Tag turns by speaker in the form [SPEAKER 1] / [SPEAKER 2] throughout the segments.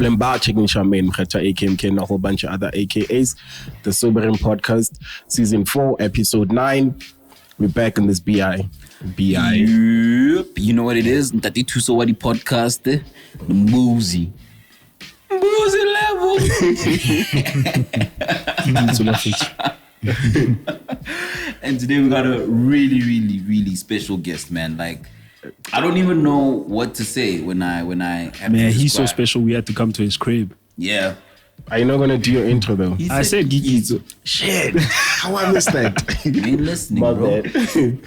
[SPEAKER 1] Blimba checking Charmaine Mkhata, AKMK, and a whole bunch of other AKAs. The Sobering Podcast, Season 4, Episode 9. We're back in this BI.
[SPEAKER 2] Yep. You know what it is? Ntati Tusowadi Podcast. The Moozy level. And today we got a really special guest, man. Like, I don't even know what to say when I have
[SPEAKER 3] man,
[SPEAKER 2] to
[SPEAKER 3] he's so
[SPEAKER 2] describe.
[SPEAKER 3] special. We had to come to his crib.
[SPEAKER 2] Yeah.
[SPEAKER 1] Are you not going to do your intro, though?
[SPEAKER 3] I said Gigi.
[SPEAKER 1] Shit. How I missed that?
[SPEAKER 2] You ain't listening,
[SPEAKER 1] My
[SPEAKER 2] bro.
[SPEAKER 1] bad.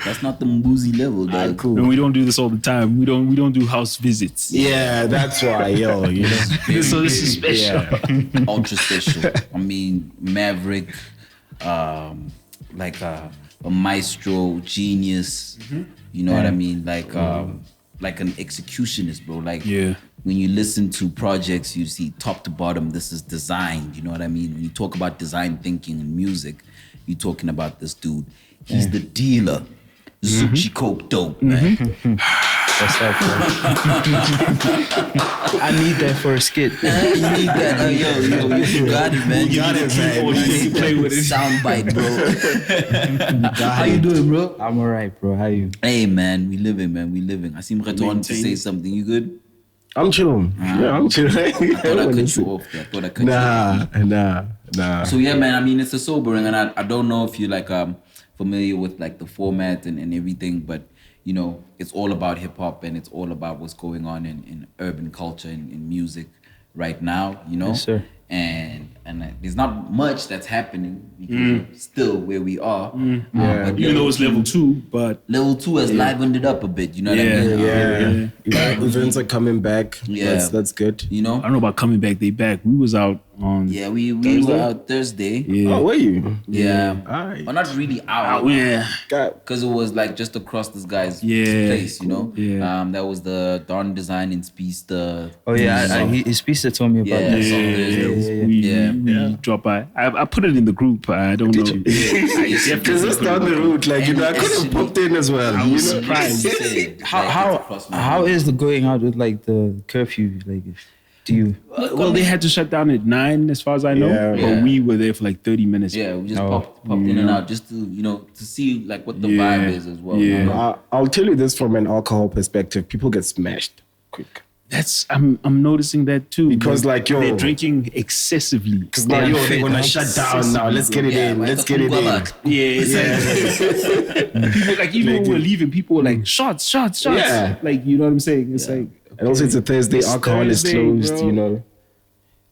[SPEAKER 2] That's not the Mboozy level, dog.
[SPEAKER 1] Cool.
[SPEAKER 3] And we don't do this all the time. We don't do house visits.
[SPEAKER 1] Yeah, that's why, yo, you know.
[SPEAKER 3] So this is special.
[SPEAKER 1] Yeah.
[SPEAKER 2] Ultra special. I mean, Maverick, like a maestro, genius. You know what I mean? Like an executionist, bro. Like when you listen to projects, you see top to bottom, this is designed. You know what I mean? When you talk about design thinking and music, you're talking about this dude. He's the dealer. Zoocci Coke Dope, man.
[SPEAKER 4] What's up, bro? I need that for a skit.
[SPEAKER 2] You need that. Yo, you got it, man.
[SPEAKER 1] You got it, man.
[SPEAKER 2] You play with it. Soundbite, bro. How you doing, bro?
[SPEAKER 4] I'm alright, bro. How you?
[SPEAKER 2] Hey, man, we living, man. We living. I see Mkhato wanted to say something. You good?
[SPEAKER 1] I'm chilling. Yeah, I'm chilling.
[SPEAKER 2] I thought I cut you off there. I thought I cut you off.
[SPEAKER 1] Nah.
[SPEAKER 2] So yeah, man, I mean, it's a sobering, and I don't know if you're like familiar with like the format and everything, but you know, it's all about hip hop and it's all about what's going on in urban culture and in music right now, you know?
[SPEAKER 4] Yes, sir.
[SPEAKER 2] And there's not much that's happening because we're still where we are. But
[SPEAKER 3] Even though it's level 2, but
[SPEAKER 2] level 2 has livened it up a bit, you know what I mean?
[SPEAKER 1] Yeah. Events are coming back.
[SPEAKER 2] Yeah.
[SPEAKER 1] That's good.
[SPEAKER 2] You know?
[SPEAKER 3] I don't know about coming back. They back. We was out on.
[SPEAKER 2] Yeah, we were out Thursday.
[SPEAKER 3] Yeah.
[SPEAKER 1] Oh, were you?
[SPEAKER 2] Yeah.
[SPEAKER 1] Alright.
[SPEAKER 2] Well, not really out.
[SPEAKER 3] Yeah.
[SPEAKER 2] Because it was like just across this guy's
[SPEAKER 3] Yeah.
[SPEAKER 2] place, you know?
[SPEAKER 3] Yeah.
[SPEAKER 2] That was the Dawn Design in Speedsta.
[SPEAKER 4] Oh yeah, his Speedsta told me about that.
[SPEAKER 3] We drop by. I put it in the group. I don't know.
[SPEAKER 1] Because it's down the road. Like, you know, I could have popped in as well.
[SPEAKER 3] I was surprised.
[SPEAKER 4] How is the going out with like the curfew? Like, do you?
[SPEAKER 3] Well, they had to shut down at 9, as far as I know.
[SPEAKER 1] Yeah.
[SPEAKER 3] But we were there for like 30 minutes.
[SPEAKER 2] Yeah, we just popped in and out just to, you know, to see like what the vibe is as well.
[SPEAKER 3] Yeah.
[SPEAKER 2] You know?
[SPEAKER 1] I'll tell you this from an alcohol perspective. People get smashed quick.
[SPEAKER 3] I'm noticing that too.
[SPEAKER 1] Because, like, yo,
[SPEAKER 3] they're drinking excessively.
[SPEAKER 1] Because now, they're going to shut down now. Let's get it in. Let's get it in.
[SPEAKER 3] People, like, even when we were leaving, people were like, shots.
[SPEAKER 1] Yeah.
[SPEAKER 3] Like, you know what I'm saying? It's like,
[SPEAKER 1] And also, it's a Thursday. Alcohol is closed,
[SPEAKER 3] bro.
[SPEAKER 1] you know.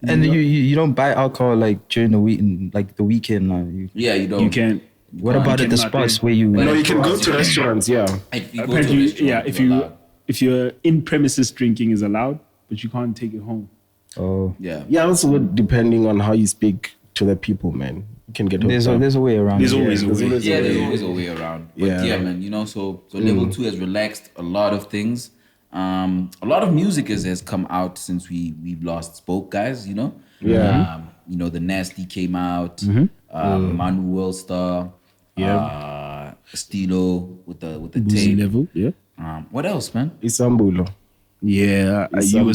[SPEAKER 4] And you don't buy alcohol like during the week, like the weekend.
[SPEAKER 2] Yeah, you don't.
[SPEAKER 3] you can't.
[SPEAKER 4] What about at the spots where you?
[SPEAKER 1] No, you can go to restaurants, yeah.
[SPEAKER 2] If you go to a
[SPEAKER 3] Apparently,
[SPEAKER 2] restaurant,
[SPEAKER 3] if you're in premises drinking is allowed, but you can't take it home.
[SPEAKER 4] Oh,
[SPEAKER 2] yeah.
[SPEAKER 1] Yeah, also depending on how you speak to the people, man. You can get hooked up.
[SPEAKER 4] there's a way around.
[SPEAKER 3] There's
[SPEAKER 4] it.
[SPEAKER 3] always a way.
[SPEAKER 2] There's always a way around. But yeah, man, you know, so level 2 has relaxed a lot of things. A lot of music has come out since we've last spoke, guys, you know?
[SPEAKER 1] Yeah.
[SPEAKER 2] You know, The Nasty came out, Manuel Star, Estilo with the
[SPEAKER 3] Boozy
[SPEAKER 2] tape.
[SPEAKER 3] level, yeah.
[SPEAKER 2] What else, man?
[SPEAKER 1] Isambulo.
[SPEAKER 3] Yeah, you were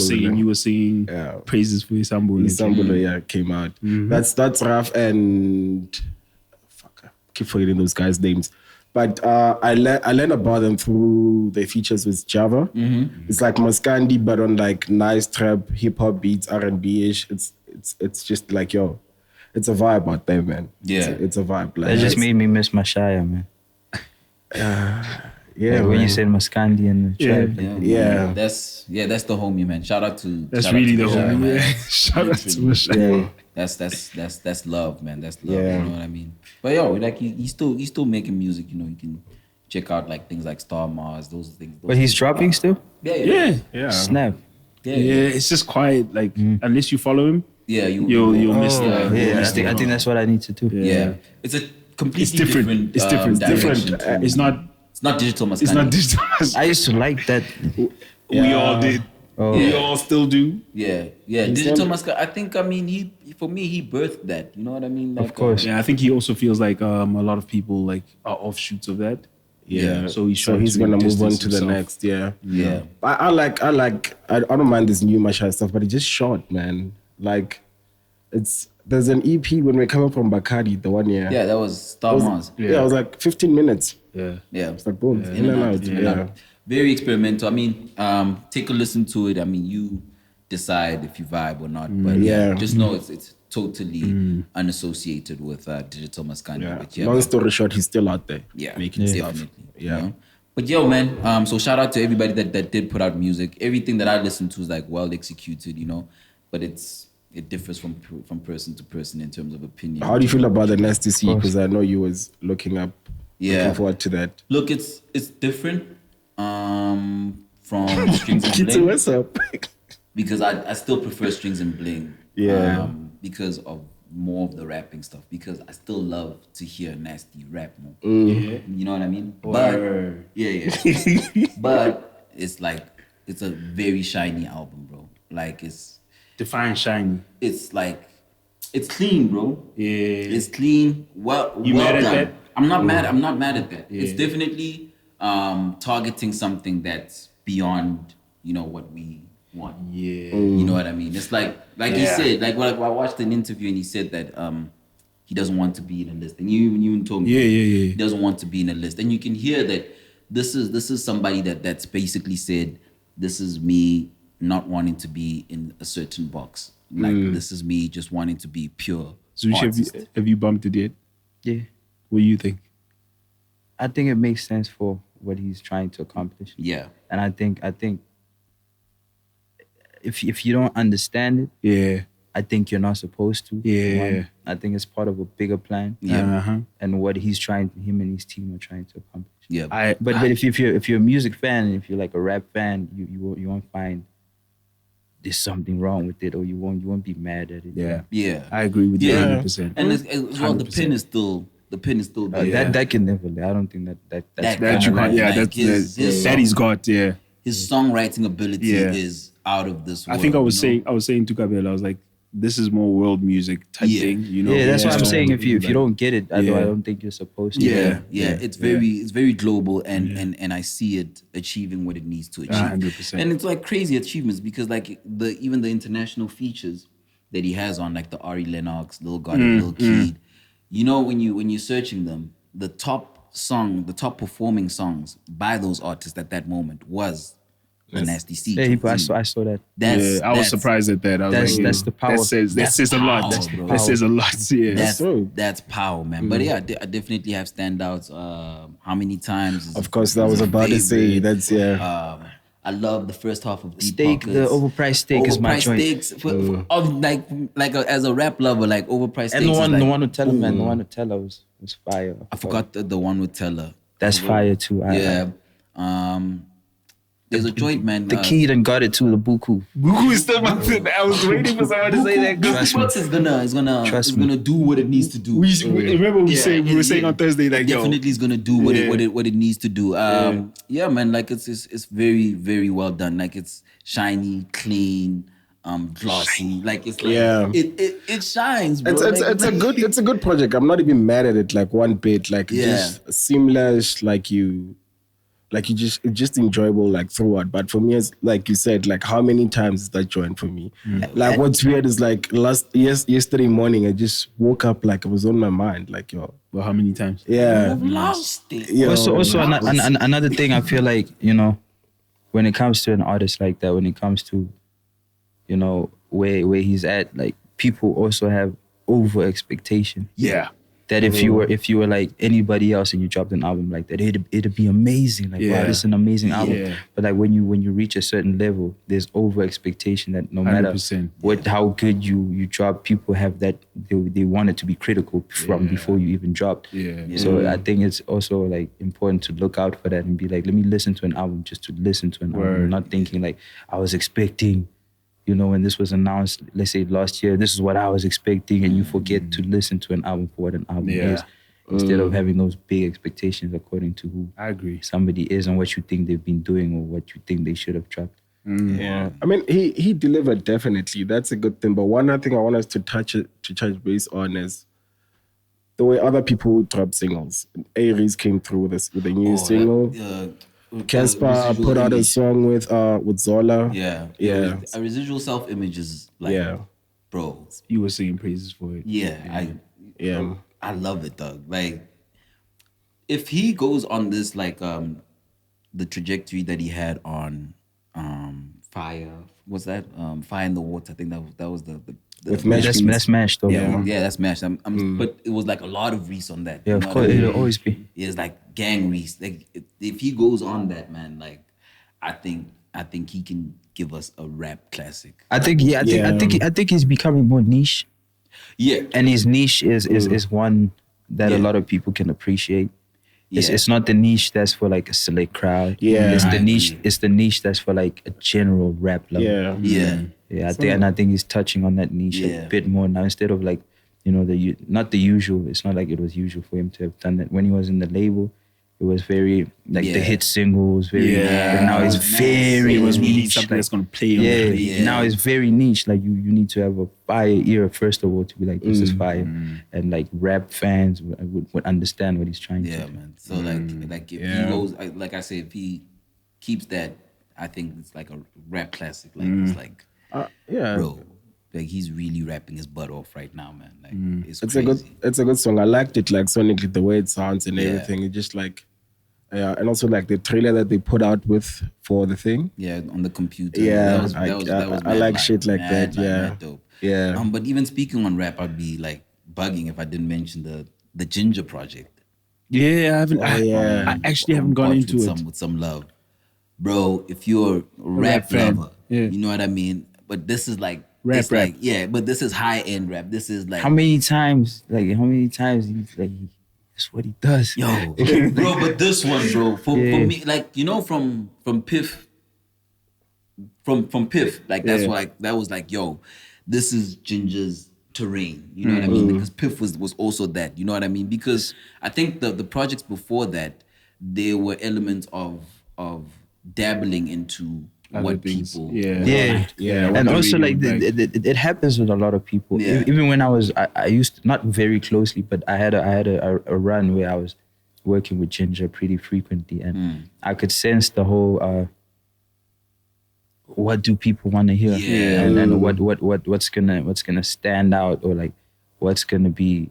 [SPEAKER 3] singing
[SPEAKER 1] Yeah.
[SPEAKER 3] praises for Isambulo.
[SPEAKER 1] Isambulo, came out. That's rough, and fuck, I keep forgetting those guys' names. But I learned about them through their features with Java. It's like Maskandi, but on like nice trap, hip hop beats, R&B-ish. It's just like, yo, it's a vibe out there, man.
[SPEAKER 2] Yeah.
[SPEAKER 1] It's a vibe. Like,
[SPEAKER 4] That just made me miss my Shire, man.
[SPEAKER 1] Yeah,
[SPEAKER 4] When you
[SPEAKER 1] man.
[SPEAKER 4] said Maskandi and the tribe.
[SPEAKER 1] Yeah.
[SPEAKER 2] That's the homie, man. Shout out to
[SPEAKER 3] That's
[SPEAKER 2] shout
[SPEAKER 3] really
[SPEAKER 2] out
[SPEAKER 3] the
[SPEAKER 2] to
[SPEAKER 3] whole.
[SPEAKER 2] Mashai, man.
[SPEAKER 3] Yeah. Shout out to Mashai.
[SPEAKER 1] Yeah.
[SPEAKER 2] That's love, man. That's love.
[SPEAKER 1] Yeah.
[SPEAKER 2] You know what I mean? But yo, like he's still making music. You know, you can check out like things like Star Mars, those things.
[SPEAKER 4] But he's dropping still.
[SPEAKER 3] Yeah.
[SPEAKER 4] Snap.
[SPEAKER 3] Yeah, it's just quiet. Like unless you follow him,
[SPEAKER 2] Yeah,
[SPEAKER 3] you'll miss that.
[SPEAKER 4] Yeah, I think that's what I need to do.
[SPEAKER 2] Yeah, it's a completely
[SPEAKER 3] It's different. It's different.
[SPEAKER 2] direction to-
[SPEAKER 3] It's not
[SPEAKER 2] digital Maskandi.
[SPEAKER 3] It's not digital.
[SPEAKER 4] I used to like that.
[SPEAKER 3] We all did. We all still do.
[SPEAKER 2] Yeah. Digital Maskandi. I think, I mean, he birthed that. You know what I mean? Like,
[SPEAKER 4] Of course.
[SPEAKER 3] Yeah, I think he also feels like a lot of people like are offshoots of that.
[SPEAKER 1] Yeah.
[SPEAKER 3] So he's
[SPEAKER 1] gonna move on to the next. Yeah.
[SPEAKER 2] Yeah.
[SPEAKER 1] I don't mind this new Masha stuff, but it's just short, man. Like, there's an EP when we're coming from Bacardi, the one year.
[SPEAKER 2] Yeah, that was Star Mars.
[SPEAKER 1] Yeah, it was like 15 minutes.
[SPEAKER 3] Yeah.
[SPEAKER 2] Yeah.
[SPEAKER 1] It's like boom, in and out. Yeah.
[SPEAKER 2] Very experimental. I mean, take a listen to it. I mean, you decide if you vibe or not. But just know it's totally unassociated with digital Maskandi.
[SPEAKER 1] Yeah.
[SPEAKER 2] But yeah,
[SPEAKER 1] Long story short, he's still out there.
[SPEAKER 2] yeah,
[SPEAKER 1] making stuff.
[SPEAKER 2] definitely.
[SPEAKER 1] Yeah.
[SPEAKER 2] You know? But yo, man, so shout out to everybody that did put out music. Everything that I listened to is like well executed, you know. But it differs from person to person in terms of opinion.
[SPEAKER 1] How do you feel about the Nasty C? Because I know you was looking
[SPEAKER 2] Yeah.
[SPEAKER 1] forward to that.
[SPEAKER 2] Look, it's different from Strings and
[SPEAKER 1] Kitty,
[SPEAKER 2] Bling.
[SPEAKER 1] what's up?
[SPEAKER 2] Because I still prefer Strings and Bling.
[SPEAKER 1] Yeah.
[SPEAKER 2] Because of more of the rapping stuff. Because I still love to hear Nasty rap more.
[SPEAKER 1] Mm.
[SPEAKER 2] You know what I mean? But but it's like it's a very shiny album, bro. Like
[SPEAKER 3] Define shiny.
[SPEAKER 2] it's like it's clean, bro.
[SPEAKER 3] Yeah.
[SPEAKER 2] It's clean. Well
[SPEAKER 3] mad at
[SPEAKER 2] done.
[SPEAKER 3] that?
[SPEAKER 2] I'm not mad at that. It's definitely targeting something that's beyond, you know, what we want.
[SPEAKER 3] Yeah.
[SPEAKER 2] You know what I mean? It's like he said, like I watched an interview and he said that he doesn't want to be in a list. And you even told me he doesn't want to be in a list. And you can hear that this is somebody that's basically said, this is me not wanting to be in a certain box. Like this is me just wanting to be pure.
[SPEAKER 3] Zoocci, have you bumped it yet?
[SPEAKER 4] Yeah.
[SPEAKER 3] What do you think?
[SPEAKER 4] I think it makes sense for what he's trying to accomplish.
[SPEAKER 2] Yeah.
[SPEAKER 4] And I think if you don't understand it,
[SPEAKER 3] Yeah.
[SPEAKER 4] I think you're not supposed to.
[SPEAKER 3] Yeah.
[SPEAKER 4] One, I think it's part of a bigger plan.
[SPEAKER 2] Yeah.
[SPEAKER 4] And what him and his team are trying to accomplish.
[SPEAKER 2] Yeah.
[SPEAKER 4] But if you're a music fan and if you're like a rap fan, you won't find there's something wrong with it, or you won't be mad at it.
[SPEAKER 3] Yeah.
[SPEAKER 2] Yeah.
[SPEAKER 3] I agree with you 100%.
[SPEAKER 2] And as well, the pen is still there.
[SPEAKER 4] That can never. I don't think that's
[SPEAKER 2] That you can't-
[SPEAKER 3] Yeah,
[SPEAKER 2] Like his
[SPEAKER 3] that he's got, yeah.
[SPEAKER 2] his songwriting ability
[SPEAKER 3] Yeah.
[SPEAKER 2] is out of this world.
[SPEAKER 3] I think I was
[SPEAKER 2] you know?
[SPEAKER 3] saying to Gabriel, I was like, this is more world music type thing, you know?
[SPEAKER 4] Yeah, that's what I'm
[SPEAKER 3] So,
[SPEAKER 4] saying. If you don't get it, I
[SPEAKER 3] Yeah.
[SPEAKER 4] don't think you're supposed to.
[SPEAKER 3] Yeah.
[SPEAKER 2] It's very global, and I see it achieving what it needs to achieve.
[SPEAKER 3] 100%.
[SPEAKER 2] And it's like crazy achievements because like even the international features that he has on, like the Ari Lennox, Lil Gotti, Lil Keed, you know, when you're searching them, the top performing songs by those artists at that moment was the Nasty C.
[SPEAKER 4] Yeah, I saw that.
[SPEAKER 3] I was surprised at that. I was
[SPEAKER 4] That's the power.
[SPEAKER 3] That says a lot.
[SPEAKER 2] bro.
[SPEAKER 3] That says a lot. Yeah.
[SPEAKER 2] That's power, man. But yeah, I definitely have standouts. How many times?
[SPEAKER 1] Of course, that was about to say. That's
[SPEAKER 2] I love the first half of Deep
[SPEAKER 4] Steak,
[SPEAKER 2] Pockets.
[SPEAKER 4] the overpriced steak is my joint.
[SPEAKER 2] Steaks, as a rap lover, like overpriced
[SPEAKER 4] And
[SPEAKER 2] steaks.
[SPEAKER 4] the one with Teller, man. The one with Teller was fire.
[SPEAKER 2] I forgot the one with Teller.
[SPEAKER 4] That's fire too.
[SPEAKER 2] There's a joint, man.
[SPEAKER 4] The Kid and got it too. The Buku.
[SPEAKER 3] Buku is still my thing. I was waiting for someone to say that.
[SPEAKER 2] Doobie Bucks is gonna do what it needs to do.
[SPEAKER 3] Remember we were saying on Thursday, like,
[SPEAKER 2] definitely is gonna do what it needs to do. Yeah, man, like it's very, very well done. Like it's shiny, clean, glossy. Like it's like it shines, bro.
[SPEAKER 1] It's a good project. I'm not even mad at it like one bit. Like it's just seamless. It's just enjoyable like throughout. But for me, it's like you said, like how many times is that joint for me? Like what's weird is like yesterday morning I just woke up like it was on my mind. Like
[SPEAKER 3] well, how many times?
[SPEAKER 1] Yeah.
[SPEAKER 2] I've lost it.
[SPEAKER 4] Also another thing I feel like, you know, when it comes to an artist like that, when it comes to, you know, where he's at, like people also have over expectation.
[SPEAKER 3] Yeah.
[SPEAKER 4] That if you were like anybody else and you dropped an album like that, it'd be amazing. Like wow, this is an amazing album. Yeah. But like when you reach a certain level, there's over expectation that no matter 100%, how good you drop, people have that they want it to be critical from before you even dropped. So I think it's also like important to look out for that and be like, let me listen to an album just to listen to an album, not thinking like I was expecting. You know, when this was announced, let's say last year, this is what I was expecting, and you forget to listen to an album for what an album is, instead of having those big expectations according to who somebody is and what you think they've been doing or what you think they should have dropped.
[SPEAKER 1] Yeah, I mean, he delivered definitely. That's a good thing. But one other thing I want us to touch base on is the way other people drop singles. Aries came through with a new single. Casper put out a song with Zola.
[SPEAKER 2] Yeah. A residual self-image is like, bro.
[SPEAKER 3] You were singing praises for it.
[SPEAKER 2] I love it, dog. Like, if he goes on this, like, the trajectory that he had on Fire, what's that? Fire in the Water. I think that was the
[SPEAKER 1] with Mesh.
[SPEAKER 4] That's Mesh, though.
[SPEAKER 2] Yeah, that's Mesh. But it was like a lot of Reese on that.
[SPEAKER 4] Yeah, of course, it'll always be.
[SPEAKER 2] Yeah, it's like gang Reese. Like, if he goes on that, man, like, I think he can give us a rap classic.
[SPEAKER 4] I think he's becoming more niche.
[SPEAKER 2] Yeah,
[SPEAKER 4] and his niche is one that a lot of people can appreciate. It's not the niche that's for like a select crowd. It's the niche that's for like a general rap lover. I think he's touching on that niche a bit more now, instead of like, you know, not the usual. It's not like it was usual for him to have done that when he was in the label. It was very like the hit singles, very. But now it's very.
[SPEAKER 3] It was really
[SPEAKER 4] niche,
[SPEAKER 3] something that's gonna play.
[SPEAKER 4] Now it's very niche. Like you need to have a fire ear first of all to be like, this is fire, and like rap fans would understand what he's trying to.
[SPEAKER 2] Yeah, man. So like if he goes, like I said, if he keeps that, I think it's like a rap classic. Like it's like, bro. Like he's really rapping his butt off right now, man. Like it's crazy.
[SPEAKER 1] It's a good song. I liked it, like sonically, the way it sounds and everything. It just like, and also like the trailer that they put out for the thing.
[SPEAKER 2] Yeah, on the computer.
[SPEAKER 1] Yeah, I like shit like that.
[SPEAKER 2] Dope.
[SPEAKER 1] Yeah.
[SPEAKER 2] But even speaking on rap, I'd be like bugging if I didn't mention the Ginger project.
[SPEAKER 3] Yeah, I haven't. I actually haven't gone into it
[SPEAKER 2] with some love, bro. If you're a rap lover, you know what I mean. But this is like. Rap. Like, but this is high end rap. This is like
[SPEAKER 4] how many times he's like, that's what he does.
[SPEAKER 2] Yo, bro, but this one, bro, for me, like, you know, from Piff, from Piff, like that's why that was like, yo, this is Ginger's terrain. You know what I mean? Because Piff was also that. You know what I mean? Because I think the projects before that, there were elements of dabbling into what
[SPEAKER 3] things.
[SPEAKER 2] people
[SPEAKER 4] and also like it happens with a lot of people. Even when I used to, not very closely, but I had a run where I was working with Ginger pretty frequently, and I could sense the whole what do people want to hear, and then what's gonna stand out, or like what's gonna be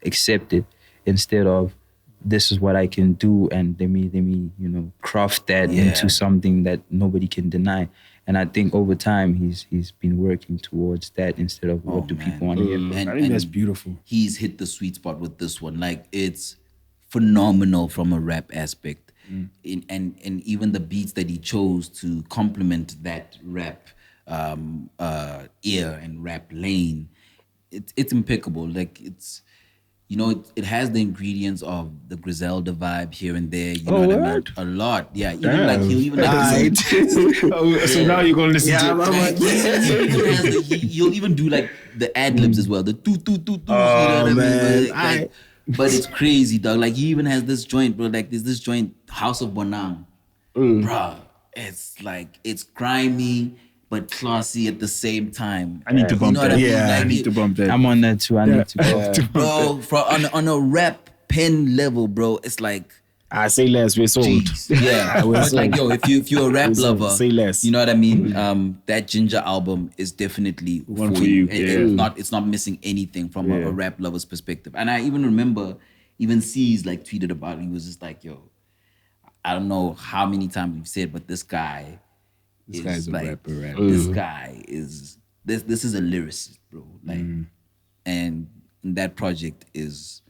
[SPEAKER 4] accepted, instead of this is what I can do, and let me you know, craft that into something that nobody can deny. And I think over time he's been working towards that instead of what do people want to hear.
[SPEAKER 3] I think that's beautiful.
[SPEAKER 2] He's hit the sweet spot with this one. Like, it's phenomenal from a rap aspect, and even the beats that he chose to complement that rap ear and rap lane, it's impeccable. Like, it's, you know, it has the ingredients of the Griselda vibe here and there. You know what I mean? A lot, yeah. Even like he'll even like
[SPEAKER 3] so now you're gonna listen to it.
[SPEAKER 2] You'll even do like the ad libs as well. The do. You know what I mean? But it's crazy, dog. Like, he even has this joint, bro. Like, there's this joint, House of Bonang, bro. It's like, it's grimy but classy at the same time.
[SPEAKER 3] I need to bump that.
[SPEAKER 2] I mean? Like,
[SPEAKER 3] I need to bump that.
[SPEAKER 4] I'm on that too. I need to bump that.
[SPEAKER 2] Bro, on a rap pen level, bro, it's like,
[SPEAKER 1] I say less, we're sold.
[SPEAKER 2] Yeah, but like, yo, if you're a rap lover,
[SPEAKER 1] say less.
[SPEAKER 2] You know what I mean? That Ginger album is definitely
[SPEAKER 3] one for you.
[SPEAKER 2] It's not missing anything from a rap lover's perspective. And I even remember, even C's like tweeted about it. He was just like, yo, I don't know how many times we've said, but this guy.
[SPEAKER 3] This guy's a
[SPEAKER 2] like,
[SPEAKER 3] rapper.
[SPEAKER 2] This guy is this is a lyricist, bro. Like, and that project is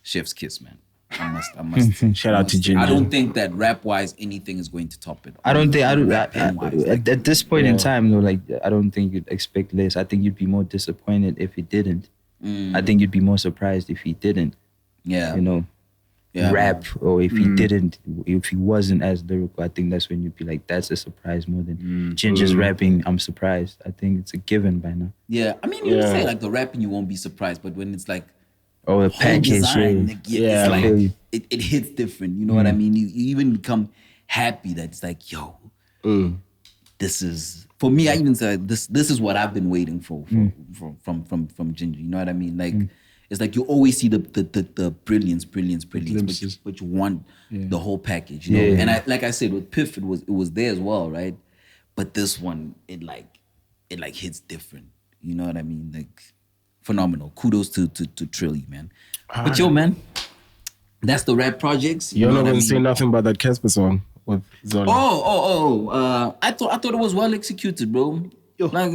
[SPEAKER 2] chef's kiss, man. I must
[SPEAKER 1] shout out to Ginger.
[SPEAKER 2] I don't think that rap wise anything is going to top it.
[SPEAKER 4] At this point in time though, like, I don't think you'd expect less. I think you'd be more disappointed if he didn't. I think you'd be more surprised if he didn't.
[SPEAKER 2] Yeah,
[SPEAKER 4] you know. Rap, or if he didn't, if he wasn't as lyrical, I think that's when you'd be like, that's a surprise more than Ginger's rapping. I'm surprised. I think it's a given by now.
[SPEAKER 2] Yeah, I mean, you say like the rapping, you won't be surprised, but when it's like,
[SPEAKER 4] the package,
[SPEAKER 2] design, like, it's like it hits different. You know what I mean? You even become happy that it's like, yo, this is, for me. I even say this is what I've been waiting for from Ginger. You know what I mean? Like. It's like you always see the brilliance, but you want the whole package, you know. And like I said, with Piff, it was there as well, right? But this one, it hits different. You know what I mean? Like phenomenal. Kudos to Trilly, man. But yo, man, that's the rap projects.
[SPEAKER 1] You're not gonna say nothing about that Casper song with Zoli.
[SPEAKER 2] I thought it was well executed, bro.
[SPEAKER 3] Yo, like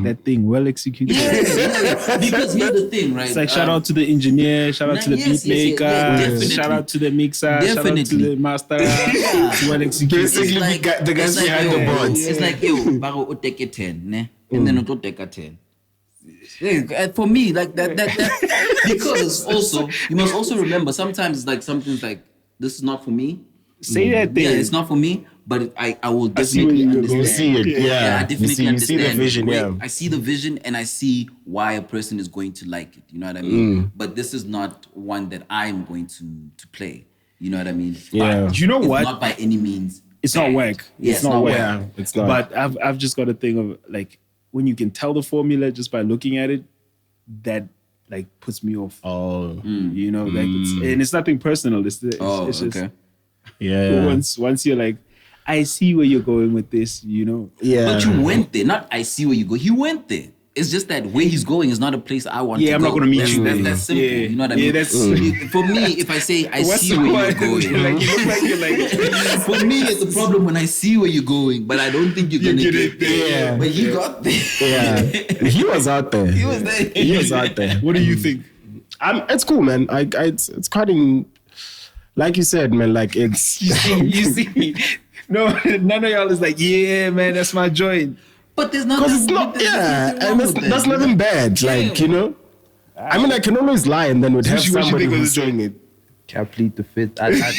[SPEAKER 3] that thing well executed.
[SPEAKER 2] Yeah. Because here's the thing, right?
[SPEAKER 3] It's like shout out to the engineer, shout out to the beat maker, shout out to the mixer, shout out to the master. Well executed.
[SPEAKER 1] Basically,
[SPEAKER 2] like,
[SPEAKER 1] the guys behind the boards.
[SPEAKER 2] It's like, yo, Baro take a 10, ne? And then I'll take a 10. Yeah, for me, like that because also you must also remember sometimes it's like something's like this is not for me.
[SPEAKER 3] Say that thing.
[SPEAKER 2] Yeah, it's not for me, but I will definitely understand.
[SPEAKER 1] See it,
[SPEAKER 2] I definitely understand.
[SPEAKER 1] You see the vision,
[SPEAKER 2] I see the vision and I see why a person is going to like it. You know what I mean? But this is not one that I'm going to play. You know what I mean?
[SPEAKER 1] Yeah.
[SPEAKER 3] You know what?
[SPEAKER 2] Not by any means.
[SPEAKER 3] It's not whack.
[SPEAKER 2] Yeah,
[SPEAKER 3] it's not whack.
[SPEAKER 1] Yeah, it's not.
[SPEAKER 3] But I've just got a thing of like when you can tell the formula just by looking at it, that like puts me off.
[SPEAKER 1] Oh.
[SPEAKER 3] You know, like it's nothing personal. It's just
[SPEAKER 2] okay.
[SPEAKER 1] Yeah.
[SPEAKER 3] Once you're like, I see where you're going with this, you know.
[SPEAKER 1] Yeah.
[SPEAKER 2] But you went there. Not I see where you go. He went there. It's just that where he's going is not a place I want to go.
[SPEAKER 3] Yeah, I'm not going to meet you.
[SPEAKER 2] That's simple.
[SPEAKER 3] Yeah.
[SPEAKER 2] You know what I mean?
[SPEAKER 3] Yeah, that's...
[SPEAKER 2] For me, if I say I see where you're going.
[SPEAKER 3] Like, you look like you're like...
[SPEAKER 2] For me, it's a problem when I see where you're going, but I don't think you're going to get there.
[SPEAKER 1] Yeah.
[SPEAKER 2] But he got there.
[SPEAKER 1] Yeah. He was out there.
[SPEAKER 2] He was there.
[SPEAKER 1] He was out there.
[SPEAKER 3] What do you think?
[SPEAKER 1] It's cool, man. It's quite like you said, man, like it's...
[SPEAKER 3] You see, no, none of y'all is like, yeah, man, that's my joint.
[SPEAKER 2] But there's nothing...
[SPEAKER 1] Because it's not, and that's nothing bad, like, you know? I mean, I can always lie and then would have somebody who's saying it.
[SPEAKER 4] Can't plead the fifth. I wouldn't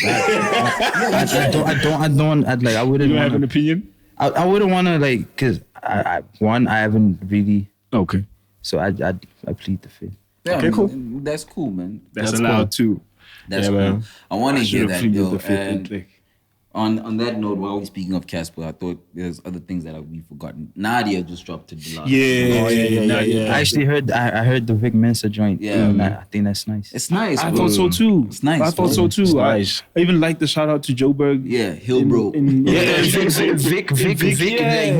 [SPEAKER 3] You don't have an opinion?
[SPEAKER 4] I wouldn't want to, like, because I haven't really...
[SPEAKER 3] Okay.
[SPEAKER 4] So I plead the fifth.
[SPEAKER 2] Yeah,
[SPEAKER 1] okay, cool.
[SPEAKER 2] That's cool, man.
[SPEAKER 3] That's allowed
[SPEAKER 1] cool.
[SPEAKER 3] too.
[SPEAKER 2] That's cool. Man. I want to hear that, yo.
[SPEAKER 3] And
[SPEAKER 2] on that note, while we're speaking of Casper, I thought there's other things that we've forgotten. Nadia just dropped to the last.
[SPEAKER 1] Yeah.
[SPEAKER 4] I actually heard the Vic Mensa joint.
[SPEAKER 2] Yeah,
[SPEAKER 4] I think that's nice.
[SPEAKER 2] It's nice.
[SPEAKER 3] I thought so too.
[SPEAKER 2] It's nice.
[SPEAKER 3] I thought so too.
[SPEAKER 1] Nice.
[SPEAKER 3] I even like the shout out to Joburg.
[SPEAKER 2] Yeah, Hillbro.
[SPEAKER 4] Vic.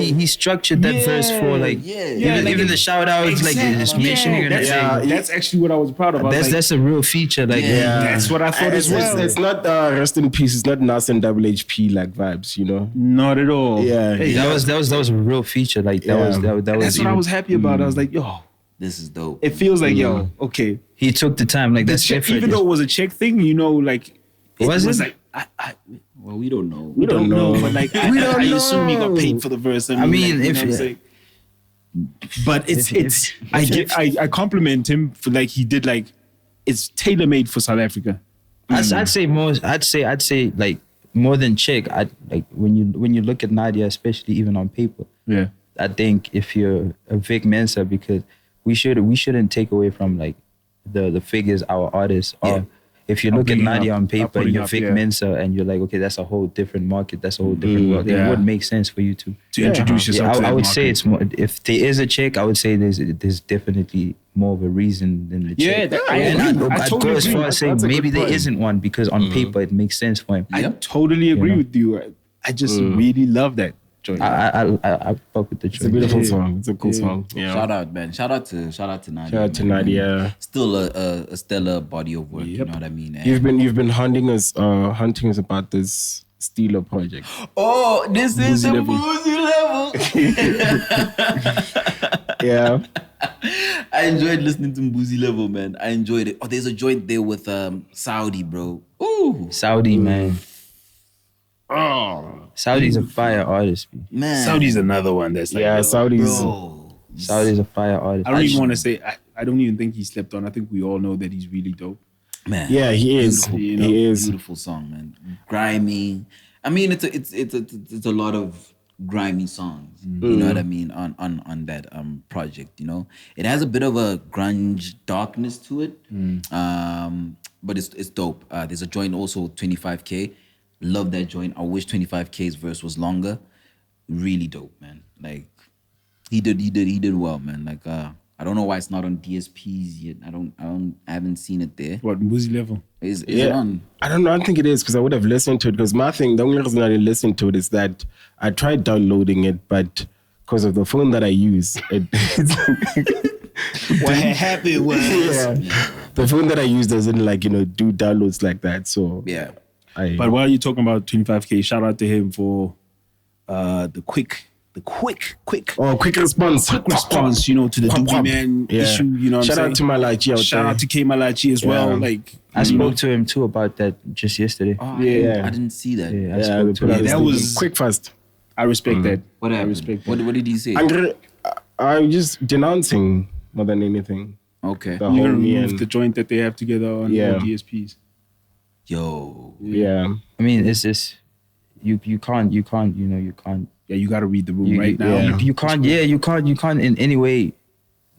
[SPEAKER 4] He structured that verse for like even the shout outs, like just mentioning it.
[SPEAKER 3] That's actually what I was proud of.
[SPEAKER 4] That's a real feature. Like
[SPEAKER 3] that's what I thought as well.
[SPEAKER 1] It's not rest in peace. It's not Nas and HP like vibes, you know.
[SPEAKER 3] Not at all.
[SPEAKER 1] Yeah,
[SPEAKER 4] hey, that was a real feature. Like that was.
[SPEAKER 3] That's what I was happy about. I was like, yo,
[SPEAKER 2] this is dope.
[SPEAKER 3] It feels like okay.
[SPEAKER 4] He took the time. Like that's different.
[SPEAKER 3] Even though it was a check thing, you know, like
[SPEAKER 4] it was
[SPEAKER 3] like
[SPEAKER 2] well, we don't know.
[SPEAKER 3] We don't know, but like I assume he got paid for the verse.
[SPEAKER 4] I mean,
[SPEAKER 3] I compliment him for like he did like it's tailor made for South Africa.
[SPEAKER 4] I'd say like more than Check. Like when you look at Nadia, especially even on paper.
[SPEAKER 3] Yeah.
[SPEAKER 4] I think if you're a Vic Mensa, because we shouldn't take away from like the figures our artists are. If you look at Nadia on paper and you're Vic Mensa and you're like, okay, that's a whole different market, that's a whole different world. It would make sense for you to
[SPEAKER 3] introduce yourself.
[SPEAKER 4] I would say it's more. If there is a Check, I would say there's definitely more of a reason than the Check. I'd go as far as saying maybe there isn't one because on paper it makes sense for him.
[SPEAKER 3] I totally agree with you. I just really love that joint.
[SPEAKER 4] I fuck with the joint.
[SPEAKER 1] It's a beautiful song. It's a cool song. Yeah.
[SPEAKER 2] Shout out, man. Shout out to Nadia.
[SPEAKER 1] Shout out to Nadia.
[SPEAKER 2] Still a stellar body of work. You know what I mean? And
[SPEAKER 1] you've been hunting us about this Steeler project.
[SPEAKER 2] Oh, this is a boozy level.
[SPEAKER 1] Yeah.
[SPEAKER 2] I enjoyed listening to Boozy Level, man. I enjoyed it. Oh, there's a joint there with Saudi, bro. Ooh.
[SPEAKER 4] Saudi, man.
[SPEAKER 3] Oh.
[SPEAKER 4] Saudi's a fire artist,
[SPEAKER 2] man.
[SPEAKER 3] Saudi's another one that's like,
[SPEAKER 1] Saudi's
[SPEAKER 4] a fire artist.
[SPEAKER 3] I don't even want to say. I don't even think he slept on. I think we all know that he's really dope.
[SPEAKER 2] Man.
[SPEAKER 1] Yeah, he is. He is.
[SPEAKER 2] Beautiful song, man. Grimy. I mean, it's a lot of grimy songs. You know what I mean on that project. You know, it has a bit of a grunge darkness to it. But it's dope. There's a joint also 25K. Love that joint. I wish 25K's verse was longer. Really dope, man. Like he did well, man. Like I I don't know why it's not on DSPs yet. I haven't seen it there.
[SPEAKER 3] What, Muzi level?
[SPEAKER 2] Is it on?
[SPEAKER 1] I don't know. I don't think it is because I would have listened to it. Because the only reason I didn't listen to it is that I tried downloading it, but because of the phone that I use,
[SPEAKER 3] what happened was
[SPEAKER 1] the phone that I use doesn't do downloads like that. So
[SPEAKER 2] yeah.
[SPEAKER 3] But while you're talking about 25K, shout out to him for the quick response. Quick response, to the Doobie Man issue.
[SPEAKER 1] Shout out to Malachi.
[SPEAKER 3] Shout out to K Malachi as well. Like
[SPEAKER 4] I spoke to him too about that just yesterday.
[SPEAKER 2] Oh, I didn't see that.
[SPEAKER 4] Yeah, I spoke to him.
[SPEAKER 3] That was
[SPEAKER 1] quick, fast.
[SPEAKER 3] I respect that.
[SPEAKER 2] What happened? What did he say?
[SPEAKER 1] I'm just denouncing more than anything.
[SPEAKER 2] Okay.
[SPEAKER 3] You're gonna remove the joint that they have together on DSPs.
[SPEAKER 2] Yo.
[SPEAKER 1] Yeah.
[SPEAKER 4] I mean, it's just you can't.
[SPEAKER 3] Yeah, you got to read the room right now.
[SPEAKER 4] Yeah. You can't in any way,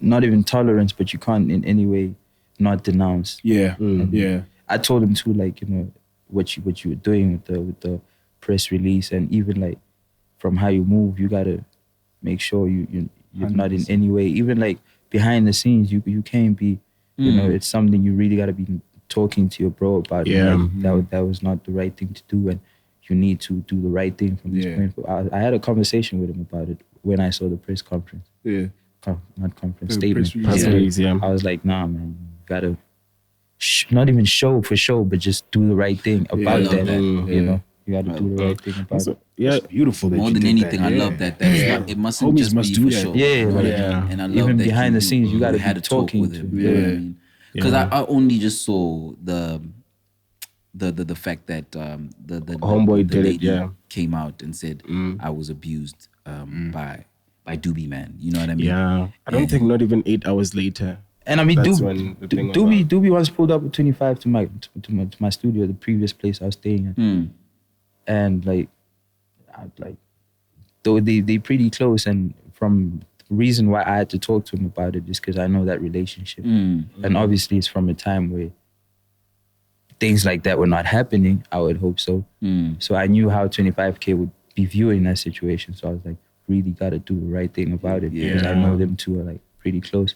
[SPEAKER 4] not even tolerance, but you can't in any way not denounce.
[SPEAKER 3] Yeah, yeah.
[SPEAKER 4] I told him too, like, what you were doing with the press release, and even like from how you move, you gotta make sure you're not in any way, even like behind the scenes, you can't be, it's something you really gotta be talking to your bro about.
[SPEAKER 1] Yeah,
[SPEAKER 4] like, that was not the right thing to do, and you need to do the right thing from this point. I had a conversation with him about it when I saw the press conference.
[SPEAKER 3] Yeah.
[SPEAKER 4] Not conference, statement.
[SPEAKER 1] Press release, yeah.
[SPEAKER 4] I was like, nah, man, you gotta not even show for show, but just do the right thing about that. You gotta do the right thing about it.
[SPEAKER 1] Yeah,
[SPEAKER 3] it's beautiful. That
[SPEAKER 2] more than anything, I love that. It mustn't just be for show.
[SPEAKER 4] Yeah,
[SPEAKER 2] and I love
[SPEAKER 4] even
[SPEAKER 2] that
[SPEAKER 4] behind the scenes, you gotta be talking
[SPEAKER 2] with him. Yeah, because I only just saw the fact that the
[SPEAKER 1] homeboy did
[SPEAKER 2] lady
[SPEAKER 1] it,
[SPEAKER 2] came out and said I was abused by Doobie Man. You know what I mean?
[SPEAKER 1] Yeah. I don't think not even 8 hours later.
[SPEAKER 4] And I mean, Doobie once pulled up with 25 to my studio, the previous place I was staying at, and like though they pretty close, and from the reason why I had to talk to him about it is because I know that relationship, and obviously it's from a time where things like that were not happening. I would hope so. So I knew how 25K would be viewing that situation. So I was like, really got to do the right thing about it because I know them two are like pretty close.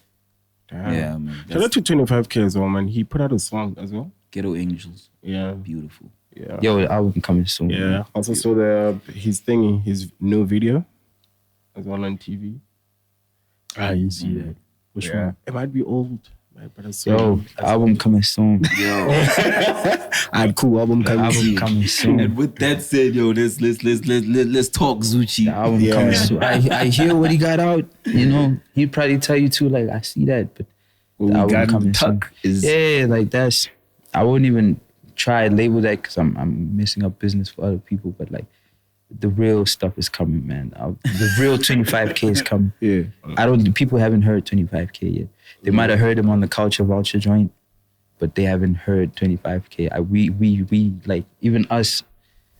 [SPEAKER 2] Yeah, man.
[SPEAKER 1] Shout out to 25K as well, man. He put out a song as well.
[SPEAKER 2] Ghetto Angels.
[SPEAKER 1] Yeah.
[SPEAKER 2] Beautiful.
[SPEAKER 1] Yeah.
[SPEAKER 4] Yo, the album coming soon.
[SPEAKER 1] Yeah.
[SPEAKER 4] Man.
[SPEAKER 1] Also saw his new video as well on TV.
[SPEAKER 3] I didn't see that. Which one?
[SPEAKER 1] It might be old.
[SPEAKER 4] Yo, the album coming soon.
[SPEAKER 1] Cool album
[SPEAKER 4] coming soon.
[SPEAKER 2] And with that said, yo, let's talk Zooci.
[SPEAKER 4] The album coming soon. I hear what he got out. He'd probably tell you too. Like, I see that, but the album coming soon. Like that's. I won't even try to label that because I'm messing up business for other people. But like, the real stuff is coming, man. The real 25K is coming.
[SPEAKER 3] Yeah.
[SPEAKER 4] People haven't heard 25K yet. They might have heard him on the Culture Vulture joint, but they haven't heard 25K. We like, even us,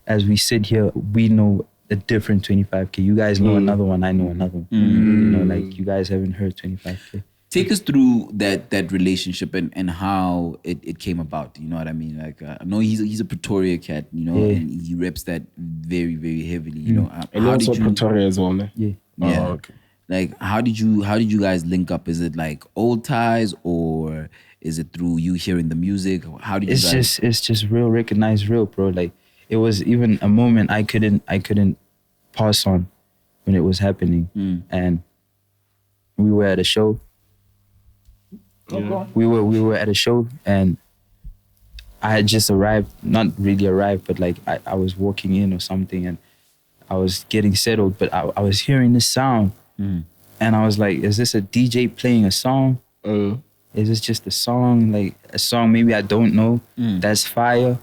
[SPEAKER 4] as we sit here, we know a different 25K. You guys know another one, I know another one. Like, you guys haven't heard 25K.
[SPEAKER 2] Take us through that relationship and how it came about. You know what I mean? Like, I know he's a Pretoria cat, and he reps that very, very heavily.
[SPEAKER 1] And also Pretoria as well, man.
[SPEAKER 4] Yeah.
[SPEAKER 2] Oh, okay. Like, how did you guys link up? Is it like old ties, or is it through you hearing the music? How did you guys?
[SPEAKER 4] It's just real, recognized real, bro. Like, it was even a moment I couldn't pass on when it was happening, and we were at a show. Yeah. We were at a show, and I had just arrived, not really arrived, but like I was walking in or something, and I was getting settled, but I was hearing this sound. And I was like, is this a DJ playing a song? Is this just a song? Like a song maybe I don't know, that's fire.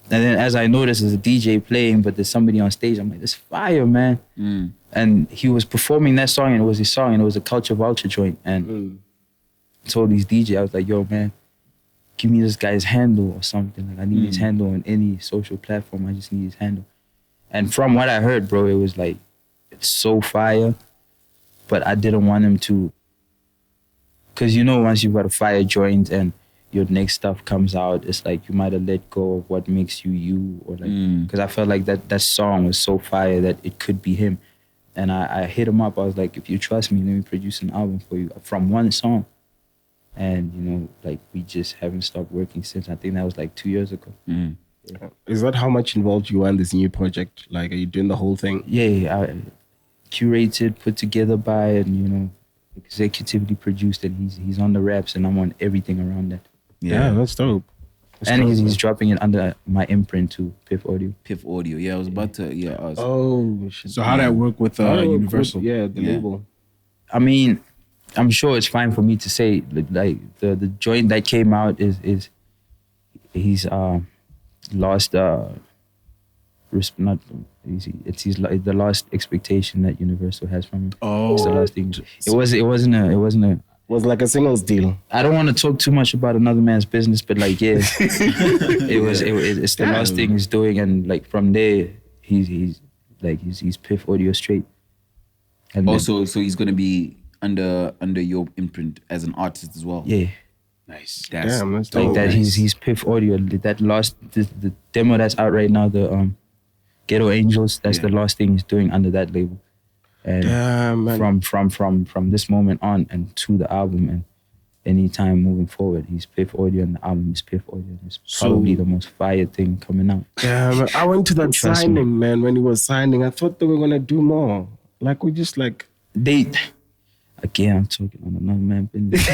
[SPEAKER 4] And then as I noticed, there's a DJ playing, but there's somebody on stage. I'm like, this fire, man. And he was performing that song, and it was his song, and it was a Culture Vulture joint. And I told these DJ, I was like, yo, man, give me this guy's handle or something. Like, I need his handle on any social platform. I just need his handle. And from what I heard, bro, it was like, it's so fire. But I didn't want him to, because once you've got a fire joint and your next stuff comes out, it's like you might have let go of what makes you, or like, because I felt like that song was so fire that it could be him. And I hit him up. I was like, if you trust me, let me produce an album for you from one song. And, you know, like, we just haven't stopped working since. I think that was like 2 years ago.
[SPEAKER 2] Mm.
[SPEAKER 1] Yeah. Is that how much involved you are in this new project? Like, are you doing the whole thing?
[SPEAKER 4] Yeah, I curated, put together by, and, you know, executively produced it. He's on the raps, and I'm on everything around that.
[SPEAKER 1] Yeah, that's dope.
[SPEAKER 4] And he's dropping it under my imprint too, Piff Audio.
[SPEAKER 2] Piff Audio, yeah. I was about to,
[SPEAKER 1] Oh, shit.
[SPEAKER 3] So how that work with Universal?
[SPEAKER 1] The label.
[SPEAKER 4] I mean, I'm sure it's fine for me to say, like the joint that came out is he's lost it's the last expectation that Universal has from him.
[SPEAKER 3] Oh,
[SPEAKER 4] it's the last thing. It wasn't a.
[SPEAKER 1] It was like a singles deal.
[SPEAKER 4] I don't want to talk too much about another man's business, but like, yeah, it's the last thing he's doing, and like from there, he's Piff Audio straight. And
[SPEAKER 2] also, so he's gonna be under your imprint as an artist as well.
[SPEAKER 4] Yeah,
[SPEAKER 3] nice.
[SPEAKER 1] That's
[SPEAKER 4] like
[SPEAKER 1] dope.
[SPEAKER 4] that. He's Piff Audio. That last the demo that's out right now, the Ghetto Angels. That's the last thing he's doing under that label. And from this moment on and to the album and anytime moving forward, he's Piff Audio and the album is Piff Audio. It's probably the most fire thing coming out.
[SPEAKER 1] Yeah, man. I went to that signing, man. When he was signing, I thought they were gonna do more. Like we just like
[SPEAKER 4] again, I'm talking on another man business.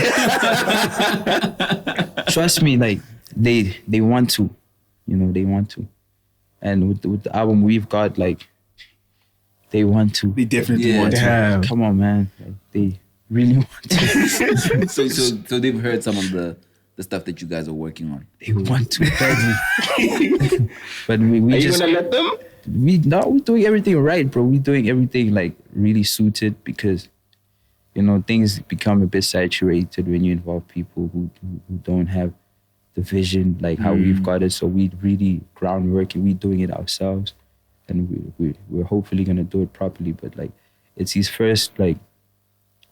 [SPEAKER 4] Trust me, like they want to, you know, they want to, and with the album we've got, like. They want to.
[SPEAKER 3] They definitely want to.
[SPEAKER 4] Come on, man. Like, they really want to.
[SPEAKER 2] so they've heard some of the stuff that you guys are working on.
[SPEAKER 4] They want to badly. But we
[SPEAKER 1] are
[SPEAKER 4] just...
[SPEAKER 1] Are you gonna let them?
[SPEAKER 4] We're doing everything right, bro. We're doing everything, like, really suited because, you know, things become a bit saturated when you involve people who don't have the vision, like how we've got it. So we really groundwork and we're doing it ourselves. And we're hopefully gonna do it properly, but like it's his first like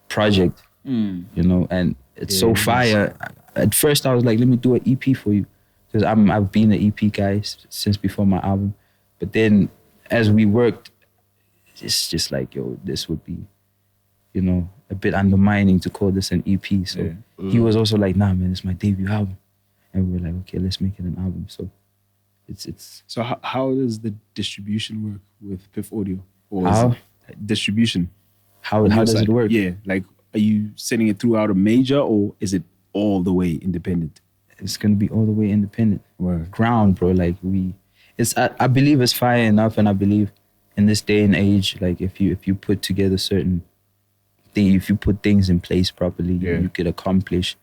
[SPEAKER 4] project, you know, and it's so fire. At first I was like, let me do an EP for you, because I've been an EP guy since before my album. But then as we worked, it's just like, yo, this would be, you know, a bit undermining to call this an EP. So he was also like, nah, man, it's my debut album, and we were like, okay, let's make it an album. So.
[SPEAKER 3] So how does the distribution work with Piff Audio? Or
[SPEAKER 4] how?
[SPEAKER 3] Distribution.
[SPEAKER 4] How does it work?
[SPEAKER 3] Yeah, like are you sending it throughout a major or is it all the way independent?
[SPEAKER 4] It's gonna be all the way independent.
[SPEAKER 3] Word.
[SPEAKER 4] Ground, bro. Like I believe it's fire enough, and I believe in this day and age, like if you put together certain things, if you put things in place properly, you could accomplish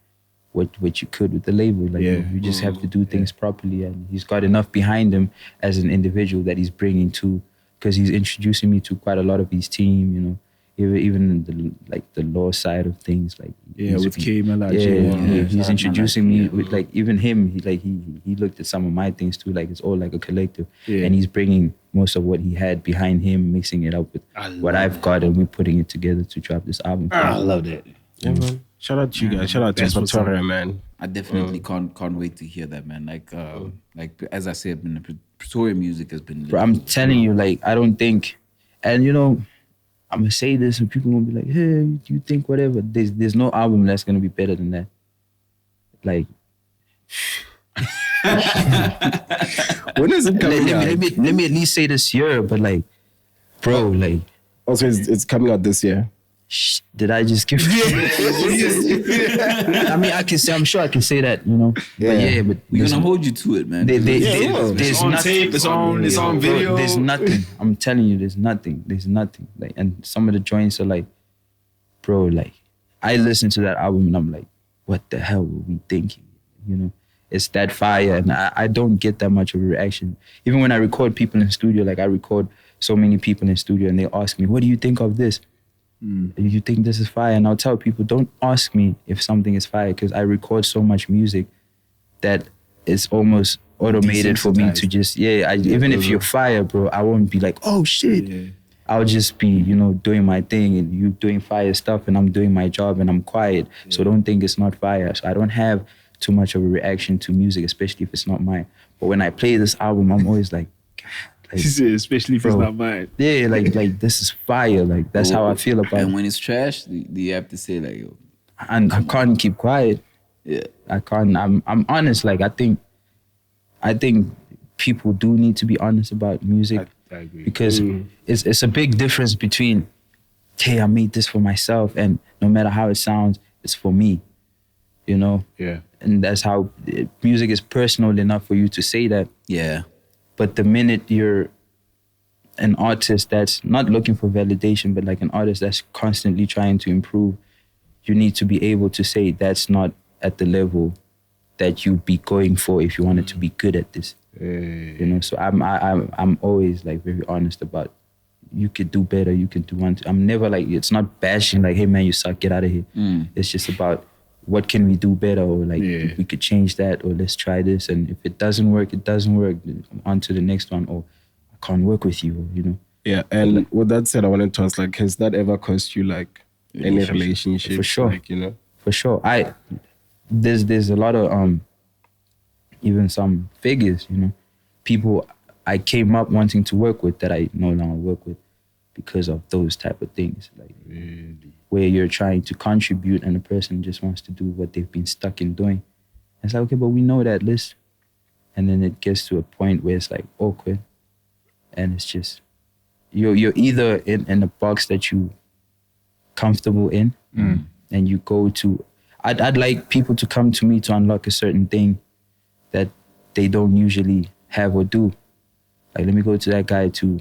[SPEAKER 4] what you could with the label. Like you just have to do things properly, and he's got enough behind him as an individual that he's bringing to, because he's introducing me to quite a lot of his team, you know, even the law side of things, like
[SPEAKER 3] with K Miller,
[SPEAKER 4] he's introducing me with like even him. He looked at some of my things too. Like it's all like a collective, and he's bringing most of what he had behind him, mixing it up with what I've got, and we're putting it together to drop this album.
[SPEAKER 3] I love that.
[SPEAKER 1] Yeah, man. Shout out to you guys. Shout out to Pretoria, man.
[SPEAKER 2] I definitely can't wait to hear that, man. Like as I said, the Pretoria music has been.
[SPEAKER 4] Bro, I'm telling you, like I don't think, and you know, I'm gonna say this, and people gonna be like, "Hey, you think whatever?" There's no album that's gonna be better than that. Like,
[SPEAKER 1] when is it coming out?
[SPEAKER 4] Let me at least say this year, but like, bro, like.
[SPEAKER 1] Also, it's coming out this year.
[SPEAKER 4] Did I just give? I mean, I'm sure I can say that, you know. But
[SPEAKER 2] we're gonna hold you to it, man.
[SPEAKER 3] There's on tape, it's on video.
[SPEAKER 4] There's nothing. I'm telling you, there's nothing. Like, and some of the joints are like, bro, like, I listen to that album and I'm like, what the hell were we thinking? You know, it's that fire, and I don't get that much of a reaction. Even when I record people in the studio, like I record so many people in the studio, and they ask me, what do you think of this? You think this is fire? And I'll tell people, don't ask me if something is fire, because I record so much music that it's almost automated for me to just, even if you're fire, bro, I won't be like, oh shit. Yeah. I'll just be, you know, doing my thing, and you doing fire stuff, and I'm doing my job, and I'm quiet. So don't think it's not fire. So I don't have too much of a reaction to music, especially if it's not mine. But when I play this album, I'm always like, God,
[SPEAKER 3] Like, especially if it's not mine.
[SPEAKER 4] Yeah, like this is fire. Like that's how I feel about it.
[SPEAKER 2] And when it's trash, do you have to say like, yo?
[SPEAKER 4] And I can't keep quiet.
[SPEAKER 2] Yeah,
[SPEAKER 4] I can't. I'm honest. Like I think people do need to be honest about music.
[SPEAKER 3] I agree.
[SPEAKER 4] Because it's a big difference between, hey, I made this for myself, and no matter how it sounds, it's for me. You know?
[SPEAKER 3] Yeah.
[SPEAKER 4] And that's how music is personal enough for you to say that.
[SPEAKER 2] Yeah.
[SPEAKER 4] But the minute you're an artist that's not looking for validation, but like an artist that's constantly trying to improve, you need to be able to say that's not at the level that you'd be going for if you wanted to be good at this. You know, so I'm always like very honest about, you could do better, you could do one. I'm never like, it's not bashing like, hey man, you suck, get out of here. It's just about, what can we do better, or like we could change that, or let's try this, and if it doesn't work, it doesn't work. On to the next one, or I can't work with you, you know.
[SPEAKER 1] Yeah, and with that said, I wanted to ask, like, has that ever cost you like any relationship?
[SPEAKER 4] For sure,
[SPEAKER 1] like, you know.
[SPEAKER 4] For sure. There's a lot of even some figures, you know, people I came up wanting to work with that I no longer work with because of those type of things, like where you're trying to contribute and the person just wants to do what they've been stuck in doing. It's like, okay, but we know that list. And then it gets to a point where it's like awkward. And it's just, you're either in a box that you comfortable in and you go to, I'd like people to come to me to unlock a certain thing that they don't usually have or do. Like, let me go to that guy to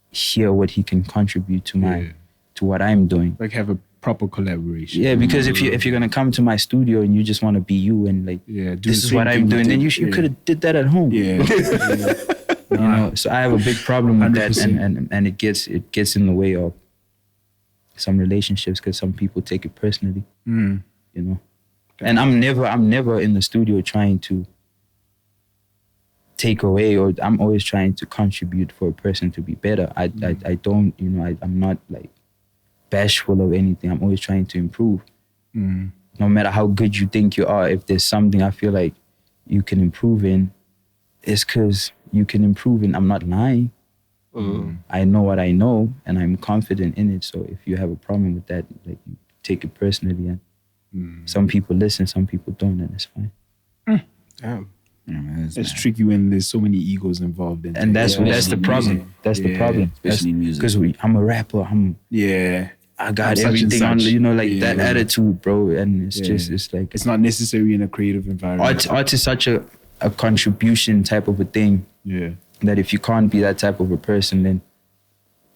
[SPEAKER 4] hear what he can contribute to to what I'm doing.
[SPEAKER 3] Like have a proper collaboration.
[SPEAKER 4] Yeah, because if you're gonna come to my studio and you just want to be you and like, this is what I'm doing, then you could have did that at home.
[SPEAKER 3] Yeah.
[SPEAKER 4] You know, so I have a big problem with
[SPEAKER 3] 100%.
[SPEAKER 4] that, and it gets in the way of some relationships because some people take it personally. You know, and I'm never in the studio trying to take away, or I'm always trying to contribute for a person to be better. I don't, you know, I'm not like bashful of anything. I'm always trying to improve. No matter how good you think you are, if there's something I feel like you can improve in, it's because you can improve in. I'm not lying. I know what I know and I'm confident in it. So if you have a problem with that, like, you take it personally, and some people listen, some people don't, and it's fine.
[SPEAKER 1] Damn.
[SPEAKER 3] It's tricky when there's so many egos involved in it.
[SPEAKER 4] And that's the problem. That's the problem.
[SPEAKER 2] Especially music.
[SPEAKER 4] Because I'm a rapper. I got everything on, you know, like that attitude, bro. And it's just, it's like,
[SPEAKER 3] it's not necessary in a creative environment.
[SPEAKER 4] Art is such a contribution type of a thing.
[SPEAKER 3] Yeah.
[SPEAKER 4] That if you can't be that type of a person, then,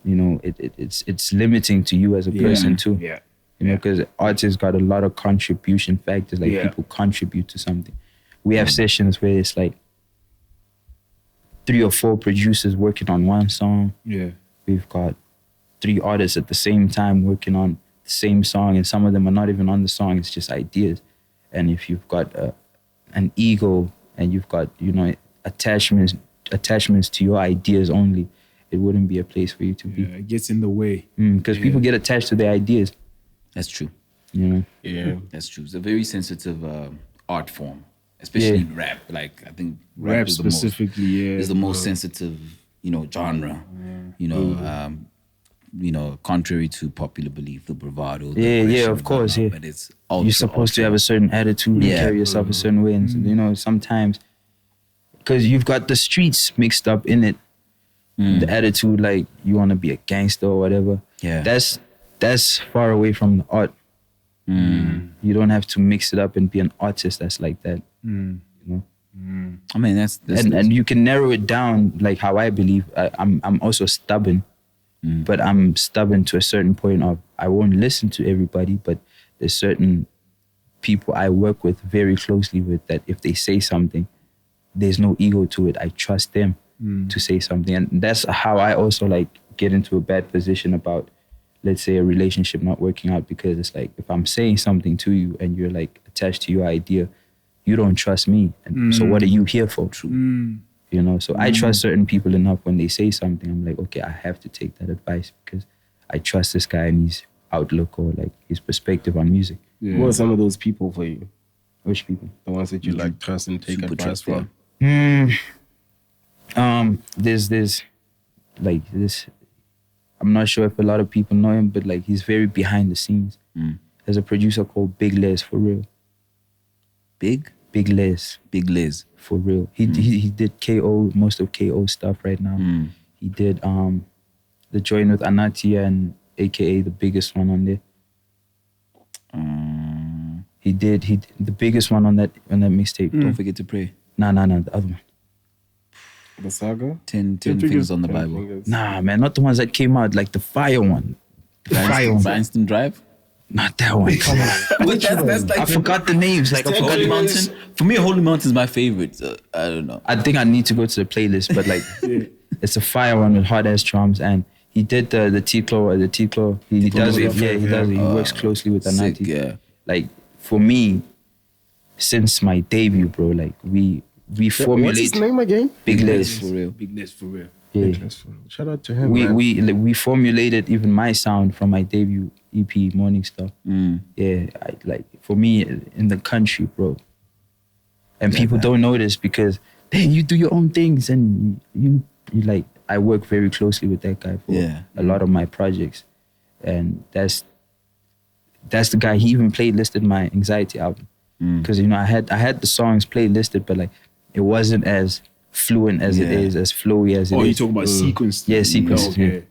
[SPEAKER 4] you know, it's limiting to you as a person too.
[SPEAKER 3] Yeah.
[SPEAKER 4] You know, because artists got a lot of contribution factors. Like people contribute to something. We have sessions where it's like 3 or 4 producers working on one song.
[SPEAKER 3] Yeah.
[SPEAKER 4] We've got 3 artists at the same time working on the same song, and some of them are not even on the song, it's just ideas. And if you've got an ego and you've got, you know, attachments to your ideas only, it wouldn't be a place for you to be.
[SPEAKER 3] It gets in the way.
[SPEAKER 4] Because people get attached to their ideas.
[SPEAKER 2] That's true.
[SPEAKER 4] You know?
[SPEAKER 1] Yeah.
[SPEAKER 2] That's true. It's a very sensitive art form, especially rap. Like, I think
[SPEAKER 3] rap is specifically
[SPEAKER 2] is the most sensitive, you know, genre. You know, contrary to popular belief, the bravado. The
[SPEAKER 4] of course,
[SPEAKER 2] But it's
[SPEAKER 4] you're supposed to have a certain attitude and carry yourself a certain way. And, you know, sometimes, because you've got the streets mixed up in it, the attitude, like you want to be a gangster or whatever. Yeah. That's far away from the art. You don't have to mix it up and be an artist that's like that. You know?
[SPEAKER 2] I mean, that's
[SPEAKER 4] and you can narrow it down, like how I believe. I'm also stubborn, but I'm stubborn to a certain point of, I won't listen to everybody, but there's certain people I work with very closely with that if they say something, there's no ego to it. I trust them to say something. And that's how I also like get into a bad position about, let's say, a relationship not working out, because it's like, if I'm saying something to you and you're like attached to your idea, you don't trust me. And so what are you here for? You know, so I trust certain people enough when they say something. I'm like, okay, I have to take that advice because I trust this guy and his outlook or like his perspective on music.
[SPEAKER 1] Yeah. Who are some of those people for you?
[SPEAKER 4] Which people?
[SPEAKER 1] The ones that you like trust and take advice from?
[SPEAKER 4] There's like this. I'm not sure if a lot of people know him, but like he's very behind the scenes. There's a producer called Big Lez, for real.
[SPEAKER 2] Big
[SPEAKER 4] Lez.
[SPEAKER 2] Big Lez.
[SPEAKER 4] For real. He did KO, most of KO stuff right now. He did the joint with Anatia and AKA the biggest one on there. He did the biggest one on that mixtape.
[SPEAKER 2] Don't forget to pray.
[SPEAKER 4] Nah, the other one.
[SPEAKER 1] The Saga?
[SPEAKER 2] 10 fingers on the Bible.
[SPEAKER 1] Fingers.
[SPEAKER 4] Nah, man, not the ones that came out, like the fire one. The fire one.
[SPEAKER 2] Bryanston Drive?
[SPEAKER 4] Not that one. Come on.
[SPEAKER 2] But that's like
[SPEAKER 4] I forgot the names. Like I forgot
[SPEAKER 2] Holy
[SPEAKER 4] the
[SPEAKER 2] Mountain. For me, Holy Mountain is my favorite. I don't know.
[SPEAKER 4] I think I need to go to the playlist, but like it's a fire one with hard ass drums, and he did the T-Claw. He does it. Yeah, he does it. He works closely with Anati.
[SPEAKER 2] Yeah.
[SPEAKER 4] Like for me, since my debut, bro, like we formulate.
[SPEAKER 1] What's his name again?
[SPEAKER 4] Big Lez.
[SPEAKER 3] For real. Big Lez, for real.
[SPEAKER 4] Yeah.
[SPEAKER 1] Shout out to him.
[SPEAKER 4] We formulated even my sound from my debut EP, Morning Star. Yeah, for me in the country, bro. And people don't know this because then you do your own things and you like. I work very closely with that guy for a lot of my projects, and that's the guy. He even playlisted my Anxiety album because I had the songs playlisted, but like it wasn't as fluent as it is, as flowy as it is.
[SPEAKER 3] Oh, you talking about sequence?
[SPEAKER 4] Yeah, sequence.
[SPEAKER 3] Oh, okay.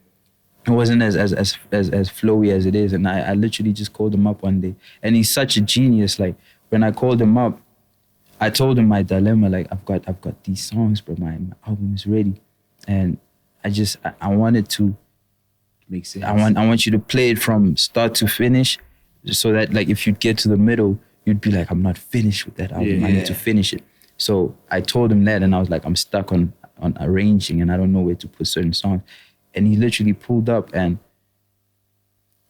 [SPEAKER 4] It wasn't as flowy as it is, and I literally just called him up one day, and he's such a genius. Like when I called him up, I told him my dilemma. Like I've got these songs, but my album is ready, and I wanted to
[SPEAKER 3] make sense.
[SPEAKER 4] I want you to play it from start to finish, so that like if you get to the middle, you'd be like, I'm not finished with that album. I need to finish it. So I told him that, and I was like, I'm stuck on arranging, and I don't know where to put certain songs. And he literally pulled up, and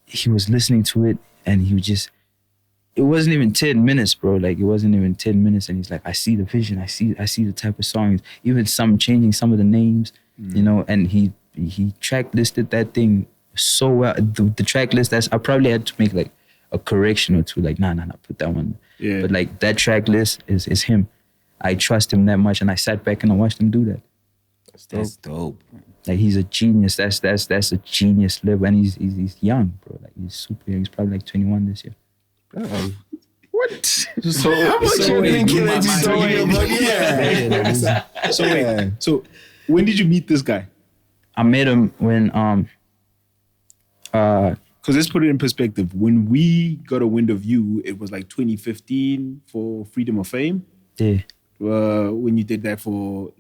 [SPEAKER 4] he was listening to it, and it wasn't even 10 minutes, bro. Like, it wasn't even 10 minutes, and he's like, I see the vision, I see the type of songs, even changing some of the names, and he track listed that thing so well. The track list, I probably had to make like a correction or two, like, nah, put that one.
[SPEAKER 3] Yeah.
[SPEAKER 4] But like, that track list is him. I trust him that much, and I sat back and I watched him do that.
[SPEAKER 2] That's dope.
[SPEAKER 4] Like, he's a genius. That's a genius level, and he's young, bro. Like, he's super young. He's probably like 21 this year.
[SPEAKER 1] What? So how much you thinking that you told me about?
[SPEAKER 3] So when did you meet this guy?
[SPEAKER 4] I met him when
[SPEAKER 3] because let's put it in perspective. When we got a wind of you, it was like 2015 for Freedom of Fame.
[SPEAKER 4] Yeah.
[SPEAKER 3] When you did that for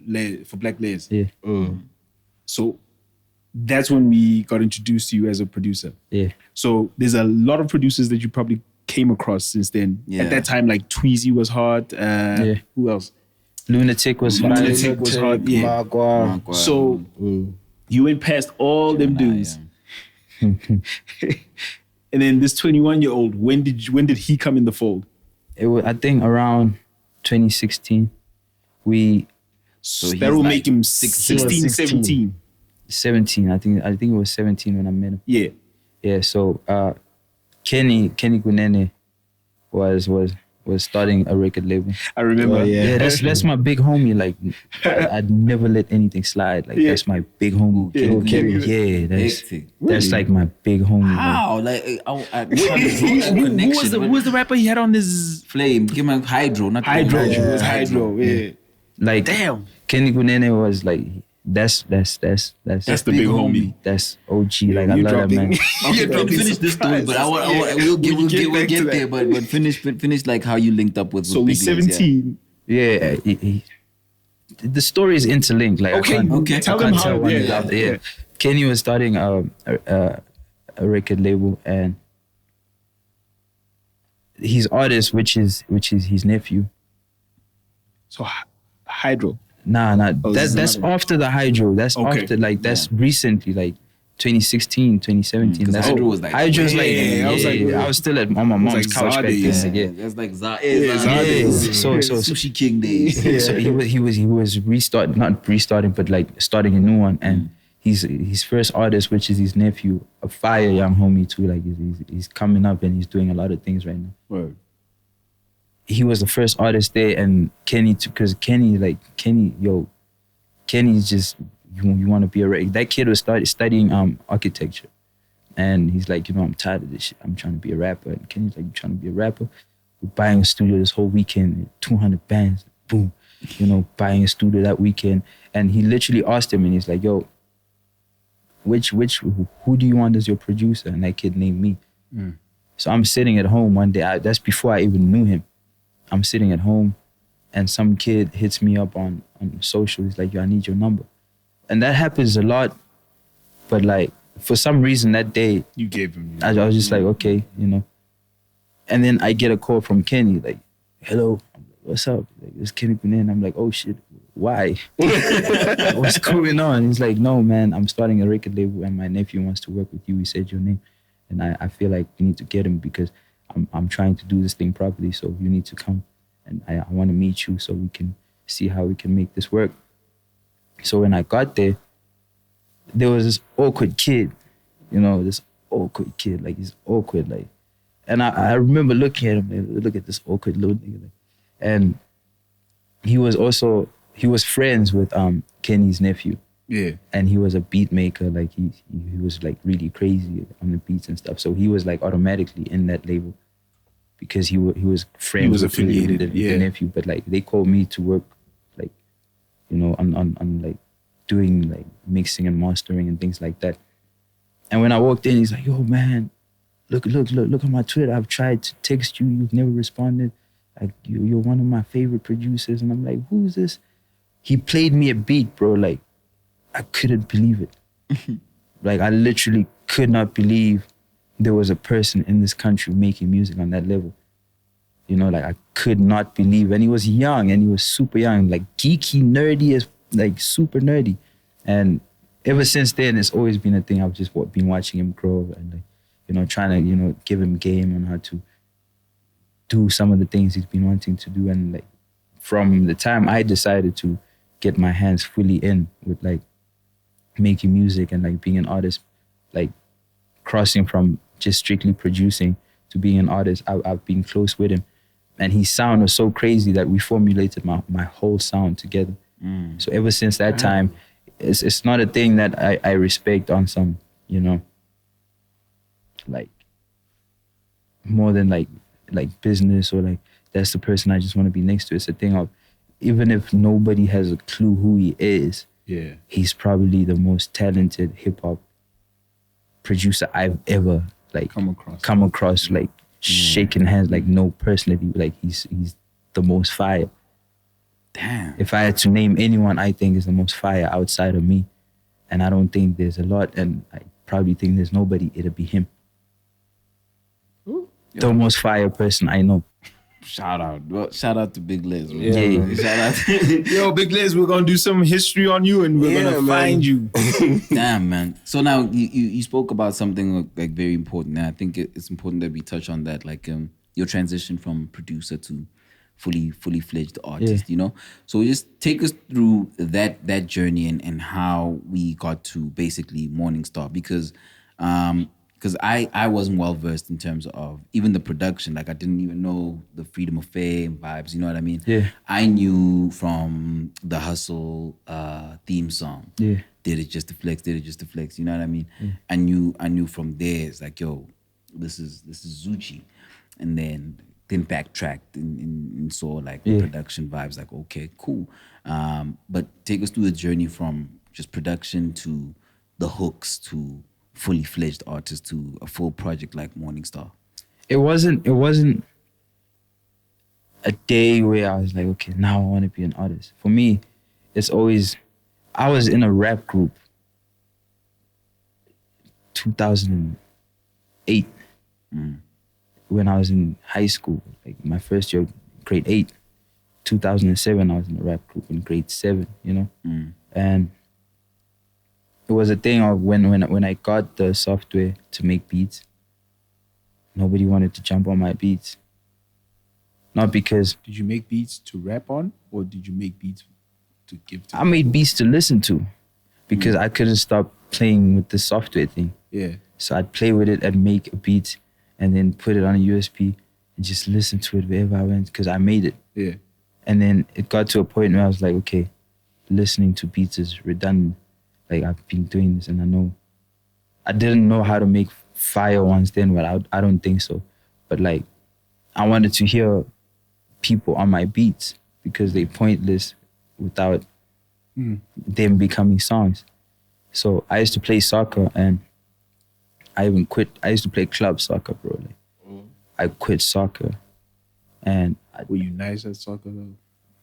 [SPEAKER 3] Black Lez.
[SPEAKER 4] Yeah.
[SPEAKER 3] So that's when we got introduced to you as a producer.
[SPEAKER 4] Yeah.
[SPEAKER 3] So there's a lot of producers that you probably came across since then.
[SPEAKER 2] Yeah.
[SPEAKER 3] At that time, like Tweezy was hot. Who else?
[SPEAKER 4] Lunatic was hot.
[SPEAKER 3] Lunatic was hot. Yeah.
[SPEAKER 1] Magua.
[SPEAKER 3] So you went past all them dudes. And then this 21-year-old, when did he come in the fold?
[SPEAKER 4] It was, I think, around 2016.
[SPEAKER 3] So that will make him 16, 17.
[SPEAKER 4] 17. I think it was 17 when I met him.
[SPEAKER 3] Yeah.
[SPEAKER 4] Yeah. So Kenny Kunene was starting a record label.
[SPEAKER 3] I remember.
[SPEAKER 4] Yeah, that's my big homie. Like, I'd never let anything slide. Like, that's my big homie. Kenny. Yeah, that's like my big homie.
[SPEAKER 2] How? Like,
[SPEAKER 3] who was the rapper he had on this
[SPEAKER 2] Flame? Give him a Hydro, not
[SPEAKER 3] Hydro.
[SPEAKER 2] Flame.
[SPEAKER 3] It was Hydro. Yeah.
[SPEAKER 4] Like,
[SPEAKER 3] damn.
[SPEAKER 4] Kenny Kunene was like, that's the
[SPEAKER 3] big homie.
[SPEAKER 4] That's OG. Like, I love that man.
[SPEAKER 2] Okay, finish this story, but we'll get there. But finish like how you linked up with.
[SPEAKER 3] So we 17.
[SPEAKER 4] Yeah, the story is interlinked. Like,
[SPEAKER 3] okay. Tell them how.
[SPEAKER 4] Yeah. Kenny was starting a record label, and his artist, which is his nephew.
[SPEAKER 3] So Hydro.
[SPEAKER 4] Nah. That's after the Hydro. That's after, like, that's recently, like 2016, 2017. That's
[SPEAKER 2] Hydro was like,
[SPEAKER 4] Hydro's I was still on my mom's couch back then.
[SPEAKER 2] Yeah, that's like
[SPEAKER 4] So
[SPEAKER 2] Sushi King days.
[SPEAKER 4] So he was not restarting, but like starting a new one. And his first artist, which is his nephew, a fire young homie too. Like, he's coming up and he's doing a lot of things right now.
[SPEAKER 3] Word.
[SPEAKER 4] He was the first artist there, and Kenny's just you want to be a rapper. That kid was studying architecture. And he's like, I'm tired of this shit. I'm trying to be a rapper. And Kenny's like, you trying to be a rapper? We're buying a studio this whole weekend, 200 bands, boom. Buying a studio that weekend. And he literally asked him, and he's like, yo, who do you want as your producer? And that kid named me. So I'm sitting at home one day. That's before I even knew him. I'm sitting at home, and some kid hits me up on social. He's like, yo, I need your number. And that happens a lot. But like, for some reason that day,
[SPEAKER 3] you gave him.
[SPEAKER 4] I was just like, okay, And then I get a call from Kenny, like, hello, what's up? Like, it's Kenny Kunene. I'm like, oh shit, why? What's going on? He's like, no, man, I'm starting a record label and my nephew wants to work with you. He said your name. And I feel like you need to get him because I'm trying to do this thing properly. So you need to come. And I want to meet you so we can see how we can make this work. So when I got there was this awkward kid, like he's awkward, like. And I remember looking at him, like, look at this awkward little nigga. Like, and he was friends with Kenny's nephew.
[SPEAKER 3] Yeah.
[SPEAKER 4] And he was a beat maker, like he was like really crazy on the beats and stuff. So he was like automatically in that label because he was friends.
[SPEAKER 3] He was
[SPEAKER 4] with
[SPEAKER 3] affiliated,
[SPEAKER 4] with the nephew. But like they called me to work, like, on like doing like mixing and mastering and things like that. And when I walked in, he's like, yo man, look at my Twitter. I've tried to text you. You've never responded. Like, you're one of my favorite producers. And I'm like, who's this? He played me a beat, bro. Like, I couldn't believe it. Like, I literally could not believe there was a person in this country making music on that level. Like, I could not believe. And he was young, and he was super young, like geeky, nerdy, as like super nerdy. And ever since then, it's always been a thing. I've just been watching him grow and like, trying to, give him game on how to do some of the things he's been wanting to do. And like, from the time I decided to get my hands fully in with like making music and like being an artist, like crossing from just strictly producing to being an artist, I've been close with him. And his sound was so crazy that we formulated my whole sound together. So ever since that time, it's not a thing that I respect on some, like more than like business or like that's the person I just want to be next to. It's a thing of even if nobody has a clue who he is, he's probably the most talented hip hop producer I've ever like come across like shaking hands, like no personally, like he's the most fire.
[SPEAKER 2] Damn.
[SPEAKER 4] If I had to name anyone I think is the most fire outside of me, and I don't think there's a lot, and I probably think there's nobody, it'll be him. The most fire person I know.
[SPEAKER 2] Shout out to Big Lez.
[SPEAKER 4] Yeah.
[SPEAKER 2] Shout out.
[SPEAKER 3] Yo, Big Lez, we're gonna do some history on you, and we're gonna find you.
[SPEAKER 2] Damn, man. So now you spoke about something like very important, and I think it's important that we touch on that, like your transition from producer to fully fledged artist. So just take us through that journey and how we got to basically Morning Star, because I wasn't well versed in terms of even the production. Like I didn't even know the Freedom of Fame vibes. You know what I mean?
[SPEAKER 4] Yeah.
[SPEAKER 2] I knew from the Hustle theme song.
[SPEAKER 4] Yeah.
[SPEAKER 2] Did it just to flex? Did it just to flex? You know what I mean?
[SPEAKER 4] Yeah.
[SPEAKER 2] I knew from there. It's like, yo, this is Zoocci, and then backtracked and saw like the production vibes. Like, okay, cool. But take us through the journey from just production to the hooks to fully fledged artist to a full project like Morning Star.
[SPEAKER 4] It wasn't a day where I was like, okay, now I want to be an artist. For me, it's always, I was in a rap group 2008 when I was in high school, like my first year, grade 8. 2007, I was in a rap group in grade 7, And it was a thing of when I got the software to make beats, nobody wanted to jump on my beats. Not because...
[SPEAKER 3] Did you make beats to rap on, or did you make beats to give to...
[SPEAKER 4] I made beats to listen to because I couldn't stop playing with the software thing.
[SPEAKER 3] Yeah.
[SPEAKER 4] So I'd play with it and make a beat and then put it on a USB and just listen to it wherever I went because I made it.
[SPEAKER 3] Yeah.
[SPEAKER 4] And then it got to a point where I was like, okay, listening to beats is redundant. like I've been doing this and I know. I didn't know how to make fire ones then, but I don't think so. But like, I wanted to hear people on my beats because they pointless without them becoming songs. So I used to play soccer and I even quit. I used to play club soccer, bro. Like, I quit soccer and
[SPEAKER 3] were you nice at soccer though?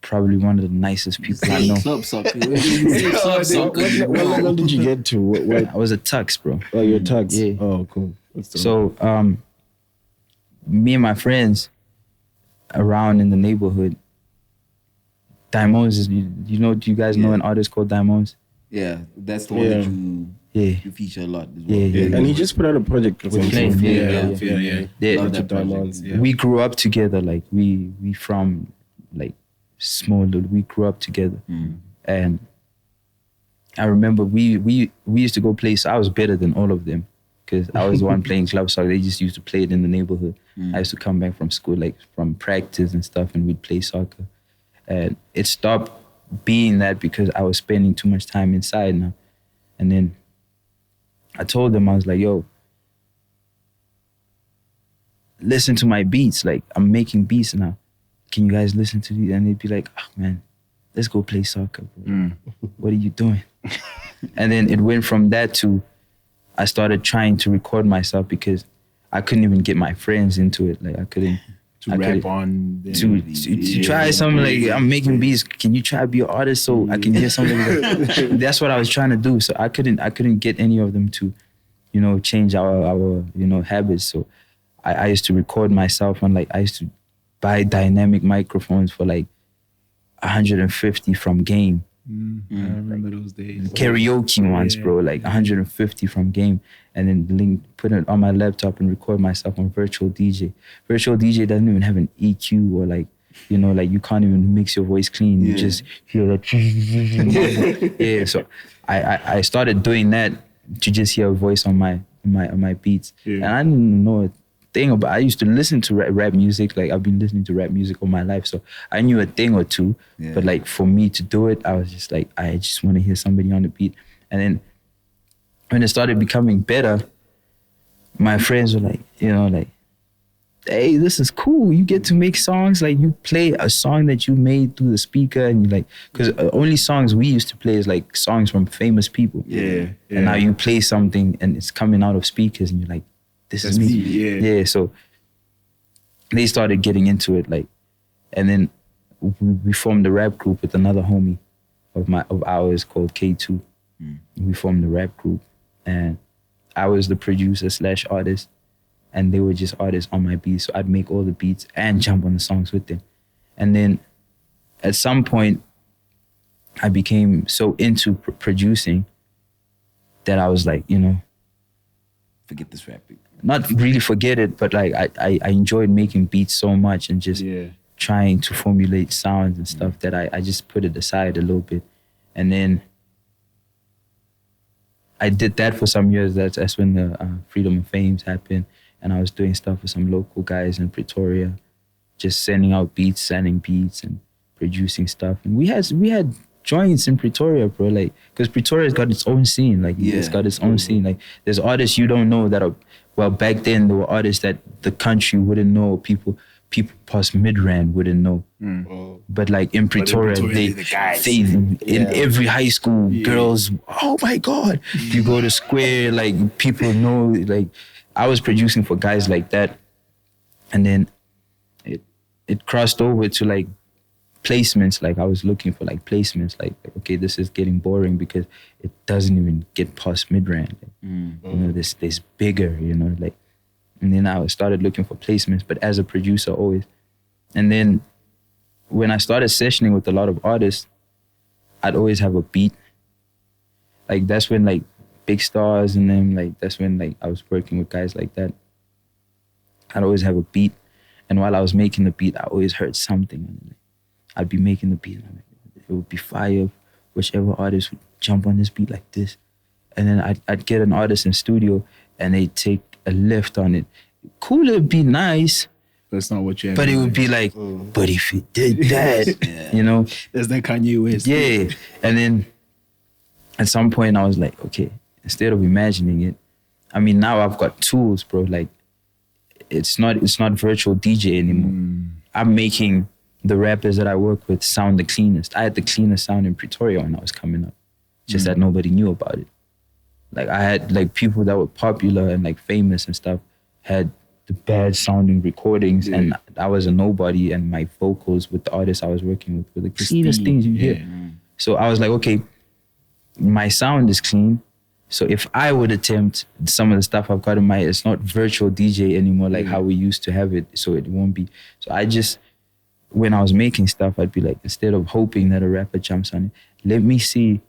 [SPEAKER 4] Probably one of the nicest people I know.
[SPEAKER 2] Club soccer. Club soccer.
[SPEAKER 1] What level did you get to? What?
[SPEAKER 4] I was a tux, bro.
[SPEAKER 1] Oh, you're a tux?
[SPEAKER 4] Yeah.
[SPEAKER 1] Oh, cool.
[SPEAKER 4] So, me and my friends around in the neighborhood, Diamonds is, you know, do you guys know an artist called Diamonds?
[SPEAKER 2] Yeah, that's the one that you feature a lot as well.
[SPEAKER 1] Yeah. And he just put out a project with
[SPEAKER 4] Flame.
[SPEAKER 2] Yeah. Love that
[SPEAKER 1] Diamonds.
[SPEAKER 2] project.
[SPEAKER 4] We grew up together, like we from like small, we grew up together. And I remember we used to go play, so I was better than all of them because I was the one playing club soccer. They just used to play it in the neighborhood. I used to come back from school, like from practice and stuff, and we'd play soccer. And it stopped being that because I was spending too much time inside now. And then I told them, I was like, yo, listen to my beats. Like, I'm making beats now. Can you guys listen to these? And they'd be like, oh man, let's go play soccer, bro. What are you doing? And then it went from that to I started trying to record myself because I couldn't even get my friends into it. Like I couldn't
[SPEAKER 3] rap on
[SPEAKER 4] to try something like I'm making beats. Can you try to be an artist so I can hear something? Like, that's what I was trying to do. So I couldn't get any of them to, you know, change our you know habits. So I used to record myself on like I used to buy dynamic microphones for like 150 from Game.
[SPEAKER 3] I remember those days.
[SPEAKER 4] Karaoke ones, bro, like 150 from Game. And then put it on my laptop and record myself on Virtual DJ. Virtual DJ doesn't even have an EQ or like, you know, like you can't even mix your voice clean. You just hear like, so I started doing that to just hear a voice on my beats. And I didn't know a thing about, I used to listen to rap music. Like I've been listening to rap music all my life. So I knew a thing or two, but like for me to do it, I was just like, I just want to hear somebody on the beat. And then when it started becoming better, my friends were like, you know, like, hey, this is cool. You get to make songs. Like you play a song that you made through the speaker and you like, because only songs we used to play is like songs from famous people. And now you play something and it's coming out of speakers and you're like, this is me. So they started getting into it, like, and then we formed a rap group with another homie of ours called K2. We formed a rap group and I was the producer / artist and they were just artists on my beats. So I'd make all the beats and jump on the songs with them. And then at some point I became so into producing that I was like, you know,
[SPEAKER 2] forget this rapping.
[SPEAKER 4] Not really forget it, but like I enjoyed making beats so much and just trying to formulate sounds and stuff that I just put it aside a little bit. And then I did that for some years. That's when the Freedom of Fames happened. And I was doing stuff with some local guys in Pretoria, just sending out beats, sending beats and producing stuff. And we had joints in Pretoria, bro, like, because Pretoria's got its own scene. Like, it's got its own scene. Like, there's artists you don't know that are, well, back then there were artists that the country wouldn't know, people past Midrand wouldn't know. But like in Pretoria, they in every high school, girls, oh my God. You go to Square, like people know, like I was producing for guys like that. And then it crossed over to like placements. Like I was looking for like placements, like okay, this is getting boring because it doesn't even get past Midrand. Like, you know, there's bigger, you know, like. And then I started looking for placements, but as a producer always. And then when I started sessioning with a lot of artists, I'd always have a beat. Like that's when like Big Stars and them, like that's when like I was working with guys like that. I'd always have a beat. And while I was making the beat, I always heard something. I'd be making the beat. And it would be fire. Whichever artist would jump on this beat like this. And then I'd get an artist in studio and they'd take a lift on it. Cool, it would be nice.
[SPEAKER 3] That's not what you have.
[SPEAKER 4] But it would be like, but if he did that, you know.
[SPEAKER 3] That's that Kanye West.
[SPEAKER 4] Yeah. And then at some point I was like, okay, instead of imagining it, I mean, now I've got tools, bro. Like, it's not virtual DJ anymore. I'm making the rappers that I work with sound the cleanest. I had the cleanest sound in Pretoria when I was coming up, just that nobody knew about it. Like, I had like people that were popular and like famous and stuff had the bad sounding recordings, and I was a nobody, and my vocals with the artists I was working with were the cleanest things you hear. So I was like, okay, my sound is clean. So if I would attempt some of the stuff I've got in my, it's not virtual DJ anymore, like how we used to have it. So it won't be. So I just, when I was making stuff, I'd be like, instead of hoping that a rapper jumps on it, let me see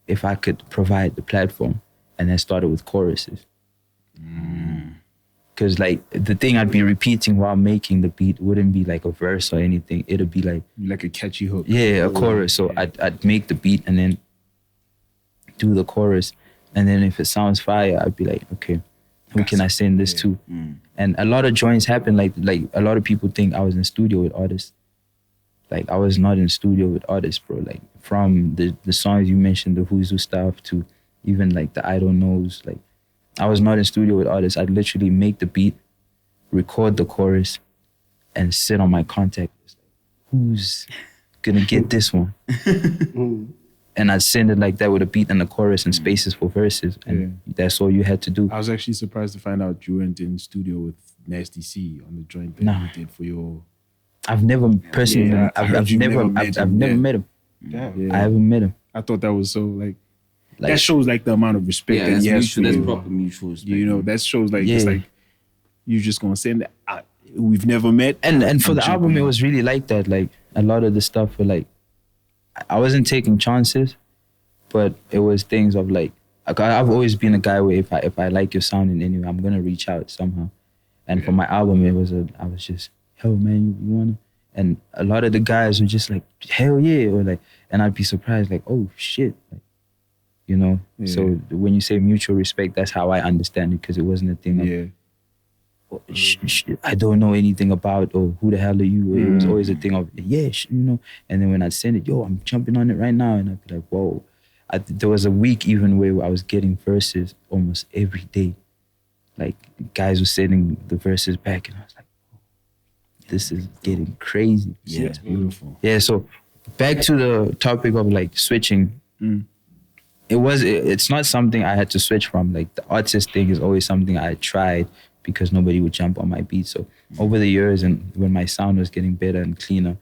[SPEAKER 4] if I could provide the platform. And then started with choruses. Because like the thing I'd be repeating while making the beat wouldn't be like a verse or anything. It'd be like
[SPEAKER 3] a catchy hook.
[SPEAKER 4] Yeah, a chorus. So I'd make the beat and then do the chorus. And then if it sounds fire, I'd be like, okay, who can I send this to? And a lot of joints happen, like a lot of people think I was in studio with artists. Like, I was not in studio with artists, bro. Like, from the songs you mentioned, the Who's Who stuff, to even like the I Don't Knows. Like, I was not in studio with artists. I'd literally make the beat, record the chorus, and sit on my contact list. Who's gonna get this one? And I'd send it like that with a beat and a chorus and spaces for verses. And that's all you had to do.
[SPEAKER 3] I was actually surprised to find out you weren't in studio with Nasty C on the joint that you did for your...
[SPEAKER 4] I've never personally, I've never met him.
[SPEAKER 3] Yeah.
[SPEAKER 4] I haven't met him.
[SPEAKER 3] I thought that was so like that shows like the amount of respect that he has for
[SPEAKER 2] that's
[SPEAKER 3] you.
[SPEAKER 2] proper mutual respect.
[SPEAKER 3] You know, that shows like it's like you just gonna send that. We've never met.
[SPEAKER 4] And for the album, it was really like that. Like, a lot of the stuff were like, I wasn't taking chances, but it was things of like, I've always been a guy where if I like your sound in any way, I'm gonna reach out somehow. And for my album, I was just, hell man, you wanna? And a lot of the guys were just like, hell yeah, or like, and I'd be surprised, like, oh shit, like, you know. So when you say mutual respect, that's how I understand it, because it wasn't a thing of, I don't know anything about, or who the hell are you? It was always a thing of, you know. And then when I'd send it, yo, I'm jumping on it right now, and I'd be like, whoa. There was a week even where I was getting verses almost every day. Like, guys were sending the verses back, and I was like, this is getting crazy.
[SPEAKER 3] Yeah, it's beautiful.
[SPEAKER 4] Yeah, so back to the topic of like switching. It's not something I had to switch from. Like, the artist thing is always something I tried because nobody would jump on my beat. So over the years, and when my sound was getting better and cleaner,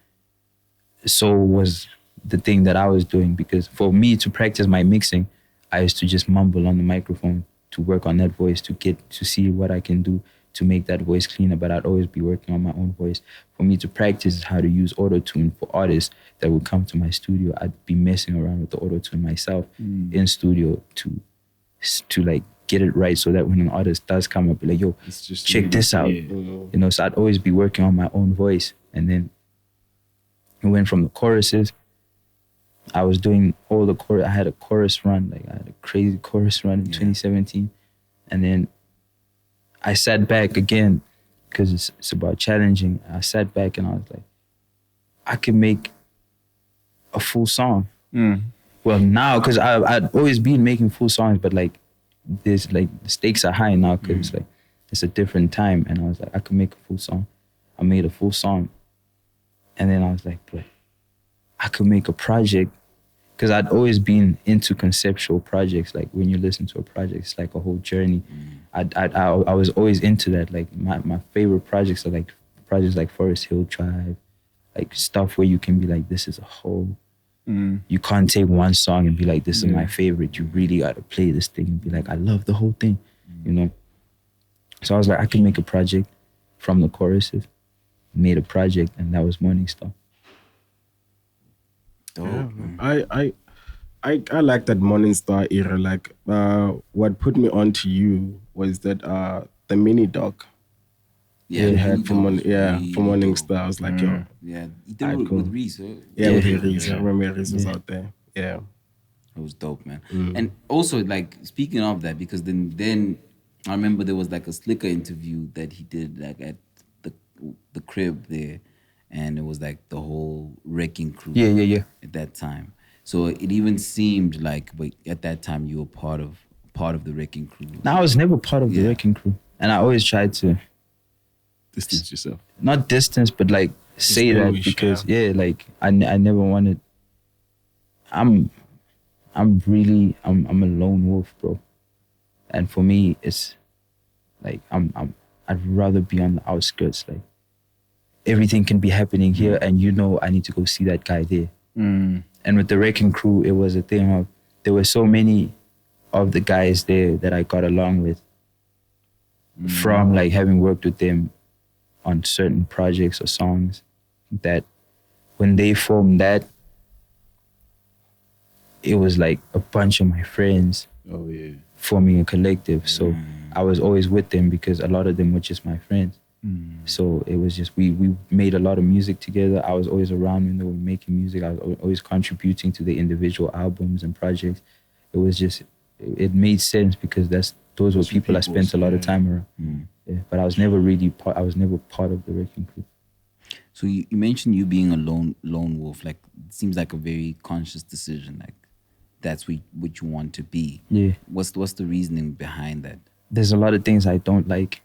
[SPEAKER 4] so was the thing that I was doing. Because for me to practice my mixing, I used to just mumble on the microphone to work on that voice, to see what I can do to make that voice cleaner, but I'd always be working on my own voice. For me to practice how to use auto-tune for artists that would come to my studio, I'd be messing around with the auto-tune myself in studio to like get it right, so that when an artist does come up, be like, yo, just check this out. You know, so I'd always be working on my own voice. And then it went from the choruses. I was doing all the chorus. I had a chorus run, like I had a crazy chorus run in 2017. And then I sat back again, because it's about challenging. I sat back and I was like, I can make a full song. Well, now, because I'd always been making full songs, but like, there's like, the stakes are high now, because like, it's a different time. And I was like, I can make a full song. I made a full song. And then I was like, but I could make a project, because I'd always been into conceptual projects. Like, when you listen to a project, it's like a whole journey. I was always into that. Like, my favorite projects are like projects like Forest Hill Drive, like stuff where you can be like, this is a whole. You can't take one song and be like, this is my favorite. You really got to play this thing and be like, I love the whole thing, you know? So I was like, I can make a project from the choruses. Made a project, and that was Morning Star.
[SPEAKER 1] Yeah, I like that Morning Star era. Like, what put me on to you was that the mini doc.
[SPEAKER 2] Yeah,
[SPEAKER 1] you had for Morning Star. I was like, yo.
[SPEAKER 2] Yeah, he did it with Reese, right?
[SPEAKER 1] Yeah, with Reese. I remember Reese was out there. Yeah.
[SPEAKER 2] It was dope, man. And also, like, speaking of that, because then I remember there was like a Slicker interview that he did like at the crib there, and it was like the whole wrecking crew.
[SPEAKER 4] Yeah.
[SPEAKER 2] At that time. So it even seemed like, but at that time you were part of the Wrecking Crew.
[SPEAKER 4] No, I was never part of the Wrecking Crew, and I always tried to
[SPEAKER 3] distance yourself.
[SPEAKER 4] Not distance, but like say that because like I never wanted. I'm a lone wolf, bro, and for me it's like I'd rather be on the outskirts. Like everything can be happening here, and I need to go see that guy there. And with the Wrecking Crew, it was a thing of there were so many of the guys there that I got along with from like having worked with them on certain projects or songs, that when they formed that, it was like a bunch of my friends forming a collective. So I was always with them because a lot of them were just my friends. So it was just, we made a lot of music together. I was always around when they were making music. I was always contributing to the individual albums and projects. It was just, it made sense because those were people I spent a lot of time around. Yeah, but I was never part of the Wrecking Crew.
[SPEAKER 2] So you mentioned you being a lone wolf. Like, it seems like a very conscious decision. Like, that's what you want to be.
[SPEAKER 4] Yeah.
[SPEAKER 2] What's the reasoning behind that?
[SPEAKER 4] There's a lot of things I don't like.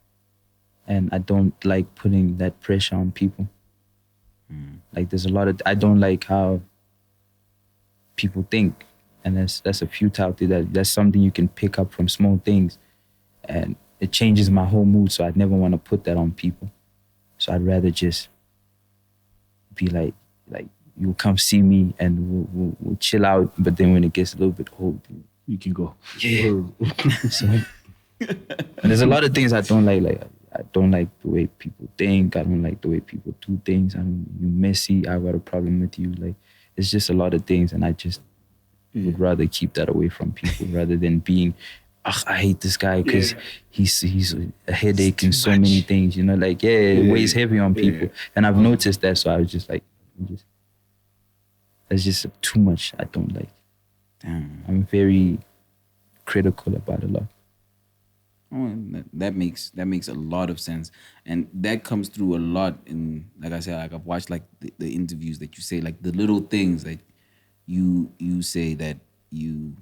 [SPEAKER 4] And I don't like putting that pressure on people. Like there's a lot of, I don't like how people think. And that's a futility, that's something you can pick up from small things. And it changes my whole mood, so I'd never want to put that on people. So I'd rather just be like you'll come see me and we'll chill out, but then when it gets a little bit old,
[SPEAKER 3] you can go.
[SPEAKER 4] Yeah. So, there's a lot of things I don't like I don't like the way people think. I don't like the way people do things. You're messy. I got a problem with you. Like, it's just a lot of things, and I just would rather keep that away from people rather than being, I hate this guy because he's a headache and so many things. Like it weighs heavy on people, and I've noticed that. So I was just like, that's just too much. I don't like.
[SPEAKER 2] Damn.
[SPEAKER 4] I'm very critical about a lot.
[SPEAKER 2] Oh, that makes a lot of sense, and that comes through a lot in, like I said, like I've watched like the interviews that you say, like the little things that you say that you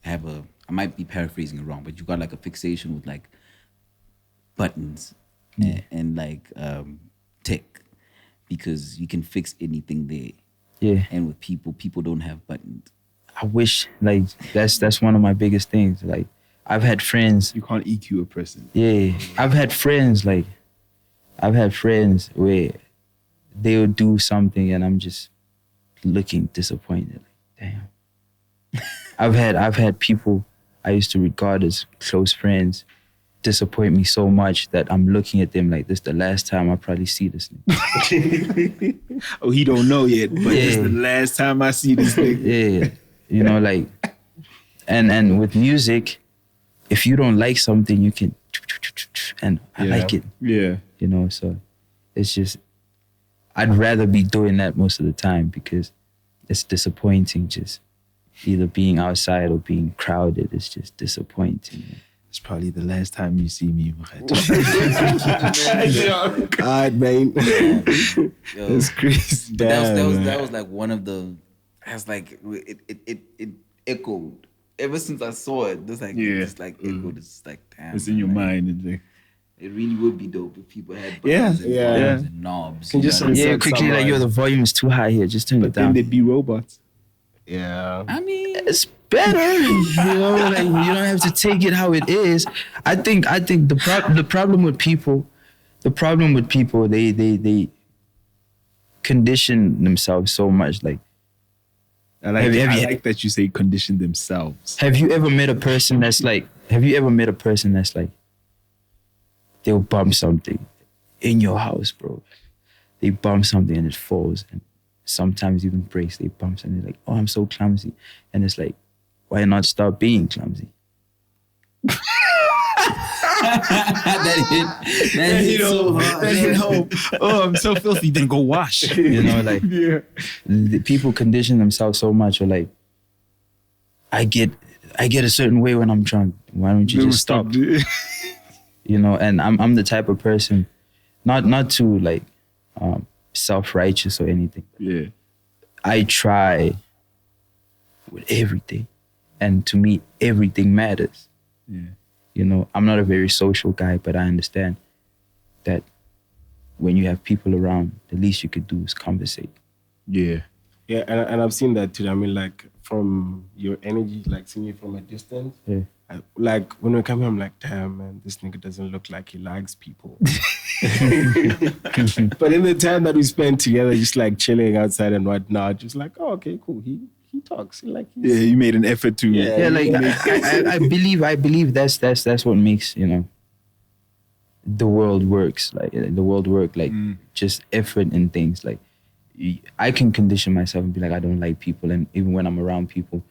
[SPEAKER 2] have I might be paraphrasing it wrong, but you got like a fixation with like buttons and like tech, because you can fix anything there.
[SPEAKER 4] Yeah.
[SPEAKER 2] And with people don't have buttons.
[SPEAKER 4] I wish, like, that's one of my biggest things. Like, I've had friends.
[SPEAKER 3] You can't EQ a person.
[SPEAKER 4] Yeah. I've had friends where they'll do something and I'm just looking disappointed. Like, damn. I've had people I used to regard as close friends disappoint me so much that I'm looking at them like, this is the last time I probably see this nigga.
[SPEAKER 3] Oh, he don't know yet, but this is the last time I see this nigga.
[SPEAKER 4] Yeah. Like, and with music, if you don't like something, you can, and I like it.
[SPEAKER 3] Yeah.
[SPEAKER 4] So it's just, I'd rather be doing that most of the time because it's disappointing just either being outside or being crowded. It's just disappointing.
[SPEAKER 3] It's probably the last time you see me.
[SPEAKER 1] God, man. That's crazy.
[SPEAKER 2] That was like one of the, I was like, it echoed. Ever since I saw it, it's like echoed. It's like, damn.
[SPEAKER 3] It's in your mind.
[SPEAKER 2] It really would be dope if people had buttons and knobs.
[SPEAKER 4] Quickly, like, the volume is too high here. Just turn it down.
[SPEAKER 3] Then they'd be robots.
[SPEAKER 1] Yeah.
[SPEAKER 2] I mean,
[SPEAKER 4] it's better. Like, you don't have to take it how it is. I think the problem with people, they condition themselves so much. Like,
[SPEAKER 3] I like that you say condition themselves.
[SPEAKER 4] Have you ever met a person that's like, they'll bump something in your house, bro. They bump something and it falls, and sometimes even breaks. They bump something, they're like, oh, I'm so clumsy. And it's like, why not stop being clumsy?
[SPEAKER 2] That hit so hard.
[SPEAKER 3] That hit home. Oh, I'm so filthy. Then go wash.
[SPEAKER 4] The people condition themselves so much. Or like, I get a certain way when I'm drunk. Why don't you just stop? And I'm the type of person, not too like self-righteous or anything.
[SPEAKER 3] Yeah.
[SPEAKER 4] I try with everything. And to me, everything matters.
[SPEAKER 3] Yeah.
[SPEAKER 4] You know, I'm not a very social guy, but I understand that when you have people around, the least you could do is conversate.
[SPEAKER 3] Yeah.
[SPEAKER 1] Yeah, and I've seen that too. I mean, like, from your energy, like, seeing you from a distance.
[SPEAKER 4] Yeah.
[SPEAKER 1] Like, when we come here, I'm like, damn, man, this nigga doesn't look like he likes people. But in the time that we spent together, just like chilling outside and whatnot, just like, oh, okay, cool. He talks.
[SPEAKER 3] Yeah, you made an effort to.
[SPEAKER 4] Yeah, like I believe that's what makes, you know, the world works. Like the world work, like just effort in things. Like I can condition myself and be like, I don't like people, and even when I'm around people,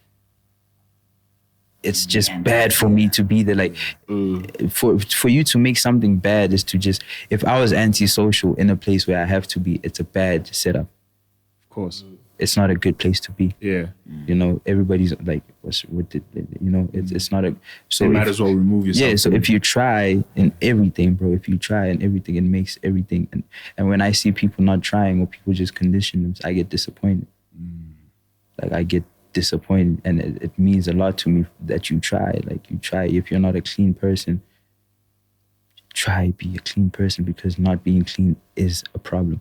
[SPEAKER 4] it's just bad for me to be there. Like for you to make something bad is to just, if I was antisocial in a place where I have to be, it's a bad setup.
[SPEAKER 3] Of course.
[SPEAKER 4] It's not a good place to be.
[SPEAKER 3] Yeah.
[SPEAKER 4] You know, everybody's like, it's not a, so
[SPEAKER 3] you might as well remove yourself.
[SPEAKER 4] Yeah, so if you try in everything, bro, if you try in everything, it makes everything. And when I see people not trying or people just condition them, I get disappointed. Like I get disappointed, and it means a lot to me that you try. Like you try, if you're not a clean person, try be a clean person, because not being clean is a problem.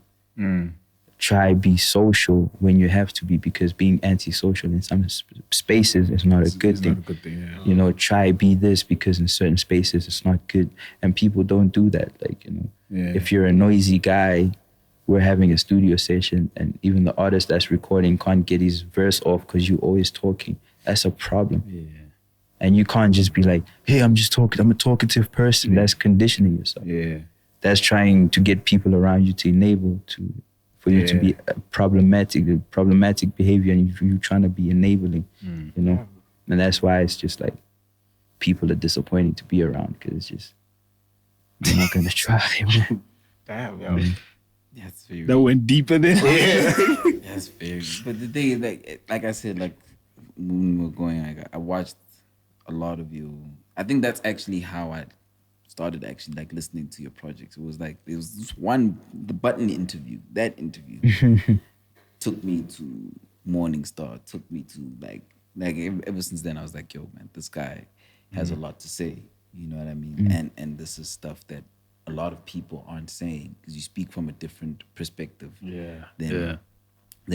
[SPEAKER 4] Try be social when you have to be, because being antisocial in some spaces is not a good thing.
[SPEAKER 3] Not a good thing, yeah.
[SPEAKER 4] You know, try be this, because in certain spaces it's not good. And people don't do that. Like, you know, if you're a noisy guy, we're having a studio session and even the artist that's recording can't get his verse off because you're always talking. That's a problem.
[SPEAKER 3] Yeah.
[SPEAKER 4] And you can't just be like, hey, I'm just talking. I'm a talkative person. That's conditioning yourself.
[SPEAKER 3] Yeah.
[SPEAKER 4] That's trying to get people around you to enable for you to be problematic behavior, and you trying to be enabling, you know? And that's why it's just like, people are disappointing to be around, because it's just, you're not going to try, man.
[SPEAKER 1] Damn, yo.
[SPEAKER 2] That's very.
[SPEAKER 3] That went deeper than.
[SPEAKER 2] That's very. But the thing is, like I said, like when we were going, like, I watched a lot of you. I think that's actually how I started actually like listening to your projects. It was this one, the Button interview. That interview took me to Morning Star. Took me to like ever since then I was like, yo, man, this guy has a lot to say. You know what I mean? And this is stuff that a lot of people aren't saying, because you speak from a different perspective than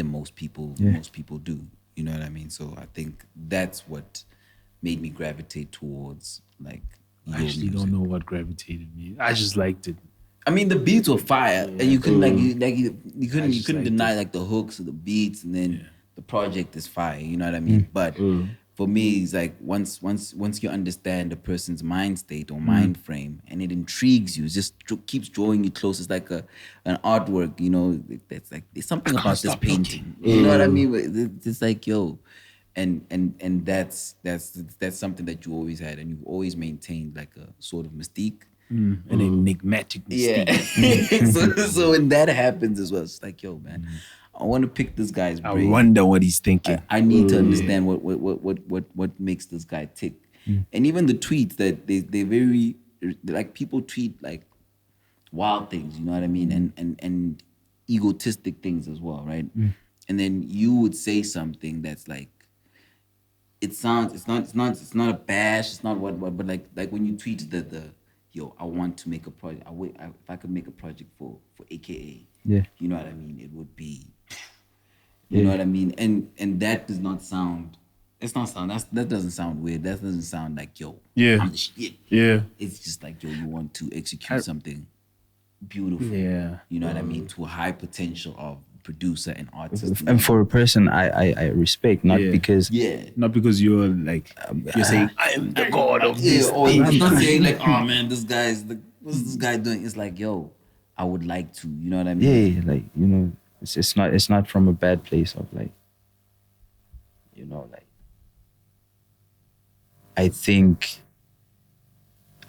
[SPEAKER 2] most people do. You know what I mean? So I think that's what made me gravitate towards like.
[SPEAKER 3] I actually don't know what gravitated me. I just liked it.
[SPEAKER 2] I mean, the beats were fire, and you couldn't you couldn't deny like the hooks or the beats, and then the project is fire. You know what I mean? But for me, it's like once you understand a person's mind state or mind frame, and it intrigues you, it just keeps drawing you close. It's like an artwork, you know. That's like there's something about this painting. You know what I mean? It's like, yo. And that's something that you always had, and you've always maintained like a sort of mystique,
[SPEAKER 3] an enigmatic mystique.
[SPEAKER 2] Yeah. so when that happens as well, it's like, yo, man, I want to pick this guy's brain.
[SPEAKER 3] I wonder what he's thinking.
[SPEAKER 2] I need to understand what makes this guy tick. And even the tweets that they very like, people tweet like wild things, you know what I mean, and egotistic things as well, right? And then you would say something that's like, it's not a bash, it's not what, but like when you tweet the yo, I want to make a project. If I could make a project for AKA, you know what I mean, it would be, you know what I mean, and that does not sound. That doesn't sound weird. That doesn't sound like, yo, I'm the shit. Yeah, it's just like, yo, you want to execute something beautiful. Yeah, you know what I mean, to a high potential of producer and artist.
[SPEAKER 4] And for a person I respect, not because
[SPEAKER 3] you're like you're saying I am the god of this.
[SPEAKER 2] Or I'm not saying like, oh man, this guy's what's this guy doing? It's like, yo, I would like to, you know what I mean?
[SPEAKER 4] Yeah, like, you know, it's not from a bad place of like, you know, like, I think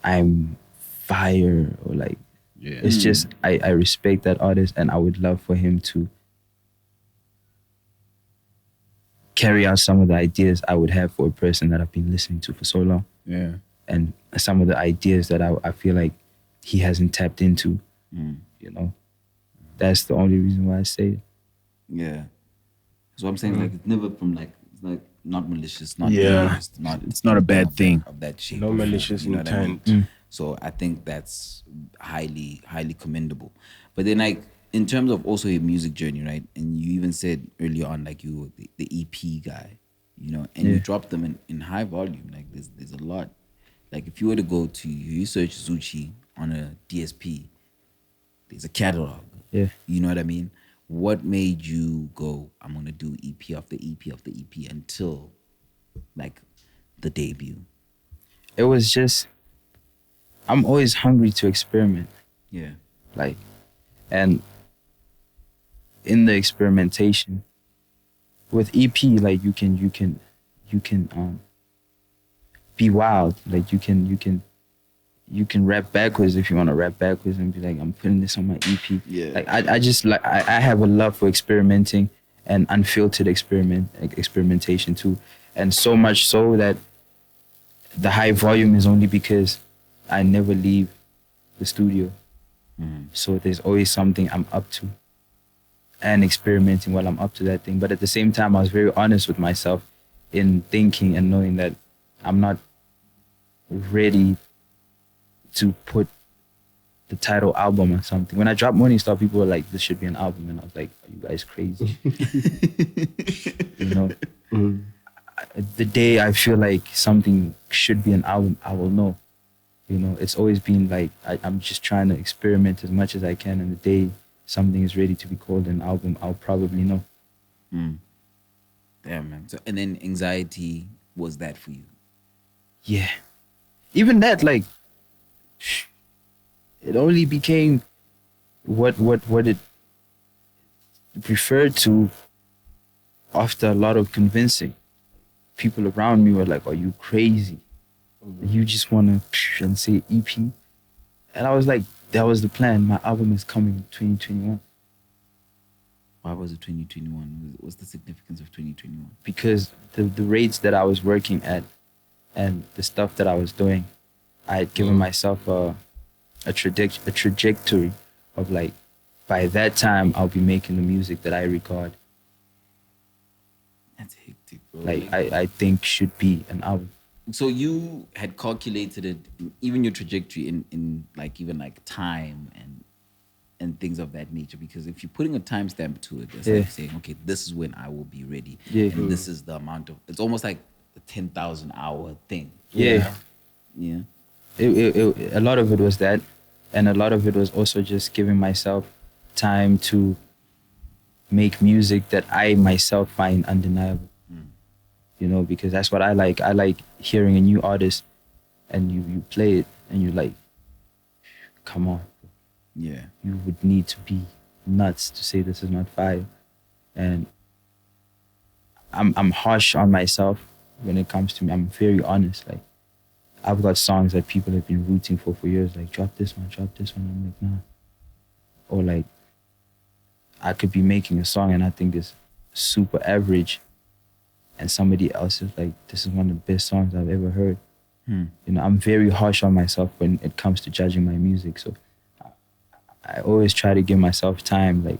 [SPEAKER 4] I'm fire, or like, it's just I respect that artist, and I would love for him to carry out some of the ideas I would have for a person that I've been listening to for so long. Yeah. And some of the ideas that I feel like he hasn't tapped into, you know. That's the only reason why I say it.
[SPEAKER 2] Yeah. So I'm saying, like, it's never from like, it's like, not malicious, not
[SPEAKER 3] it's not a bad thing
[SPEAKER 2] of that shape.
[SPEAKER 1] No malicious intent.
[SPEAKER 2] I mean? So I think that's highly commendable. But then like in terms of also your music journey, right? And you even said earlier on like you were the EP guy, and you dropped them in high volume. Like there's a lot. Like if you were to go to you search Zoocci on a DSP, there's a catalog.
[SPEAKER 4] Yeah.
[SPEAKER 2] You know what I mean? What made you go, I'm gonna do EP after EP after EP until like the debut?
[SPEAKER 4] It was just, I'm always hungry to experiment.
[SPEAKER 2] Yeah.
[SPEAKER 4] Like, and in the experimentation with EP, like you can be wild. Like you can rap backwards if you want to rap backwards and be like, I'm putting this on my EP.
[SPEAKER 2] Yeah.
[SPEAKER 4] Like I just like I have a love for experimenting and unfiltered experimentation too. And so much so that the high volume is only because I never leave the studio. So there's always something I'm up to and experimenting while I'm up to that thing. But at the same time, I was very honest with myself in thinking and knowing that I'm not ready to put the title album on something. When I dropped Morning Star, people were like, this should be an album. And I was like, are you guys crazy? The day I feel like something should be an album, I will know. It's always been like, I'm just trying to experiment as much as I can. And the day something is ready to be called an album, I'll probably know.
[SPEAKER 2] Damn, man. So, and then Anxiety was that for you?
[SPEAKER 4] Yeah. Even that, like, it only became what it referred to after a lot of convincing. People around me were like, are you crazy? You just want to and say EP? And I was like, that was the plan. My album is coming in 2021.
[SPEAKER 2] Why was it 2021? What's the significance of 2021?
[SPEAKER 4] Because the rates that I was working at and the stuff that I was doing, I had given myself a trajectory of like, by that time, I'll be making the music that I record.
[SPEAKER 2] That's hectic, bro.
[SPEAKER 4] Like, I think should be an album.
[SPEAKER 2] So you had calculated it, even your trajectory in like even like time and things of that nature. Because if you're putting a timestamp to it, it's like saying, okay, this is when I will be ready.
[SPEAKER 4] Yeah.
[SPEAKER 2] And this is the amount of, it's almost like a 10,000 hour thing.
[SPEAKER 4] Yeah.
[SPEAKER 2] Yeah.
[SPEAKER 4] A lot of it was that. And a lot of it was also just giving myself time to make music that I myself find undeniable. Because that's what I like. I like hearing a new artist and you play it and you're like, come on.
[SPEAKER 2] Yeah.
[SPEAKER 4] You would need to be nuts to say this is not fire. And I'm harsh on myself when it comes to me. I'm very honest. Like, I've got songs that people have been rooting for years. Like, drop this one. I'm like, nah. Or like, I could be making a song and I think it's super average. And somebody else is like, this is one of the best songs I've ever heard. I'm very harsh on myself when it comes to judging my music. So I always try to give myself time, like,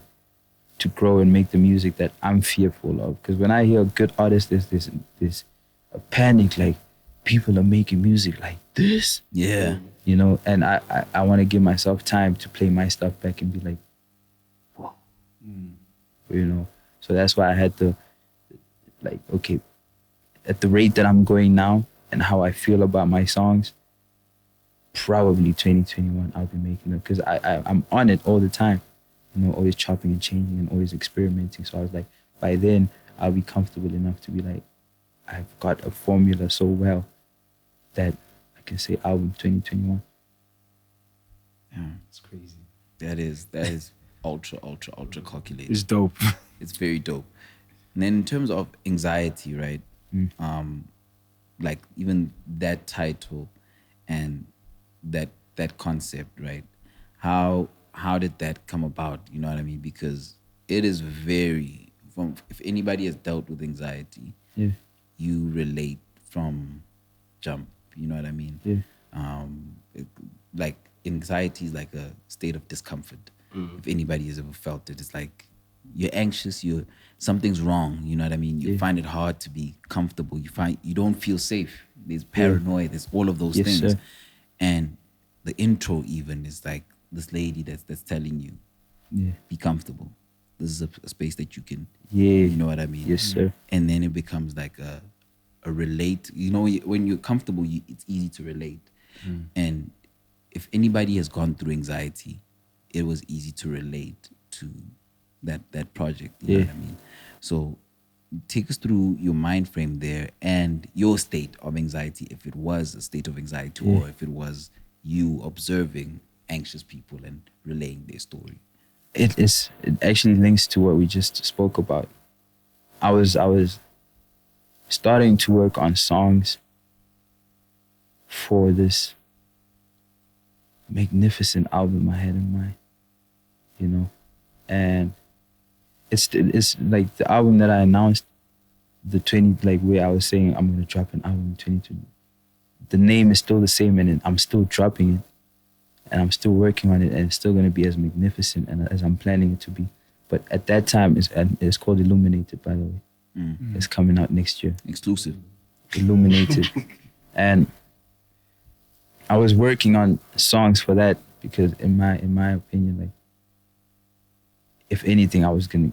[SPEAKER 4] to grow and make the music that I'm fearful of. Because when I hear a good artist, there's a panic, like, people are making music like this.
[SPEAKER 2] Yeah.
[SPEAKER 4] And I want to give myself time to play my stuff back and be like, whoa. So that's why I had to, like, okay, at the rate that I'm going now and how I feel about my songs, probably 2021 I'll be making it, because I'm on it all the time, always chopping and changing and always experimenting. So I was like, by then I'll be comfortable enough to be like, I've got a formula so well that I can say album 2021.
[SPEAKER 2] Yeah, it's crazy. That is ultra calculated.
[SPEAKER 3] It's dope.
[SPEAKER 2] It's very dope. And then in terms of Anxiety, right? Like even that title and that concept, right? How did that come about? You know what I mean? Because it is very, if anybody has dealt with anxiety, you relate from jump. You know what I mean?
[SPEAKER 4] Yeah.
[SPEAKER 2] Like anxiety is like a state of discomfort. If anybody has ever felt it, it's like you're anxious, something's wrong, you know what I mean? You find it hard to be comfortable. You don't feel safe. There's paranoia, there's all of those things.
[SPEAKER 4] Sir.
[SPEAKER 2] And the intro even is like this lady that's telling you, be comfortable. This is a space that you can, you know what I mean?
[SPEAKER 4] Yes, sir.
[SPEAKER 2] And then it becomes like a relate. You know, when you're comfortable, it's easy to relate. And if anybody has gone through anxiety, it was easy to relate to that project. You know what I mean? So take us through your mind frame there and your state of anxiety, if it was a state of anxiety or if it was you observing anxious people and relaying their story.
[SPEAKER 4] It actually links to what we just spoke about. I was starting to work on songs for this magnificent album I had in mind, you know, and it's like the album that I announced, where I was saying I'm gonna drop an album in 2020. The name is still the same, and I'm still dropping it, and I'm still working on it, and it's still gonna be as magnificent and as I'm planning it to be. But at that time, it's called Illuminated, by the way. It's coming out next year.
[SPEAKER 2] Exclusive.
[SPEAKER 4] Illuminated. And I was working on songs for that because in my opinion, like, if anything, I was gonna,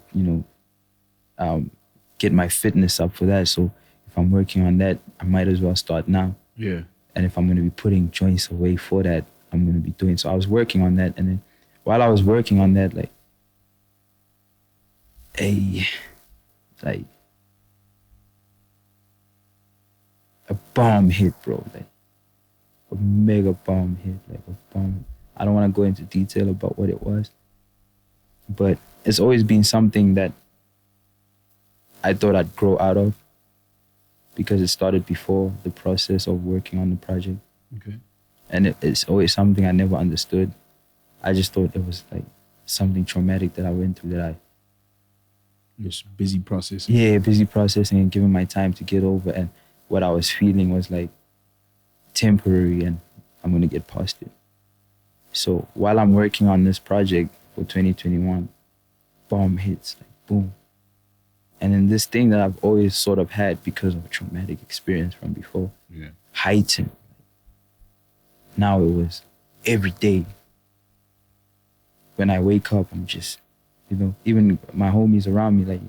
[SPEAKER 4] get my fitness up for that. So if I'm working on that, I might as well start now.
[SPEAKER 3] Yeah.
[SPEAKER 4] And if I'm gonna be putting joints away for that, I'm gonna be doing. So I was working on that, and then while I was working on that, like a bomb hit, bro. Like a mega bomb hit, like a bomb. I don't want to go into detail about what it was, but it's always been something that I thought I'd grow out of because it started before the process of working on the project.
[SPEAKER 3] Okay.
[SPEAKER 4] And it's always something I never understood. I just thought it was like something traumatic that I went through that I...
[SPEAKER 3] Just busy processing.
[SPEAKER 4] Yeah, busy processing and giving my time to get over. And what I was feeling was like temporary and I'm going to get past it. So while I'm working on this project for 2021, bomb hits, like boom. And then this thing that I've always sort of had because of a traumatic experience from before, heightened. Now it was every day. When I wake up, I'm just, even my homies around me, like,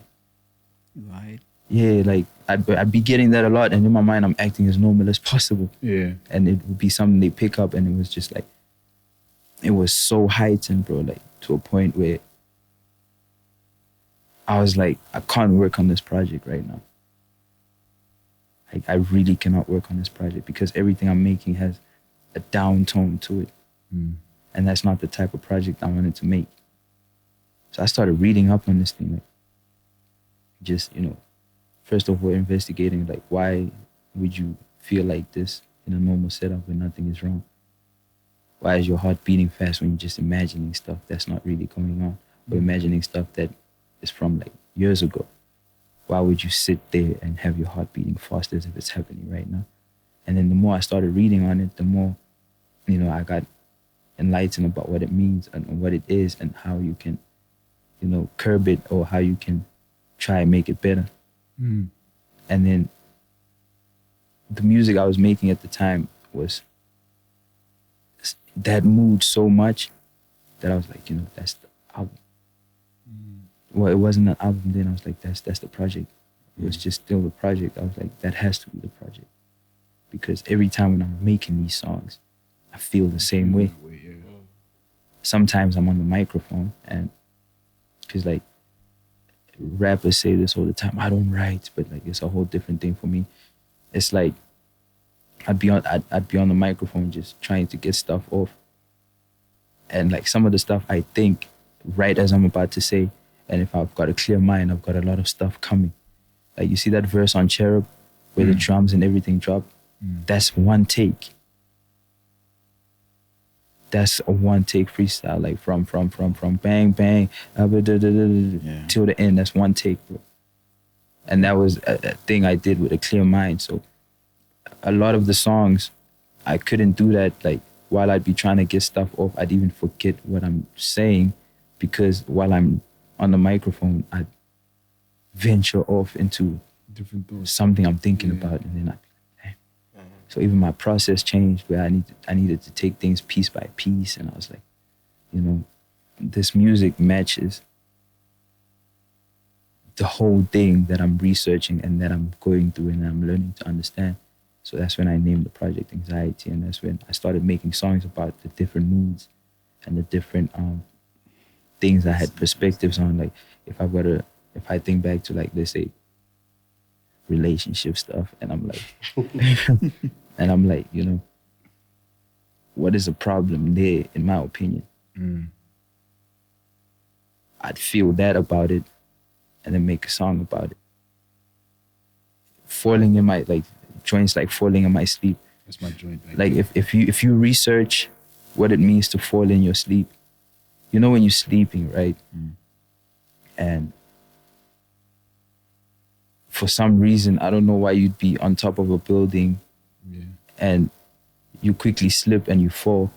[SPEAKER 2] Right.
[SPEAKER 4] Yeah, like I'd be getting that a lot, and in my mind, I'm acting as normal as possible.
[SPEAKER 3] Yeah.
[SPEAKER 4] And it would be something they pick up, and it was just like, it was so heightened, bro, like to a point where I was like, I can't work on this project right now. Like, I really cannot work on this project because everything I'm making has a down tone to it. And that's not the type of project I wanted to make. So I started reading up on this thing, like, just, first of all, investigating, like, why would you feel like this in a normal setup when nothing is wrong? Why is your heart beating fast when you're just imagining stuff that's not really going on? Or imagining stuff that is from, like, years ago? Why would you sit there and have your heart beating fast as if it's happening right now? And then the more I started reading on it, the more, I got enlightened about what it means and what it is and how you can, curb it or how you can try and make it better. And then the music I was making at the time was that mood so much that I was like, that's the album. Well, it wasn't an album then. I was like, that's the project. It was just still the project. I was like, that has to be the project. Because every time when I'm making these songs, I feel the same way. Sometimes I'm on the microphone and, because like, rappers say this all the time, I don't write, but like it's a whole different thing for me. It's like I'd be on the microphone just trying to get stuff off. And like some of the stuff I think right as I'm about to say, and if I've got a clear mind, I've got a lot of stuff coming. Like you see that verse on Cherub where the drums and everything drop? That's one take. That's a one take freestyle, like from bang bang till the end. That's one take, bro. And that was a thing I did with a clear mind. So a lot of the songs, I couldn't do that. Like while I'd be trying to get stuff off, I'd even forget what I'm saying because while I'm on the microphone, I'd venture off into
[SPEAKER 3] different thoughts,
[SPEAKER 4] something I'm thinking about, and then so even my process changed where I needed to take things piece by piece, and I was like, you know, this music matches the whole thing that I'm researching and that I'm going through and I'm learning to understand. So that's when I named the project Anxiety, and that's when I started making songs about the different moods and the different things I had perspectives on. Like if I think back to, like, let's say relationship stuff, and I'm like, you know, what is the problem there, in my opinion? I'd feel that about it and then make a song about it. Falling in my, like, joints like falling in my sleep.
[SPEAKER 3] That's my joint.
[SPEAKER 4] Like if you research what it means to fall in your sleep, you know when you're sleeping, right? And for some reason, I don't know why you'd be on top of a building and you quickly slip and you fall.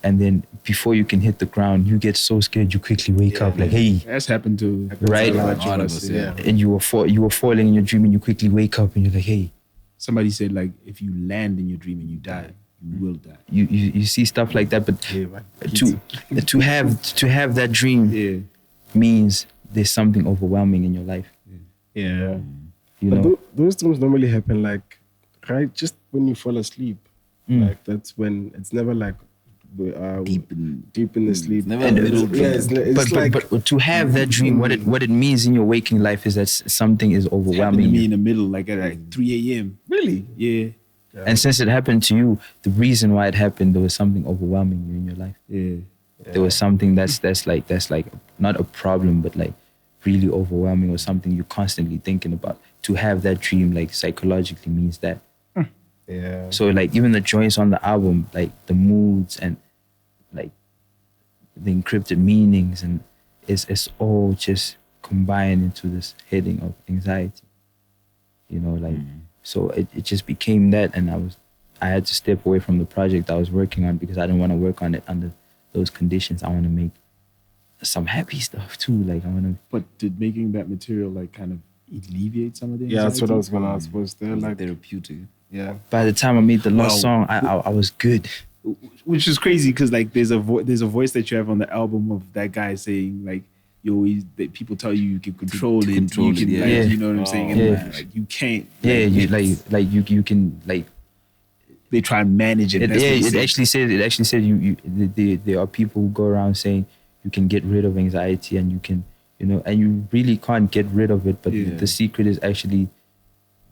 [SPEAKER 4] And then before you can hit the ground, you get so scared you quickly wake up like, hey.
[SPEAKER 3] That's happened to
[SPEAKER 4] right?
[SPEAKER 3] A lot of us,
[SPEAKER 4] And you were falling in your dream and you quickly wake up and you're like, hey.
[SPEAKER 3] Somebody said, like, if you land in your dream and you die, you will die.
[SPEAKER 4] You see stuff like that, but to have that dream means there's something overwhelming in your life.
[SPEAKER 1] Yeah.
[SPEAKER 4] You know?
[SPEAKER 1] Those dreams normally happen, like, right, just when you fall asleep. Like, that's when, it's never like deep in the sleep.
[SPEAKER 2] Never a middle dream.
[SPEAKER 4] But to have that dream, what it means in your waking life is that something is overwhelming
[SPEAKER 3] to me
[SPEAKER 4] you.
[SPEAKER 3] in the middle, like at like 3 a.m.
[SPEAKER 1] Really?
[SPEAKER 3] Yeah.
[SPEAKER 4] And since it happened to you, the reason why it happened, there was something overwhelming you in your life. There was something that's like not a problem, but like really overwhelming, or something you're constantly thinking about. To have that dream, like, psychologically means that.
[SPEAKER 1] Yeah.
[SPEAKER 4] So like even the joints on the album, like the moods and like the encrypted meanings, and it's all just combined into this heading of anxiety. You know, like so it just became that, and I had to step away from the project I was working on because I didn't want to work on it under those conditions. I want to make some happy stuff too. Like I want to.
[SPEAKER 3] But did making that material like kind of alleviate some of the anxiety?
[SPEAKER 1] Yeah, that's what I was gonna ask. Was there like
[SPEAKER 2] therapeutic?
[SPEAKER 1] Yeah.
[SPEAKER 4] By the time I made the last song, I was good.
[SPEAKER 3] Which is crazy because like there's a voice that you have on the album of that guy saying like you always that people tell you can control it, you can, like, you know what I'm saying, and like you can't.
[SPEAKER 4] You can like.
[SPEAKER 3] They try and manage it.
[SPEAKER 4] It actually said you there are people who go around saying you can get rid of anxiety and you can, you know, and you really can't get rid of it, but the secret is actually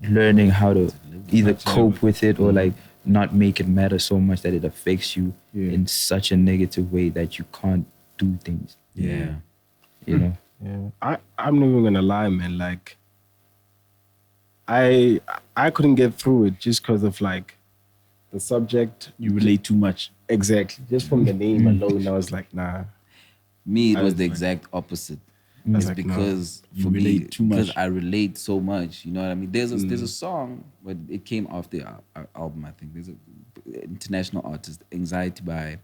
[SPEAKER 4] learning how to either cope with it or like not make it matter so much that it affects you in such a negative way that you can't do things.
[SPEAKER 2] Yeah.
[SPEAKER 4] You know?
[SPEAKER 1] Yeah. I'm not even gonna lie, man. Like I couldn't get through it just because of like the subject.
[SPEAKER 3] You relate too much.
[SPEAKER 1] Exactly. Just from the name alone, I was like, nah.
[SPEAKER 2] Me, it was the exact opposite. It's like, because for me, because I relate so much, you know what I mean? There's a song, but it came off the album, I think. There's an international artist, Anxiety by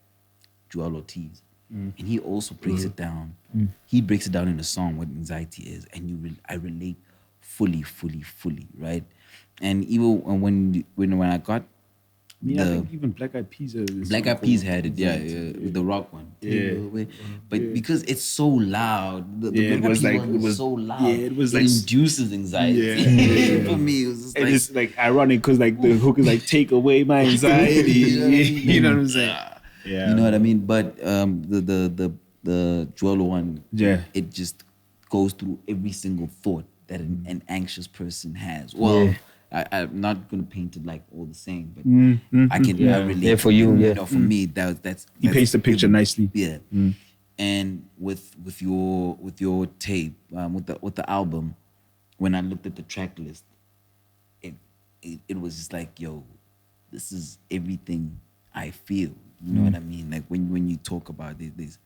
[SPEAKER 2] Joel Ortiz. And he also breaks it down. He breaks it down in a song what anxiety is. And I relate fully, right? And even when I got
[SPEAKER 3] I think even Black Eyed Peas
[SPEAKER 2] had it, with the rock one. But because it's so loud, the
[SPEAKER 3] it was
[SPEAKER 2] so loud.
[SPEAKER 3] Yeah, it was like
[SPEAKER 2] induces anxiety. For me, it was just
[SPEAKER 3] and it's like ironic because like the hook is like take away my anxiety. You know what I'm saying?
[SPEAKER 2] Yeah. You know what I mean? But the Joel one, it just goes through every single thought that an anxious person has. Well. I'm not gonna paint it like all the same, but I can relate.
[SPEAKER 4] Yeah, for you,
[SPEAKER 2] you know, for me, that's
[SPEAKER 3] he paints the picture nicely.
[SPEAKER 2] Yeah, and with your tape, with the album, when I looked at the track list, it was just like, yo, this is everything I feel. You know what I mean? Like when you talk about it, there's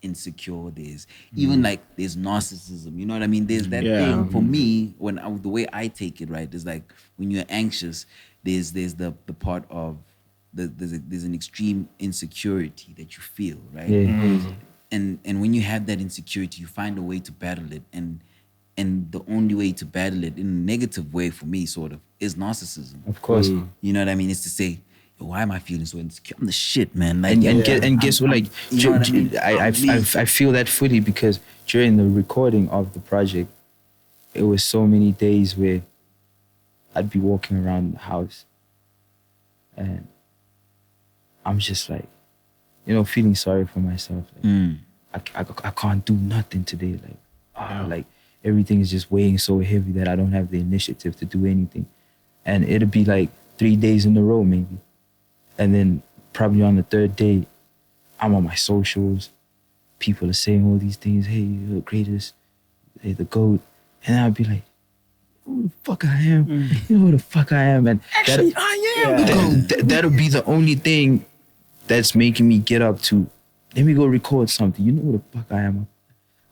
[SPEAKER 2] insecure, there's even like there's narcissism, you know what I mean? There's that thing for me the way I take it, right, is like when you're anxious, there's the part of there's an extreme insecurity that you feel, right? And when you have that insecurity, you find a way to battle it. And the only way to battle it in a negative way for me, sort of, is narcissism.
[SPEAKER 4] Of course.
[SPEAKER 2] You know what I mean? It's to say, yo, why am I feeling so insecure? I'm the shit, man. Like,
[SPEAKER 4] Guess what? Like,
[SPEAKER 2] you know what I mean?
[SPEAKER 4] I feel that fully because during the recording of the project, it was so many days where I'd be walking around the house and I'm just like, you know, feeling sorry for myself. Like, I can't do nothing today. Like, like everything is just weighing so heavy that I don't have the initiative to do anything. And it'll be like 3 days in a row maybe. And then probably on the third day, I'm on my socials. People are saying all these things. Hey, you're the greatest. Hey, the GOAT. And I'll be like, who the fuck I am? You know who the fuck I am? And
[SPEAKER 2] actually, I am the GOAT.
[SPEAKER 4] That'll be the only thing that's making me get up to, let me go record something. You know who the fuck I am?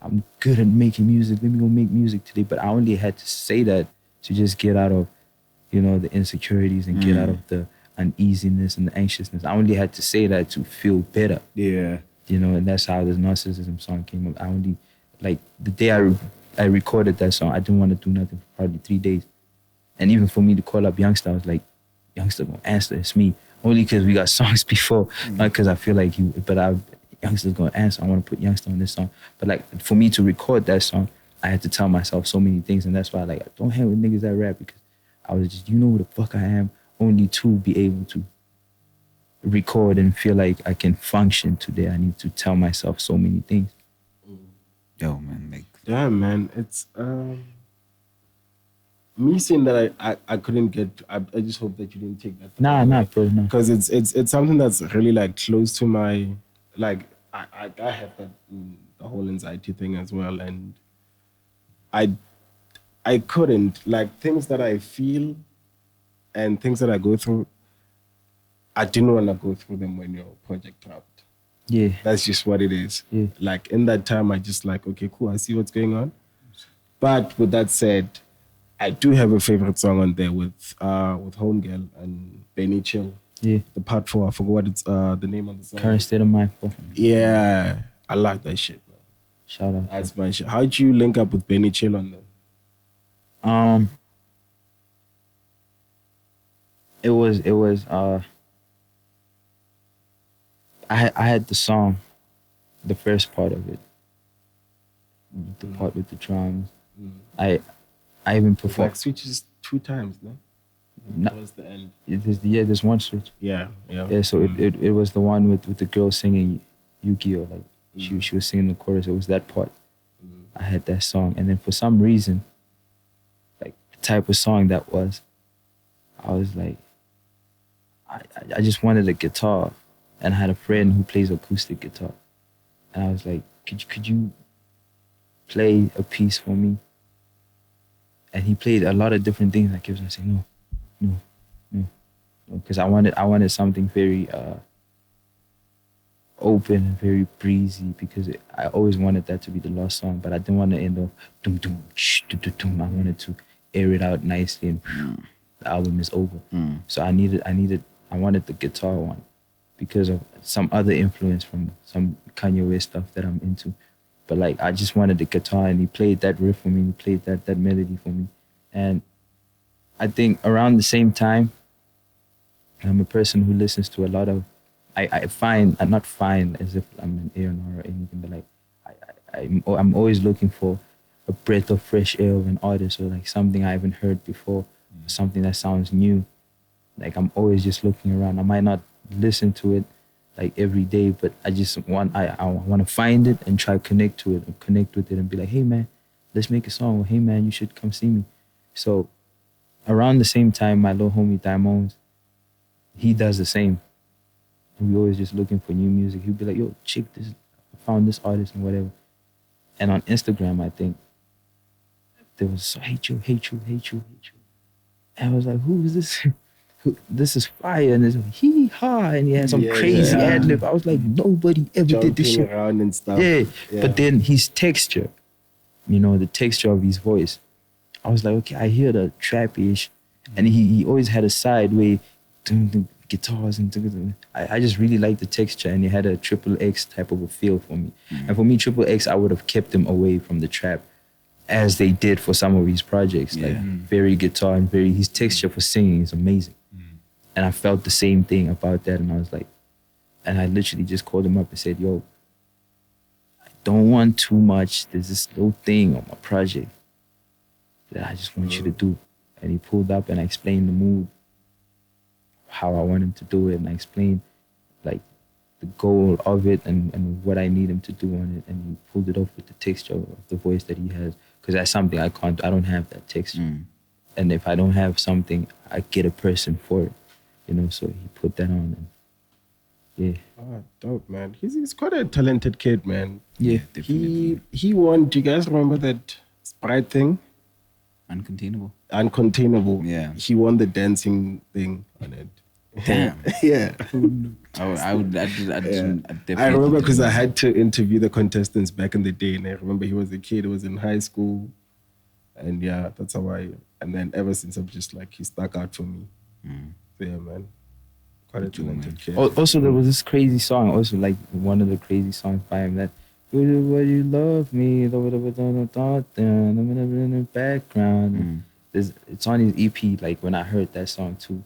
[SPEAKER 4] I'm good at making music. Let me go make music today. But I only had to say that to just get out of, you know, the insecurities and get out of the uneasiness and the anxiousness. I only had to say that to feel better.
[SPEAKER 3] Yeah.
[SPEAKER 4] You know, and that's how this narcissism song came up. I only, like, the day I recorded that song, I didn't want to do nothing for probably 3 days. And even for me to call up Youngster, I was like, Youngster gonna answer, it's me. Only because we got songs before, not because I feel like Youngster's gonna answer. I want to put Youngster on this song. But like, for me to record that song, I had to tell myself so many things. And that's why, like, I don't hang with niggas that rap, because I was just, you know who the fuck I am, only to be able to record and feel like I can function today. I need to tell myself so many things.
[SPEAKER 2] Yo, man, like,
[SPEAKER 1] yeah, man, it's me saying that I couldn't get. I just hope that you didn't take that.
[SPEAKER 4] Nah, bro, no.
[SPEAKER 1] Because it's something that's really like close to my, like, I have that the whole anxiety thing as well, and I couldn't, like, things that I feel and things that I go through, I didn't want to go through them when your project dropped.
[SPEAKER 4] Yeah.
[SPEAKER 1] That's just what it is.
[SPEAKER 4] Yeah.
[SPEAKER 1] Like, in that time, I just like, okay, cool, I see what's going on. But with that said, I do have a favorite song on there with Homegirl and Benny Chill.
[SPEAKER 4] Yeah.
[SPEAKER 1] The part 4, I forgot what it's the name of the song.
[SPEAKER 4] Current State of Mind.
[SPEAKER 1] Yeah. I like that shit, man.
[SPEAKER 4] Shout out.
[SPEAKER 1] That's my shit. How'd you link up with Benny Chill on that?
[SPEAKER 4] It was I had the song, the first part of it, the part with the drums. I even performed.
[SPEAKER 1] Like switches 2 times, no?
[SPEAKER 4] No,
[SPEAKER 1] that was the end.
[SPEAKER 4] There's one switch.
[SPEAKER 1] Yeah.
[SPEAKER 4] So it was the one with the girl singing Yu-Gi-Oh! Like she was singing the chorus. It was that part. I had that song, and then for some reason, like the type of song that was, I was like, I just wanted a guitar, and I had a friend who plays acoustic guitar, and I was like, could you play a piece for me? And he played a lot of different things. I kept on saying no, because I wanted something very open and very breezy, because I always wanted that to be the last song, but I didn't want to end off dum dum shh dum dum dum. I wanted to air it out nicely, and the album is over. So I wanted the guitar one because of some other influence from some Kanye West stuff that I'm into. But like, I just wanted the guitar, and he played that riff for me. He played that melody for me. And I think around the same time, I'm a person who listens to a lot of, I'm not find as if I'm an A&R or anything, but like, I'm always looking for a breath of fresh air of an artist, or like something I haven't heard before, something that sounds new. Like, I'm always just looking around. I might not listen to it like every day, but I want to find it and try to connect to it, and connect with it, and be like, hey man, let's make a song. Or hey man, you should come see me. So around the same time, my little homie Diamonds, he does the same. We always just looking for new music. He'd be like, yo, check this, I found this artist and whatever. And on Instagram, I think there was hate you. And I was like, who is this? This is fire, and it's hee-haw, and he had some crazy ad-lib. I was like, nobody ever did this shit.
[SPEAKER 1] Around and stuff.
[SPEAKER 4] Yeah, but then his texture, the texture of his voice, I was like, okay, I hear the trap-ish, and he always had a side way, guitars and I just really liked the texture, and it had a triple X type of a feel for me. And for me, triple X, I would have kept him away from the trap, as they did for some of his projects. Like very guitar and his texture for singing is amazing. And I felt the same thing about that, and I was like, and I literally just called him up and said, yo, I don't want too much. There's this little thing on my project that I just want you to do. And he pulled up, and I explained the mood, how I want him to do it, and I explained like the goal of it and what I need him to do on it, and he pulled it off with the texture of the voice that he has, because that's something I don't have that texture. And if I don't have something, I get a person for it, you know, so he put that on, and yeah.
[SPEAKER 1] Oh, dope, man. He's quite a talented kid, man.
[SPEAKER 4] Yeah,
[SPEAKER 1] definitely. He won, do you guys remember that Sprite thing? Uncontainable.
[SPEAKER 2] Yeah.
[SPEAKER 1] He won the dancing thing on it.
[SPEAKER 2] Damn.
[SPEAKER 1] Yeah.
[SPEAKER 2] I
[SPEAKER 1] remember because I had to interview the contestants back in the day, and I remember he was a kid, he was in high school, and yeah, that's how and then ever since I'm just like, he stuck out for me. So yeah, man. Quite a talented kid.
[SPEAKER 4] Also, there was this crazy song, also like one of the crazy songs by him, that "Would you love me?" in the background. It's on his EP. Like when I heard that song too,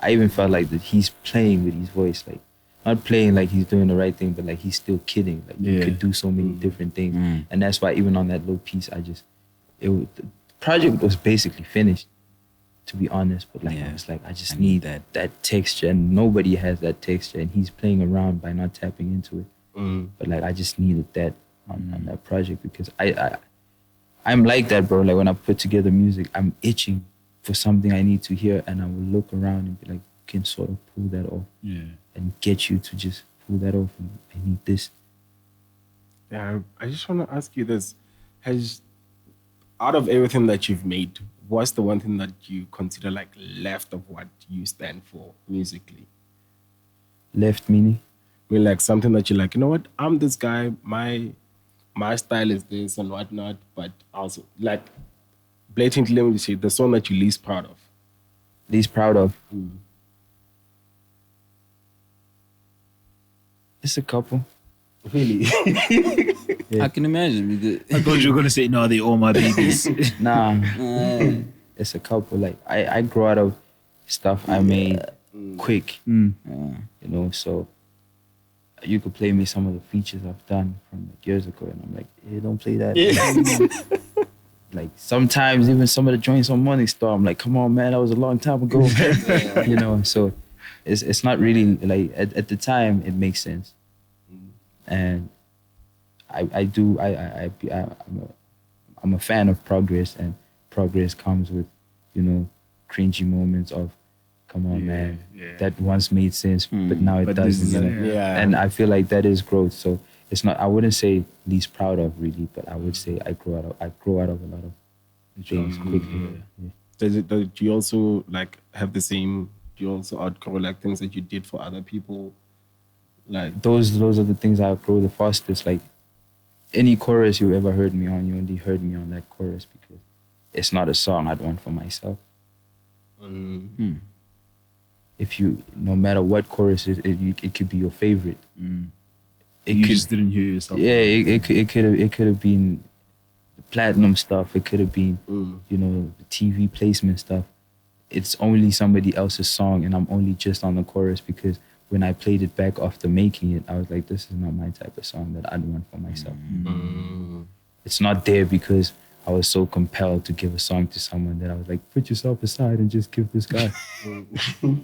[SPEAKER 4] I even felt like that he's playing with his voice, like not playing like he's doing the right thing, but like he's still kidding. Like he could do so many different things, and that's why even on that little piece, the project was basically finished, to be honest. But like I was like, I just need that texture, and nobody has that texture, and he's playing around by not tapping into it. But like I just needed that on that project, because I'm like that, bro. Like when I put together music, I'm itching for something I need to hear, and I will look around and be like, can sort of pull that off, and get you to just pull that off. And I need this.
[SPEAKER 1] Yeah, I just want to ask you this: out of everything that you've made, what's the one thing that you consider like left of what you stand for musically?
[SPEAKER 4] Left meaning?
[SPEAKER 1] I mean, like something that you're like, you know what, I'm this guy, my style is this and whatnot, but also like blatantly, let me say, the song that you're least proud of.
[SPEAKER 4] Least proud of? It's a couple.
[SPEAKER 1] Really?
[SPEAKER 2] I can imagine.
[SPEAKER 3] I thought you were gonna say, no, they all my babies.
[SPEAKER 4] Nah, it's a couple. Like I grew out of stuff I made quick, you know. So you could play me some of the features I've done from like years ago, and I'm like, hey, don't play that. Like sometimes even some of the joints on Money Star, I'm like, come on, man, that was a long time ago, you know. So it's not really like at the time it makes sense, and I'm a fan of progress, and progress comes with, you know, cringy moments of, come on, man, that once made sense, but now it doesn't. And I feel like that is growth. So it's not, I wouldn't say least proud of really, but I would say I grow out of a lot of things quickly.
[SPEAKER 1] Do you also like have the same? Do you also outgrow like things that you did for other people? Like
[SPEAKER 4] those are the things I outgrow the fastest. Like any chorus you ever heard me on, you only heard me on that chorus because it's not a song I'd want for myself. If you, no matter what chorus it could be your favorite.
[SPEAKER 3] You just didn't hear yourself.
[SPEAKER 4] Yeah, it could have been the platinum stuff. It could have been, you know, the TV placement stuff. It's only somebody else's song, and I'm only just on the chorus because when I played it back after making it, I was like, this is not my type of song that I'd want for myself. It's not there because I was so compelled to give a song to someone that I was like, put yourself aside and just give this guy.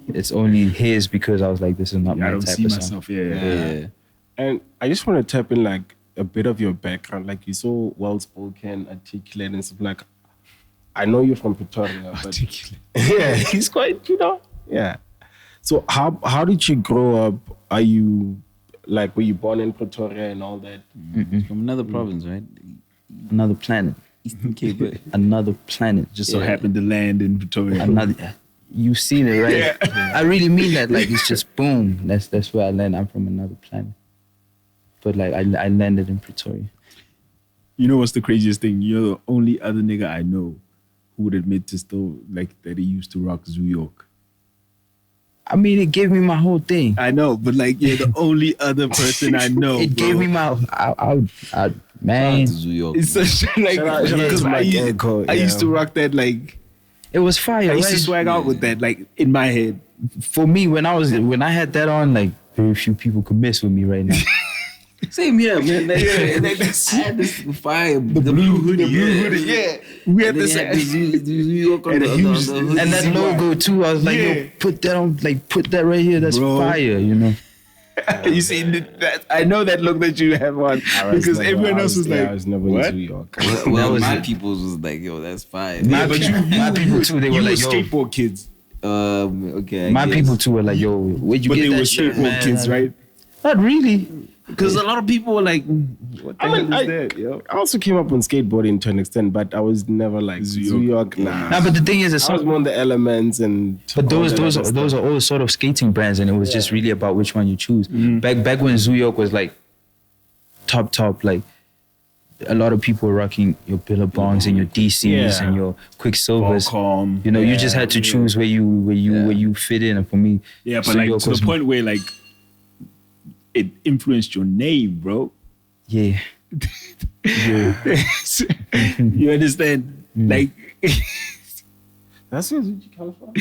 [SPEAKER 4] It's only his because I was like, this is not my type of song.
[SPEAKER 1] Yeah. And I just want to tap in like a bit of your background. Like you're so well-spoken, articulate and stuff. Like, I know you're from Pretoria.
[SPEAKER 3] Articulate.
[SPEAKER 1] Yeah, he's quite, you know. Yeah. So how did you grow up? Are you, like, were you born in Pretoria and all that?
[SPEAKER 2] From another province, right?
[SPEAKER 4] Another planet.
[SPEAKER 2] Eastern Cape.
[SPEAKER 4] Another planet.
[SPEAKER 3] Just so happened to land in Pretoria.
[SPEAKER 4] You've seen it, right? I really mean that. Like, it's just boom. That's where I land. I'm from another planet. But like, I landed in Pretoria.
[SPEAKER 3] You know what's the craziest thing? You're the only other nigga I know who would admit to still, like, that he used to rock Zoo York.
[SPEAKER 4] I mean, it gave me my whole thing.
[SPEAKER 3] I know, but like you're the only other person I know.
[SPEAKER 4] It gave me my, man.
[SPEAKER 3] It's such like because I used to rock that like.
[SPEAKER 4] It was fire.
[SPEAKER 3] I used to swag out with that like in my head.
[SPEAKER 4] For me, when I had that on, like very few people could mess with me right now.
[SPEAKER 2] Same here, man. I had this fire, the blue hoodie.
[SPEAKER 3] Yeah. We had this.
[SPEAKER 2] And
[SPEAKER 4] that logo too. I was like, yo, put that on, like put that right here. That's fire, you know.
[SPEAKER 3] You see that? I know that look that you have on because everyone else was like,
[SPEAKER 1] I was never in New York.
[SPEAKER 2] Well, my people was like, yo, that's fire.
[SPEAKER 4] My people too. They were like, yo,
[SPEAKER 3] skateboard kids.
[SPEAKER 2] Okay.
[SPEAKER 4] My people too were like, yo, where'd you get that shirt, man?
[SPEAKER 3] But they were skateboard kids, right?
[SPEAKER 4] Not really.
[SPEAKER 3] Because a lot of people were like, what the hell is that, yo?
[SPEAKER 1] I also came up on skateboarding to an extent, but I was never like New York. Nah,
[SPEAKER 4] but the thing is,
[SPEAKER 1] I was more on the Elements and.
[SPEAKER 4] But those are all sort of skating brands, and it was just really about which one you choose. Back when New York was like top, like a lot of people were rocking your Billabongs and your DCs and your Quicksilvers. You know, you just had to choose where you fit in. And for me,
[SPEAKER 3] but like to the point where like it influenced your name, bro.
[SPEAKER 4] Yeah.
[SPEAKER 3] You understand? Like
[SPEAKER 1] that's where Zoocci comes from.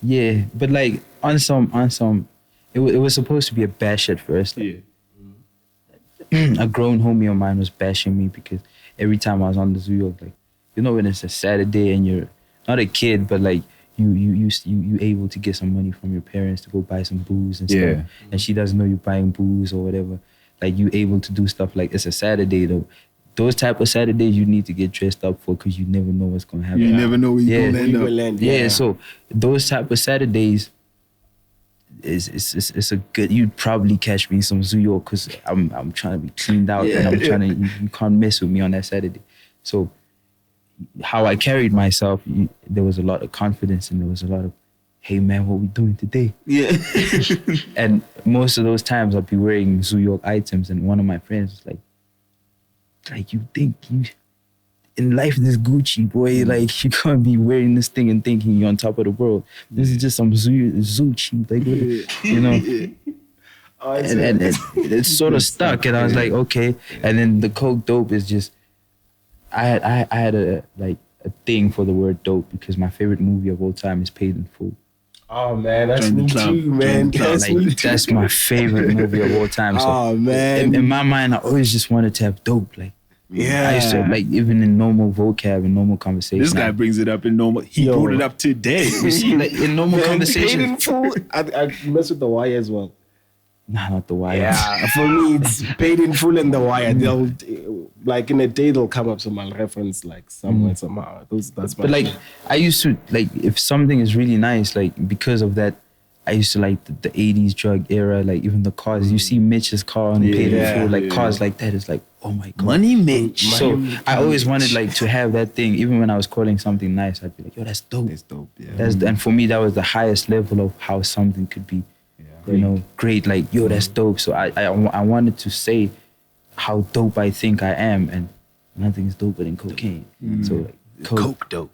[SPEAKER 4] Yeah, but like on some, it was supposed to be a bash at first. Like, a grown homie of mine was bashing me because every time I was on the Zoo, like, you know, when it's a Saturday and you're not a kid, but like you able to get some money from your parents to go buy some booze and stuff, and she doesn't know you're buying booze or whatever. Like you able to do stuff like it's a Saturday though. Those type of Saturdays you need to get dressed up for because you never know what's gonna happen.
[SPEAKER 3] You never know where you're gonna end up.
[SPEAKER 4] Yeah, so those type of Saturdays it's a good. You'd probably catch me in some Zoo York because I'm trying to be cleaned out and I'm trying to. You can't mess with me on that Saturday. So how I carried myself, there was a lot of confidence and there was a lot of, hey man, what we doing today? Yeah. And most of those times I'll be wearing Zoo York items, and one of my friends was like you think you in life this Gucci boy, like you can't be wearing this thing and thinking you're on top of the world. This is just some Zoocci, like you know. And it's sort of stuck, and I was like, okay. And then the Coke Dope is just, I had a thing for the word dope because my favorite movie of all time is Paid in Full.
[SPEAKER 1] Oh man, that's me too, man.
[SPEAKER 4] That's my favorite movie of all time. So
[SPEAKER 1] man,
[SPEAKER 4] in my mind, I always just wanted to have dope, like.
[SPEAKER 1] Yeah,
[SPEAKER 4] I used to even in normal vocab and normal conversation.
[SPEAKER 3] This guy brings it up in normal. He brought it up today.
[SPEAKER 4] You see, like in normal conversation.
[SPEAKER 1] Paid in Full. I mess with the Wire as well.
[SPEAKER 4] Nah, not the Wire.
[SPEAKER 1] Yeah, for me it's Paid in Full and the Wire. They'll like in a day they'll come up, so I'll reference like somewhere somehow. That's my.
[SPEAKER 4] But like I used to like if something is really nice, like because of that. I used to like the 80s drug era, like even the cars. You see Mitch's car on Paid in Full, like cars like that is like, oh my God.
[SPEAKER 2] Money Mitch.
[SPEAKER 4] So I always wanted like to have that thing. Even when I was calling something nice, I'd be like, yo, that's dope.
[SPEAKER 2] That's dope, yeah.
[SPEAKER 4] And for me, that was the highest level of how something could be, you know, great. Like, yo, that's dope. So I wanted to say how dope I think I am, and nothing is doper than cocaine. So like,
[SPEAKER 3] Coke Dope.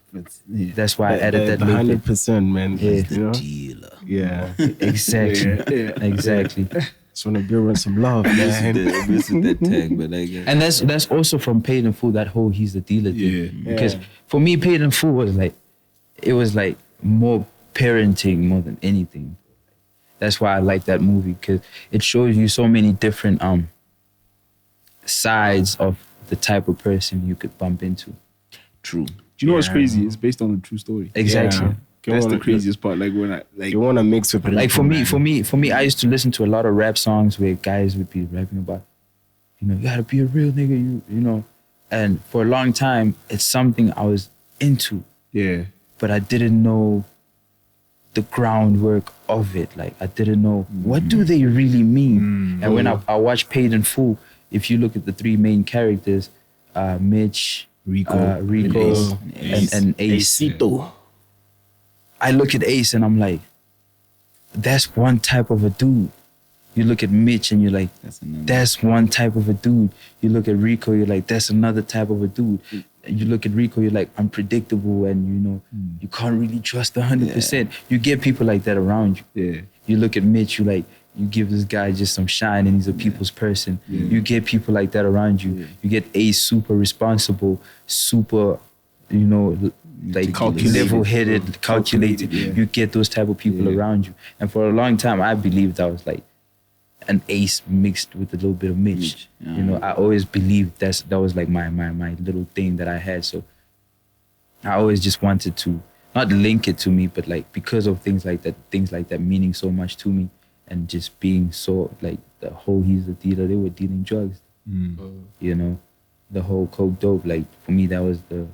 [SPEAKER 4] That's why I added that
[SPEAKER 1] 100%, man.
[SPEAKER 4] Yeah.
[SPEAKER 2] The dealer.
[SPEAKER 1] Yeah.
[SPEAKER 4] Exactly. Exactly.
[SPEAKER 1] Just want to build on some love, man.
[SPEAKER 2] Missing that tag, but I guess.
[SPEAKER 4] And that's also from Paid in Full, that whole he's the dealer thing. Because for me, Paid in Full was like, it was like more parenting more than anything. That's why I like that movie, because it shows you so many different sides of the type of person you could bump into.
[SPEAKER 2] True.
[SPEAKER 3] Do you know what's crazy? It's based on a true story.
[SPEAKER 4] Exactly.
[SPEAKER 3] That's the craziest part. Like when
[SPEAKER 1] you want to mix with
[SPEAKER 4] like for me, I used to listen to a lot of rap songs where guys would be rapping about, you know, you gotta be a real nigga, you know. And for a long time, it's something I was into. Yeah. But I didn't know the groundwork of it. Like I didn't know what do they really mean. And when I watched Paid in Full, if you look at the three main characters, Mitch, Rico and Ace. I look at Ace and I'm like, that's one type of a dude. You look at Mitch and you're like, that's one type of a dude. You look at Rico, you're like, that's another type of a dude. you look at Rico, you're like unpredictable, and you know you can't really trust 100%. You get people like that around you.
[SPEAKER 3] Yeah.
[SPEAKER 4] You look at Mitch, you like you give this guy just some shine, and he's a people's person. You get people like that around you. You get Ace, super responsible, super, you know, like level-headed, calculated. You get those type of people around you. And for a long time, I believed I was like an Ace mixed with a little bit of Mitch. You know, I always believed that was like my little thing that I had. So I always just wanted to not link it to me, but like because of things like that meaning so much to me, and just being so like the whole he's a dealer, they were dealing drugs. You know, the whole Coke Dope, like for me that was the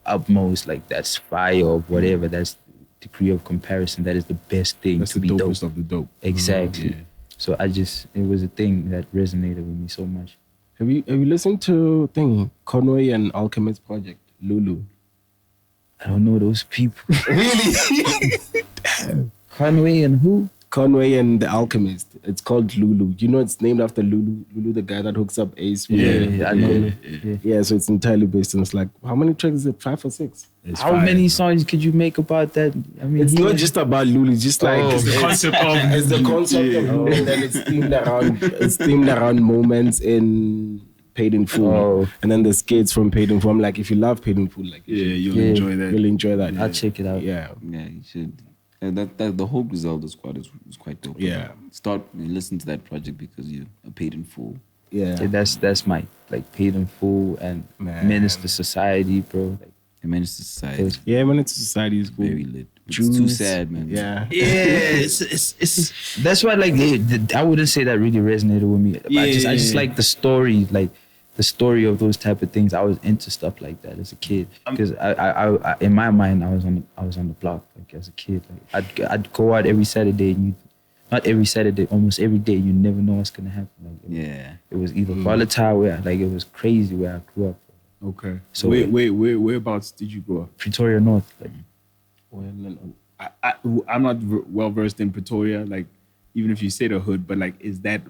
[SPEAKER 4] utmost, like that's fire of whatever, that's degree of comparison, that is the best thing.
[SPEAKER 3] That's
[SPEAKER 4] to
[SPEAKER 3] the
[SPEAKER 4] be
[SPEAKER 3] dopest
[SPEAKER 4] dope.
[SPEAKER 3] of the dope.
[SPEAKER 4] Exactly. So it was a thing that resonated with me so much.
[SPEAKER 1] Have you listened to Conway and Alchemist Project, Lulu?
[SPEAKER 4] I don't know those people.
[SPEAKER 1] Really?
[SPEAKER 4] Conway and who?
[SPEAKER 1] Conway and the Alchemist. It's called Lulu. You know, it's named after Lulu. Lulu, the guy that hooks up Ace.
[SPEAKER 4] I know.
[SPEAKER 1] Yeah, so it's entirely based on, it's like, how many tracks is it? 5 or 6?
[SPEAKER 4] How many songs could you make about that? I mean,
[SPEAKER 1] it's not just about Lulu. It's just like
[SPEAKER 3] it's the concept of
[SPEAKER 1] it's the concept of Lulu, and then it's themed around moments in Paid in Full, and then the skits from Paid in Full. I'm like, if you love Paid in Full, like
[SPEAKER 3] you'll enjoy that.
[SPEAKER 1] You'll enjoy that.
[SPEAKER 4] I'll check it out.
[SPEAKER 1] Yeah,
[SPEAKER 2] you should. That the whole Griselda squad is quite dope.
[SPEAKER 1] Yeah.
[SPEAKER 2] Start listen to that project because you are Paid in Full.
[SPEAKER 1] Yeah.
[SPEAKER 4] That's my like Paid in Full and Menace to Society, bro. Like,
[SPEAKER 2] Menace to Society.
[SPEAKER 1] Yeah, Menace to Society is cool.
[SPEAKER 2] Very lit. It's too sad, man.
[SPEAKER 1] Yeah.
[SPEAKER 4] It's that's why like I wouldn't say that really resonated with me. I just like the story, like the story of those type of things. I was into stuff like that as a kid because I in my mind I was on the block like as a kid. Like I'd go out every Saturday, and not every Saturday, almost every day. You never know what's gonna happen. Like, it was either volatile where like it was crazy where I grew up.
[SPEAKER 3] Okay.
[SPEAKER 4] So
[SPEAKER 3] whereabouts did you grow up?
[SPEAKER 4] Pretoria North. Like,
[SPEAKER 3] I'm not well versed in Pretoria. Like, even if you say the hood, but like, is that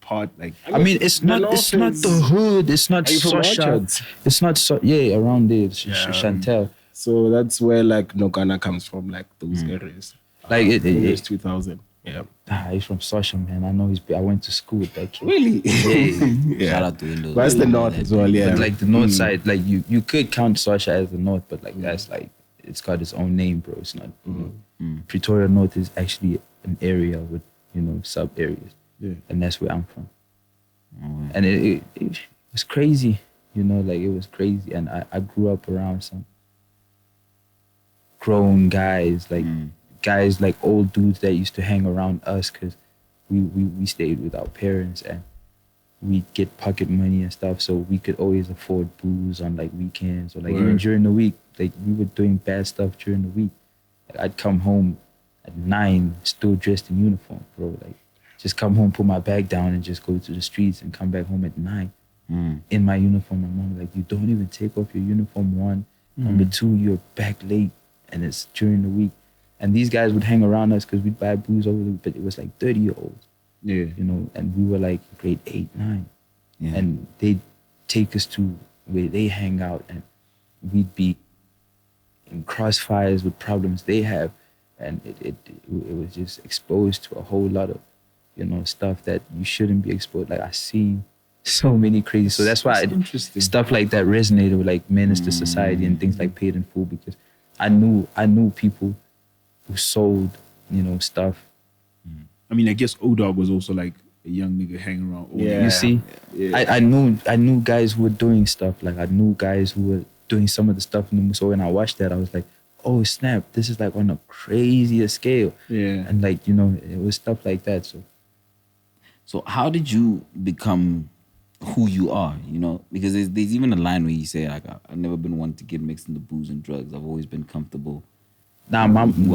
[SPEAKER 3] part like?
[SPEAKER 4] I mean, it's not the hood. It's not social. It's not so. Yeah, around there, Chantel.
[SPEAKER 1] So that's where like Nogana comes from, like those areas.
[SPEAKER 4] Like
[SPEAKER 1] it's 2000. Yeah.
[SPEAKER 4] He's from Sosha, man. I know I went to school with that kid.
[SPEAKER 1] Really?
[SPEAKER 2] Yeah. Shout out to Windows.
[SPEAKER 1] That's the north as well, yeah.
[SPEAKER 4] But like the north side, like you could count Sosha as the north, but like that's like it's got its own name, bro. It's not. Pretoria North is actually an area with sub areas, and that's where I'm from. And it was crazy, like it was crazy, and I grew up around some grown guys, like. Guys like old dudes that used to hang around us because we stayed with our parents and we'd get pocket money and stuff, so we could always afford booze on like weekends or like even during the week. Like we were doing bad stuff during the week. Like, I'd come home at 9 still dressed in uniform, bro. Like just come home, put my bag down and just go to the streets and come back home at 9 in my uniform. My mom like, you don't even take off your uniform, 1. Number 2, you're back late and it's during the week. And these guys would hang around us because we'd buy booze but it was like 30-year-olds. Yeah. And we were like grade 8, 9. Yeah. And they'd take us to where they hang out and we'd be in crossfires with problems they have. And it was just exposed to a whole lot of, stuff that you shouldn't be exposed. Like I see so many crazy. So that's why stuff like that resonated with like Menace to Society and things like Paid in Full, because I knew people who sold, stuff.
[SPEAKER 3] I mean, I guess O-Dog was also like a young nigga hanging around.
[SPEAKER 4] You see, I knew guys who were doing stuff. Like I knew guys who were doing some of the stuff. So when I watched that, I was like, oh snap, this is like on a crazier scale. Yeah. And like, it was stuff like that.
[SPEAKER 2] So how did you become who you are? Because there's even a line where you say like, I've never been one to get mixed into booze and drugs. I've always been comfortable.
[SPEAKER 4] Nah,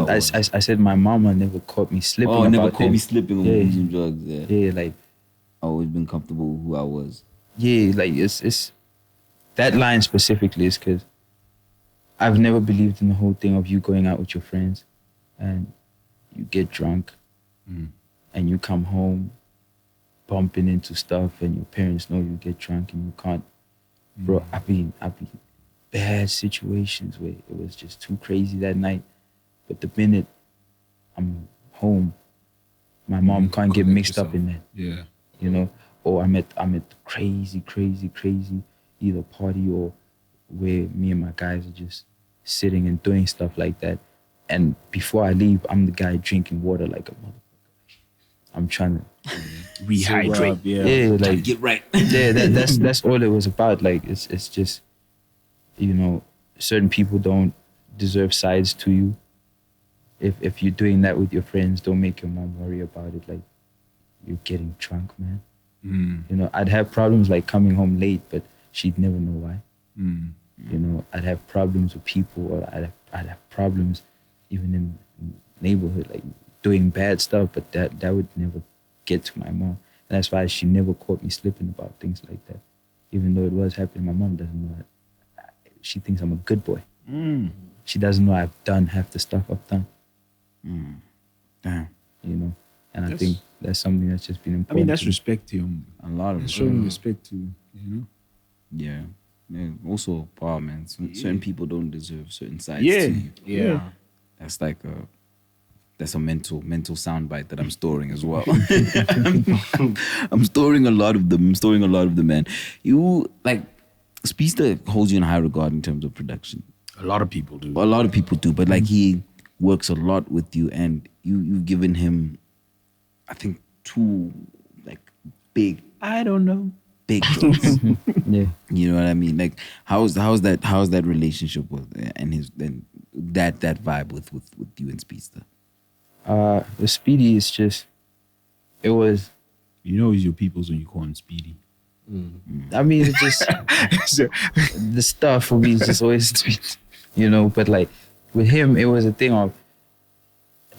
[SPEAKER 4] I said my mama never caught me slipping.
[SPEAKER 2] Oh, never caught me slipping on booze and drugs.
[SPEAKER 4] Yeah, like
[SPEAKER 2] I've always been comfortable with who I was.
[SPEAKER 4] Yeah, like it's that line specifically is because I've never believed in the whole thing of you going out with your friends and you get drunk and you come home bumping into stuff and your parents know you get drunk and you can't. Bro, I be bad situations where it was just too crazy that night. But the minute I'm home, my mom can't get mixed up in that.
[SPEAKER 3] Yeah.
[SPEAKER 4] You know, or I'm at crazy either party or where me and my guys are just sitting and doing stuff like that. And before I leave, I'm the guy drinking water like a motherfucker. I'm trying to
[SPEAKER 3] rehydrate.
[SPEAKER 4] Yeah, like
[SPEAKER 2] get right.
[SPEAKER 4] Yeah, that's all it was about. Like it's just, you know, certain people don't deserve sides to you. If you're doing that with your friends, don't make your mom worry about it. Like, you're getting drunk, man. You know, I'd have problems like coming home late, but she'd never know why. You know, I'd have problems with people, or I'd have problems even in neighborhood, like doing bad stuff, but that would never get to my mom. And that's why she never caught me slipping about things like that. Even though it was happening, my mom doesn't know that. She thinks I'm a good boy. She doesn't know I've done half the stuff I've done.
[SPEAKER 2] Damn.
[SPEAKER 4] You know, and I think that's something that's just been important.
[SPEAKER 3] I mean, that's respect to him.
[SPEAKER 2] A lot of
[SPEAKER 3] showing respect to, you know.
[SPEAKER 2] Yeah. Also, wow, man. Certain people don't deserve certain sides
[SPEAKER 3] Yeah.
[SPEAKER 2] to you.
[SPEAKER 3] Yeah.
[SPEAKER 2] That's like a mental soundbite that I'm storing as well. I'm storing a lot of them, man. You like Speedsta holds you in high regard in terms of production.
[SPEAKER 3] A lot of people do.
[SPEAKER 2] A lot of people do, but like he works a lot with you, and you've given him, I think, 2 like big jokes.
[SPEAKER 4] Yeah.
[SPEAKER 2] You know what I mean? Like how's that relationship with that vibe with you and Speedsta?
[SPEAKER 4] With Speedy, it's just, it was,
[SPEAKER 3] you know, he's your people's when you call him Speedy.
[SPEAKER 4] I mean, it's just the stuff for me is just always sweet, you know. But like with him, it was a thing of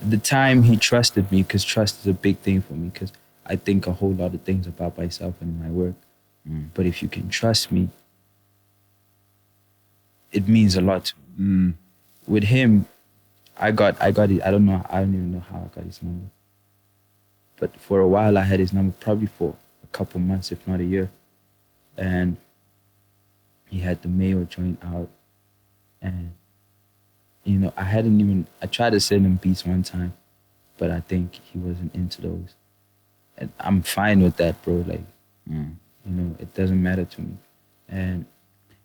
[SPEAKER 4] the time he trusted me, because trust is a big thing for me, because I think a whole lot of things about myself and my work. But if you can trust me, it means a lot to me. With him, I got it. I don't even know how I got his number. But for a while I had his number, probably for a couple months, if not a year. And he had the Mayo joint out. And, you know, I tried to send him beats one time, but I think he wasn't into those. And I'm fine with that, bro. Like, you know, it doesn't matter to me. And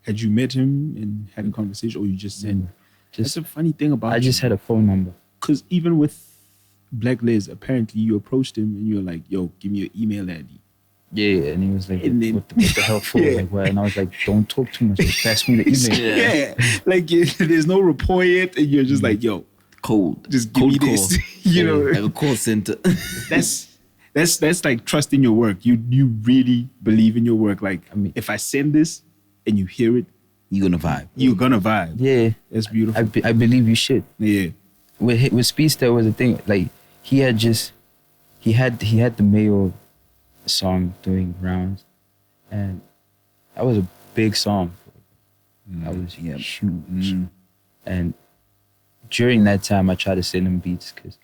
[SPEAKER 3] had you met him and had a conversation, or you just said, that's a funny thing about
[SPEAKER 4] I just had a phone number.
[SPEAKER 3] Because even with Black Lez, apparently you approached him and you were like, yo, give me your email ID.
[SPEAKER 4] Yeah, and he was like, what the hell for? Like, what? And I was like, don't talk too much, just pass me the email.
[SPEAKER 3] Yeah. Like, there's no rapport yet, and you're just like, yo,
[SPEAKER 2] cold.
[SPEAKER 3] Just give me this. You know,
[SPEAKER 2] like a call center.
[SPEAKER 3] That's like trusting your work. You really believe in your work. Like,
[SPEAKER 4] I mean,
[SPEAKER 3] if I send this and you hear it,
[SPEAKER 2] you're gonna vibe.
[SPEAKER 3] You're gonna vibe.
[SPEAKER 4] Yeah,
[SPEAKER 3] that's beautiful.
[SPEAKER 4] I believe you should.
[SPEAKER 3] Yeah.
[SPEAKER 4] With Speedsta was the thing. Like, he had the Mayo song doing rounds, and that was a big song. That was huge. And during that time, I tried to send him beats because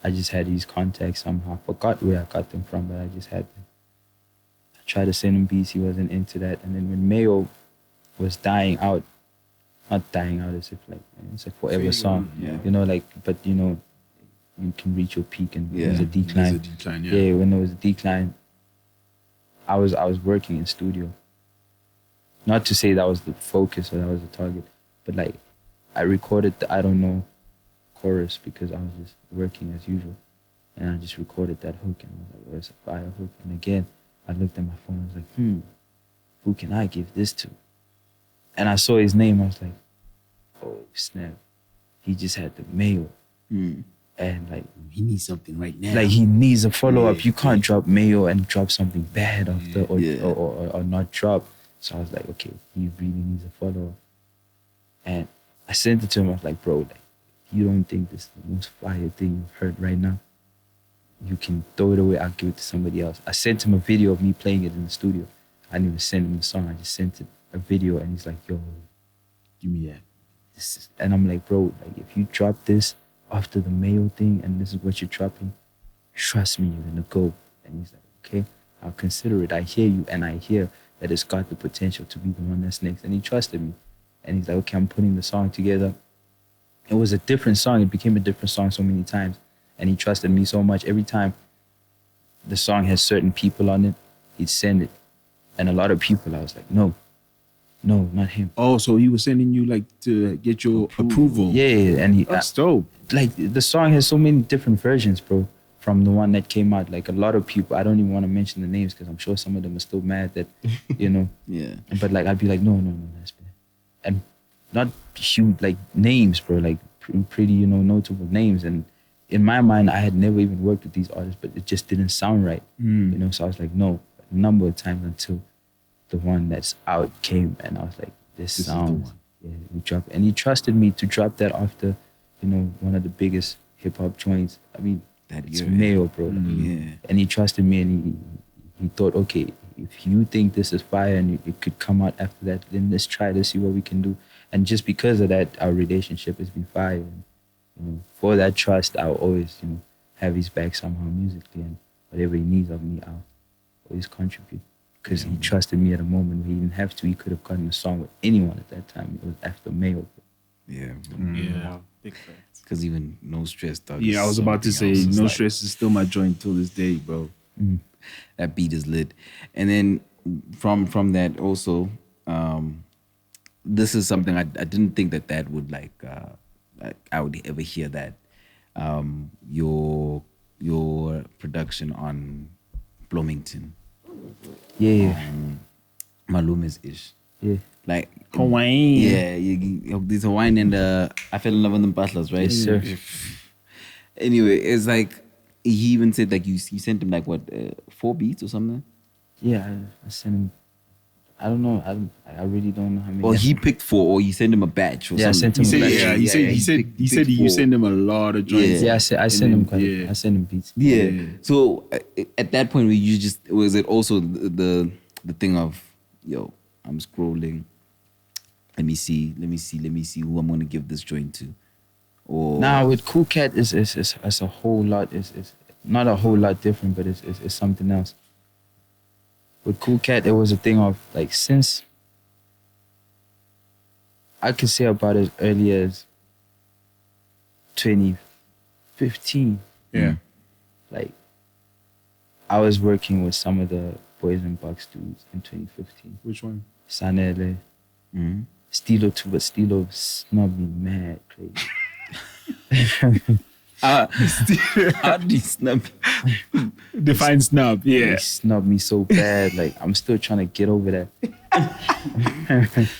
[SPEAKER 4] I just had these contacts somehow. I forgot where I got them from, but I just had them. I tried to send him beats. He wasn't into that. And then when Mayo was dying out, not dying out as if like it's a forever song, you know, like, but you know, you can reach your peak and there's a decline. Yeah, when there was a decline, I was working in studio. Not to say that was the focus or that was the target, but like I recorded the I Don't Know chorus because I was just working as usual. And I just recorded that hook and I was like, oh, it's a fire hook. And again, I looked at my phone, I was like, who can I give this to? And I saw his name, I was like, oh snap. He just had the Mayo. And like,
[SPEAKER 3] he needs something right now.
[SPEAKER 4] Like, he needs a follow-up. You can't drop Mayo and drop something bad after or not drop. So I was like, okay, he really needs a follow-up. And I sent it to him. I was like, bro, like, you don't think this is the most fire thing you've heard right now? You can throw it away. I'll give it to somebody else. I sent him a video of me playing it in the studio. I didn't even send him the song. I just sent it a video, and he's like, yo,
[SPEAKER 3] give me that.
[SPEAKER 4] And I'm like, bro, like, if you drop this after the Mayo thing and this is what you're dropping, trust me, you're gonna go. And he's like, okay, I'll consider it. I hear you, and I hear that it's got the potential to be the one that's next. And he trusted me. And he's like, okay, I'm putting the song together. It was a different song. It became a different song so many times. And he trusted me so much. Every time the song has certain people on it, he'd send it. And a lot of people, I was like, no, not him.
[SPEAKER 3] Oh, so he was sending you like to get your approval.
[SPEAKER 4] Yeah, and
[SPEAKER 3] that's dope.
[SPEAKER 4] Like the song has so many different versions, bro. From the one that came out, like a lot of people, I don't even want to mention the names because I'm sure some of them are still mad that, you know.
[SPEAKER 2] Yeah.
[SPEAKER 4] But like I'd be like, no, that's bad. And not huge like names, bro, like pretty, you know, notable names. And in my mind, I had never even worked with these artists, but it just didn't sound right, you know. So I was like, no, a number of times until the one that's out came, and I was like, this sounds, yeah, we dropped. And he trusted me to drop that after, you know, one of the biggest hip hop joints. I mean, it's male, bro.
[SPEAKER 2] Yeah.
[SPEAKER 4] And he trusted me, and he thought, okay, if you think this is fire and it could come out after that, then let's try to see what we can do. And just because of that, our relationship has been fire. And, you know, for that trust, I'll always, you know, have his back somehow musically, and whatever he needs of me, I'll always contribute. Because he trusted me at a moment where he didn't have to. He could have gotten a song with anyone at that time. It was after Mayo.
[SPEAKER 2] Yeah.
[SPEAKER 1] Yeah.
[SPEAKER 2] Because even No Stress, dog.
[SPEAKER 3] Yeah, I was about to say, No Stress is still my joint till this day, bro.
[SPEAKER 2] That beat is lit. And then from that also, this is something I didn't think that would like I would ever hear that. Your production on Bloomington.
[SPEAKER 4] Yeah.
[SPEAKER 2] Malume's ish.
[SPEAKER 4] Yeah.
[SPEAKER 2] Like
[SPEAKER 3] Hawaiian.
[SPEAKER 2] Yeah, this Hawaiian and I fell in love with them butlers, right?
[SPEAKER 4] Yes, sir.
[SPEAKER 2] Anyway, it's like he even said like you sent him like what 4 beats or something.
[SPEAKER 4] Yeah, I sent him. I don't know. I really don't know how many.
[SPEAKER 2] Or he picked 4, or you sent him a batch or something.
[SPEAKER 4] I sent him a batch.
[SPEAKER 3] He said you send him a lot of joints.
[SPEAKER 4] Yeah, I sent him I sent him beats.
[SPEAKER 2] Yeah. So at that point, was it also the thing of, yo, I'm scrolling. Let me see who I'm gonna give this joint to. Or
[SPEAKER 4] Now with Cool Cat is a whole lot. It's not a whole lot different, but it's something else. With Cool Cat, it was a thing of like, since I could say about as early as 2015.
[SPEAKER 3] Yeah.
[SPEAKER 4] Like I was working with some of the Boyzn Bucks dudes in 2015.
[SPEAKER 3] Which one?
[SPEAKER 4] Sanele, Stilo too, but Stilo snubbed me mad crazy.
[SPEAKER 2] how did he snub?
[SPEAKER 3] Define snub. Yeah.
[SPEAKER 4] He snubbed me so bad. Like I'm still trying to get over that.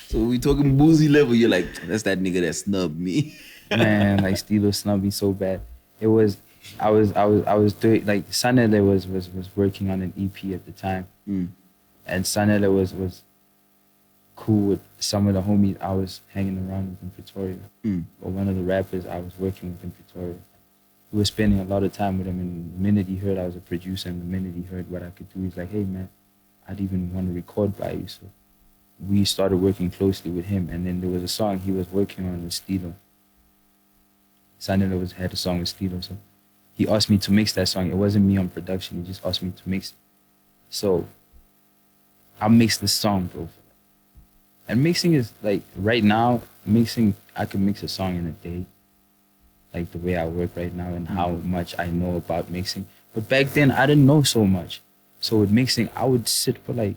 [SPEAKER 2] So we talking boozy level. You're like, that's that nigga that snubbed me.
[SPEAKER 4] Man, like Stilo snubbed me so bad. It was, I was doing, like Sanele was working on an EP at the time, and Sanele was cool with some of the homies I was hanging around with in Pretoria. Or one of the rappers I was working with in Pretoria. We were spending a lot of time with him, and the minute he heard I was a producer, and the minute he heard what I could do, he's like, hey man, I'd even want to record by you. So we started working closely with him, and then there was a song he was working on with Stilo. Sanele had a song with Stilo, so he asked me to mix that song. It wasn't me on production, he just asked me to mix it. So I mixed the song, bro. And mixing is like, right now, I can mix a song in a day. Like the way I work right now and how much I know about mixing. But back then, I didn't know so much. So with mixing, I would sit for like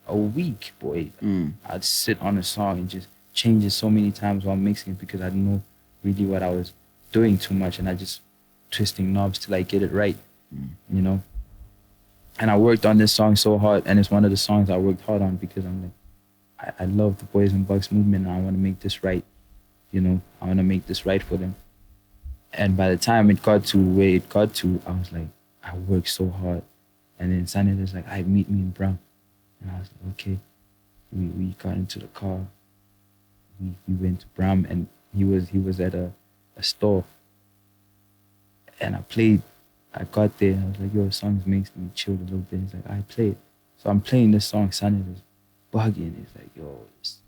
[SPEAKER 4] a week, boy. I'd sit on a song and just change it so many times while mixing it because I didn't know really what I was doing too much, and I just twisting knobs till I get it right, you know? And I worked on this song so hard, and it's one of the songs I worked hard on because I'm like, I love the Boyzn Bucks movement, and I want to make this right, you know? I want to make this right for them. And by the time it got to where it got to, I was like, I worked so hard. And then Sunday was like, meet me in Brown. And I was like, okay. We got into the car. We went to Brown, and he was at a store. And I got there, and I was like, yo, the song's mixed, and we chilled a little bit. He's like, I play it. So I'm playing this song, Sunday was bugging. He's like, yo, it's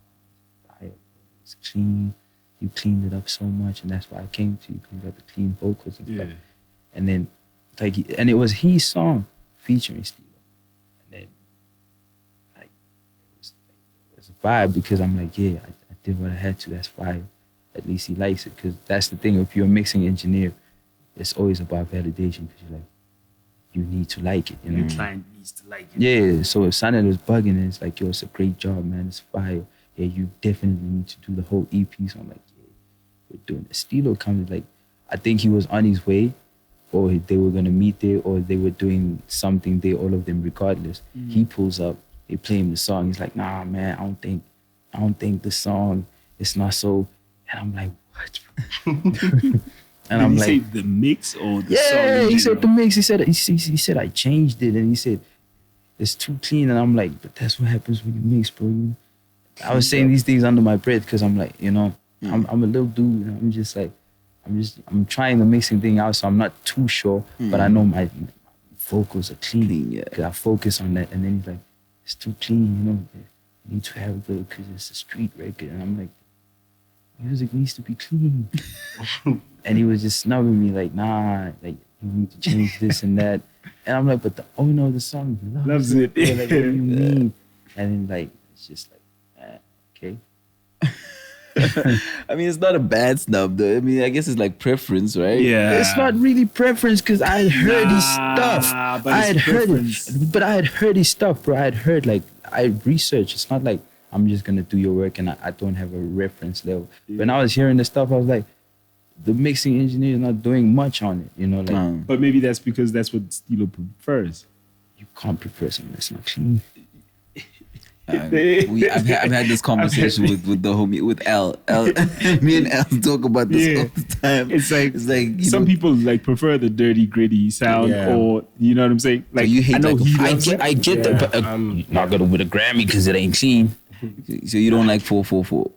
[SPEAKER 4] clean. You cleaned it up so much, and that's why I came to you. You got the clean vocals and stuff. And then, and it was his song featuring Steve. And then, it was a vibe because I'm like, yeah, I did what I had to. That's fire. At least he likes it, because that's the thing. If you're a mixing engineer, it's always about validation, because you're like, you need to like it. You know?
[SPEAKER 3] Your client needs to like it.
[SPEAKER 4] Yeah. So if Sanel was bugging, and it's like, yo, it's a great job, man. It's fire. Yeah, you definitely need to do the whole EP. So I'm like, yeah, we're doing it. Stilo comes like, I think he was on his way, or they were gonna meet there, or they were doing something there. All of them, regardless. He pulls up. They play him the song. He's like, nah, man, I don't think the song is not so. And I'm like, what? And I'm like,
[SPEAKER 3] say the mix or the song?
[SPEAKER 4] Yeah, he said the mix. He said I changed it, and he said it's too clean. And I'm like, but that's what happens when you mix, bro. I was saying these things under my breath because I'm like, I'm a little dude. And I'm just like, I'm trying the mixing thing out, so I'm not too sure, but I know my vocals are clean. Yeah, because I focus on that. And then he's like, it's too clean, you need to have the, because it's a street record. And I'm like, music needs to be clean. And he was just snubbing me like, nah, like, you need to change this and that. And I'm like, but the owner of the song loves it. Like, what do you mean? And then like, it's just like, okay.
[SPEAKER 2] I mean, it's not a bad snub though. I mean, I guess it's like preference, right?
[SPEAKER 3] Yeah.
[SPEAKER 4] It's not really preference, because I had heard his stuff.
[SPEAKER 3] But
[SPEAKER 4] I had heard it. But I had heard his stuff, bro. I had heard, like, I researched. It's not like I'm just gonna do your work and I don't have a reference level. Yeah. When I was hearing the stuff, I was like, the mixing engineer is not doing much on it, like.
[SPEAKER 3] But maybe that's because that's what Stilo prefers.
[SPEAKER 4] You can't prefer something that's not clean.
[SPEAKER 2] I've had this conversation with the homie, with L. Me and L talk about this all the time.
[SPEAKER 3] It's like some people like prefer the dirty, gritty sound, or you know what I'm saying. Like,
[SPEAKER 2] so you hate,
[SPEAKER 4] I know I get that, but I'm not gonna win a Grammy because it ain't clean.
[SPEAKER 2] So you don't like 444?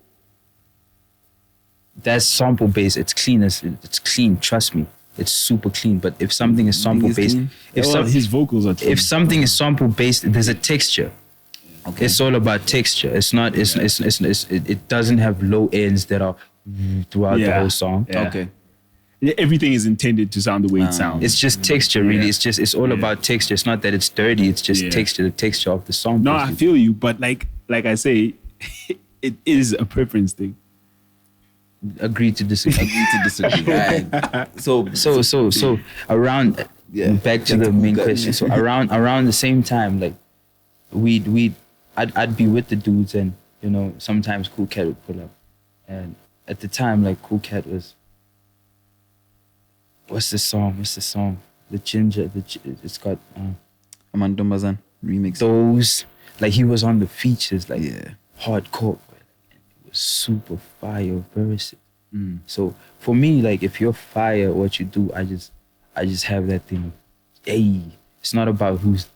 [SPEAKER 4] That's sample based. It's clean. It's clean. Trust me. It's super clean. But if something is sample based,
[SPEAKER 3] his vocals are clean.
[SPEAKER 4] If something is sample based, there's a texture. Okay. It's all about texture. It's not. It doesn't have low ends that are throughout the whole song.
[SPEAKER 3] Yeah. Okay. Everything is intended to sound the way it sounds.
[SPEAKER 4] It's just texture, really. It's all about texture. It's not that it's dirty. It's just texture. The texture of the song.
[SPEAKER 3] No, I feel you, but like I say, it is a preference thing.
[SPEAKER 4] Agree to disagree. Right. So around back to the main question. So around the same time, like I'd be with the dudes, and sometimes Cool Cat would pull up, and at the time, like, Cool Cat was, what's the song? The Ginger. It's got
[SPEAKER 2] Amandombazan remix.
[SPEAKER 4] Those, like, he was on the features, like hardcore. It was super fire verses. So for me, like, if you're fire, what you do, I just have that thing of, hey, it's not about who's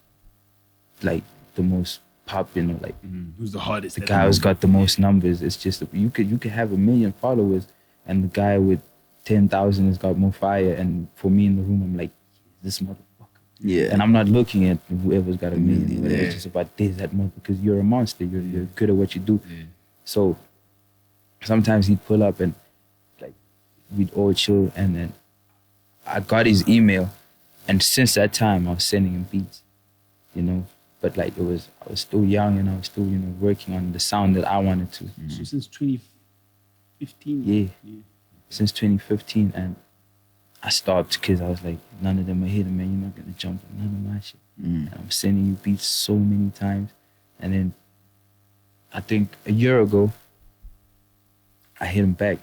[SPEAKER 4] like the most popular, like
[SPEAKER 3] who's the hardest.
[SPEAKER 4] The guy who's got the most numbers. It's just you could have 1 million followers, and the guy with 10,000 has got more fire. And for me in the room, I'm like, this motherfucker.
[SPEAKER 2] Yeah.
[SPEAKER 4] And I'm not looking at whoever's got 1 million. It's just about this, that motherfucker, because you're a monster. You're good at what you do. Yeah. So sometimes he'd pull up and like we'd all chill, and then I got his email, and since that time I was sending him beats, But like I was still young, and I was still working on the sound that I wanted to.
[SPEAKER 3] So since 2015.
[SPEAKER 4] Yeah. Since 2015, and I stopped because I was like, none of them are hitting, man. You're not gonna jump on none of my shit. And I'm sending you beats so many times, and then I think a year ago I hit him back,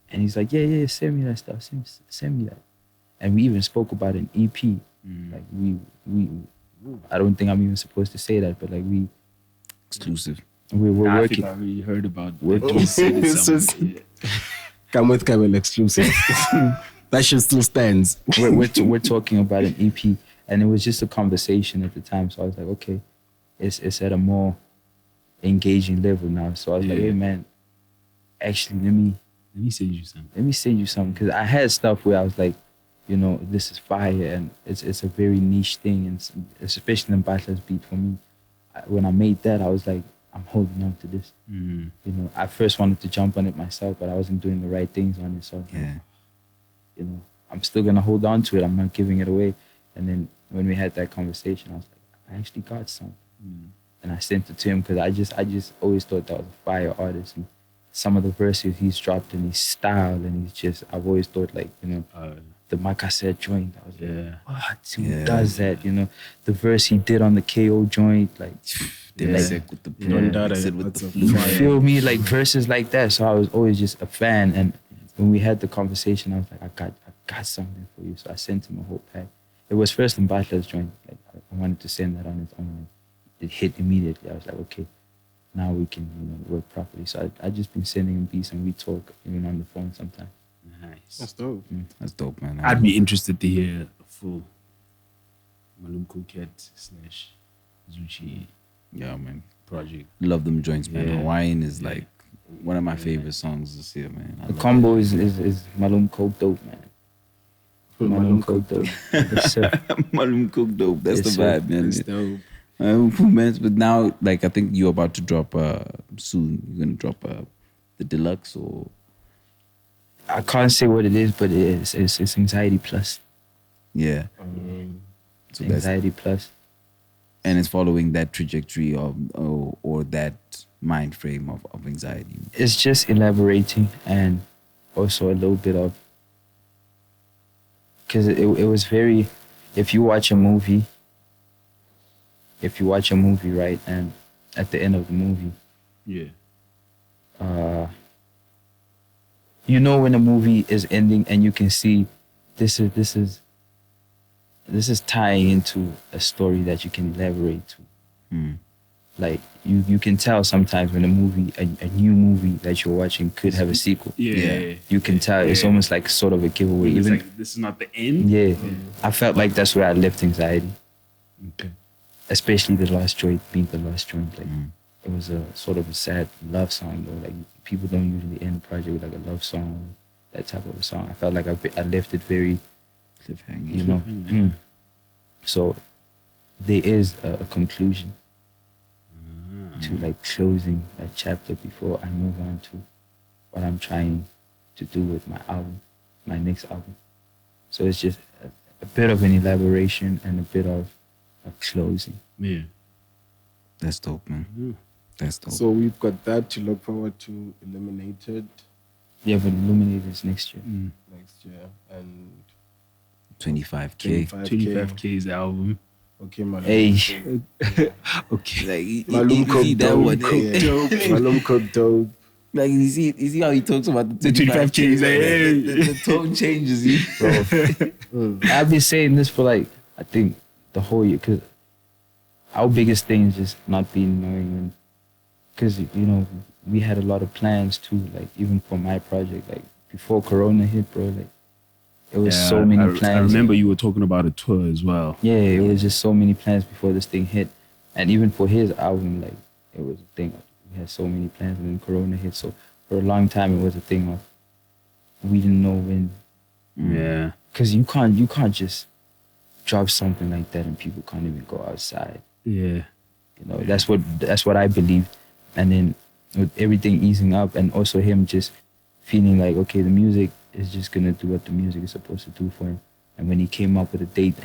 [SPEAKER 4] and he's like, yeah, send me that stuff, send me that. And we even spoke about an EP. Like we I don't think I'm even supposed to say that, but like we
[SPEAKER 2] exclusive.
[SPEAKER 4] We're working.
[SPEAKER 3] I think I already heard about
[SPEAKER 1] it. Come with Camel exclusive. That shit still stands.
[SPEAKER 4] We're talking about an EP, and it was just a conversation at the time. So I was like, okay, it's at a more engaging level now. So I was like, hey man, actually let me
[SPEAKER 3] send you something.
[SPEAKER 4] Let me send you something, because I had stuff where I was like, this is fire, and it's a very niche thing, and especially in Batla's beat for me. When I made that, I was like, I'm holding on to this. I first wanted to jump on it myself, but I wasn't doing the right things on it. So, I'm still gonna hold on to it. I'm not giving it away. And then when we had that conversation, I was like, I actually got some. and I sent it to him because I just always thought that was a fire artist. And some of the verses he's dropped in his style, and he's just, I've always thought like, the Makassar joint. I was like, what? Who does that? The verse he did on the KO joint, like, you feel me? Like verses like that. So I was always just a fan. And when we had the conversation, I was like, I got something for you. So I sent him a whole pack. It was first in Butler's joint. Like I wanted to send that on its own. It hit immediately. I was like, okay, now we can work properly. So I just been sending him beats, and we talk even on the phone sometimes.
[SPEAKER 3] Nice.
[SPEAKER 1] That's dope.
[SPEAKER 2] That's dope, man.
[SPEAKER 3] I'd be interested to hear a full Okmalumkoolkat / Zooci project.
[SPEAKER 2] Love them joints, man. Hawaiian is like one of my favorite songs this year, man.
[SPEAKER 4] The combo is Malum Coke Dope, man. Malum Coke Dope.
[SPEAKER 2] Malum Coke Dope. That's the vibe, man.
[SPEAKER 1] That's dope.
[SPEAKER 2] But now, like, I think you're about to drop soon. You're gonna drop the deluxe, or
[SPEAKER 4] I can't say what it is, but it's Anxiety Plus.
[SPEAKER 2] Yeah.
[SPEAKER 4] So Anxiety Plus.
[SPEAKER 2] And it's following that trajectory of or that mind frame of anxiety.
[SPEAKER 4] It's just elaborating, and also a little bit of, because it was very, if you watch a movie, right, and at the end of the movie, when a movie is ending and you can see this is tying into a story that you can elaborate to. Like you can tell sometimes when a movie, a new movie that you're watching could have a sequel. You can tell. It's almost like sort of a giveaway.
[SPEAKER 3] It's
[SPEAKER 4] even
[SPEAKER 3] like, this is not the end.
[SPEAKER 4] I felt like that's where I left Anxiety.
[SPEAKER 3] Okay.
[SPEAKER 4] Especially the last joint, being the last joint. Like it was a sort of a sad love song though. Like people don't usually end a project with like a love song, that type of a song. I felt like I left it very cliffhanger. So there is a conclusion to like closing that chapter before I move on to what I'm trying to do with my album, my next album. So it's just a bit of an elaboration and a bit of a closing.
[SPEAKER 3] Yeah.
[SPEAKER 2] That's dope, man. That's dope.
[SPEAKER 1] So we've got that to look forward to. Eliminated.
[SPEAKER 4] Yeah, but Illuminated is next year.
[SPEAKER 1] Next year. And
[SPEAKER 2] 25K.
[SPEAKER 3] 25K is the album.
[SPEAKER 1] Okay, Malum.
[SPEAKER 4] Hey.
[SPEAKER 3] Okay.
[SPEAKER 2] Like,
[SPEAKER 1] Malum Coke
[SPEAKER 2] that one.
[SPEAKER 1] Dope. Malum Coke Dope.
[SPEAKER 2] Like, you see how he talks about the
[SPEAKER 3] 25K.
[SPEAKER 2] The tone changes,
[SPEAKER 4] bro. I've been saying this for like, I think the whole year, because our biggest thing is just not being annoying. Because, we had a lot of plans too, like even for my project, like before Corona hit, bro, like it was so many plans.
[SPEAKER 3] I remember you were talking about a tour as well.
[SPEAKER 4] Yeah, it was just so many plans before this thing hit. And even for his album, like it was a thing. We had so many plans and then Corona hit. So for a long time, it was a thing of we didn't know when.
[SPEAKER 3] Yeah.
[SPEAKER 4] Because you can't just drop something like that and people can't even go outside.
[SPEAKER 3] Yeah.
[SPEAKER 4] That's what I believed. And then with everything easing up and also him just feeling like, okay, the music is just gonna do what the music is supposed to do for him. And when he came up with a date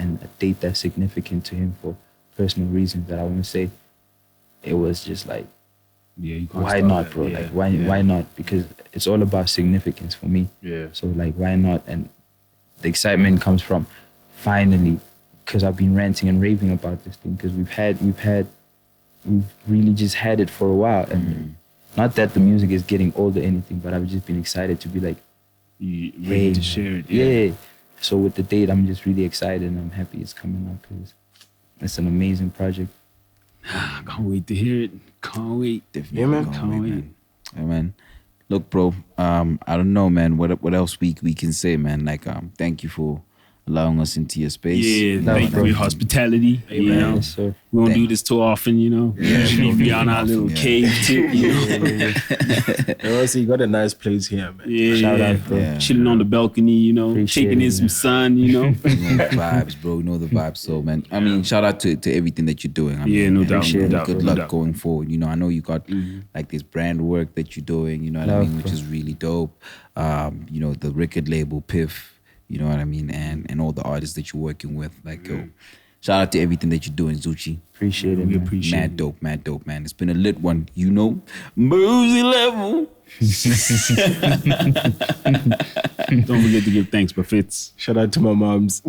[SPEAKER 4] that's significant to him for personal reasons that I won't say, it was just like, why not, bro?
[SPEAKER 3] Yeah.
[SPEAKER 4] Like why not? Because it's all about significance for me.
[SPEAKER 3] Yeah.
[SPEAKER 4] So like, why not? And the excitement comes from finally, because I've been ranting and raving about this thing, because we've really just had it for a while. And not that the music is getting old or anything, but I've just been excited to be like,
[SPEAKER 3] ready to share it.
[SPEAKER 4] Yeah. So with the date, I'm just really excited and I'm happy it's coming out because it's an amazing project.
[SPEAKER 3] Can't wait to hear it. Can't wait.
[SPEAKER 1] Yeah, man.
[SPEAKER 3] Can't wait.
[SPEAKER 2] Yeah, man. Look, bro, I don't know, man, what else we can say, man. Like, thank you for allowing us into your space.
[SPEAKER 3] Yeah, thank you for your hospitality.
[SPEAKER 4] Yes, sir.
[SPEAKER 3] We don't do this too often, Usually be on our little cave too,
[SPEAKER 1] So you got a nice place here, man.
[SPEAKER 3] Yeah,
[SPEAKER 4] shout out, bro.
[SPEAKER 2] Yeah.
[SPEAKER 3] Chilling on the balcony,
[SPEAKER 4] Appreciate
[SPEAKER 3] taking in
[SPEAKER 4] it,
[SPEAKER 3] some sun,
[SPEAKER 2] You know the vibes, bro. You know the vibes. So, man, I mean, shout out to everything that you're doing. I mean,
[SPEAKER 3] no doubt.
[SPEAKER 2] Good luck going forward. I know you got like this brand work that you're doing, you know what I mean, which is really dope. The record label, Piff, you know what I mean, and all the artists that you're working with. Like, yo, Shout out to everything that you're doing, Zoocci.
[SPEAKER 4] Appreciate it.
[SPEAKER 3] We appreciate it.
[SPEAKER 2] Mad dope, man. It's been a lit one, you know. Boozy level.
[SPEAKER 3] Don't forget to give thanks, but Fitz.
[SPEAKER 1] Shout out to my moms.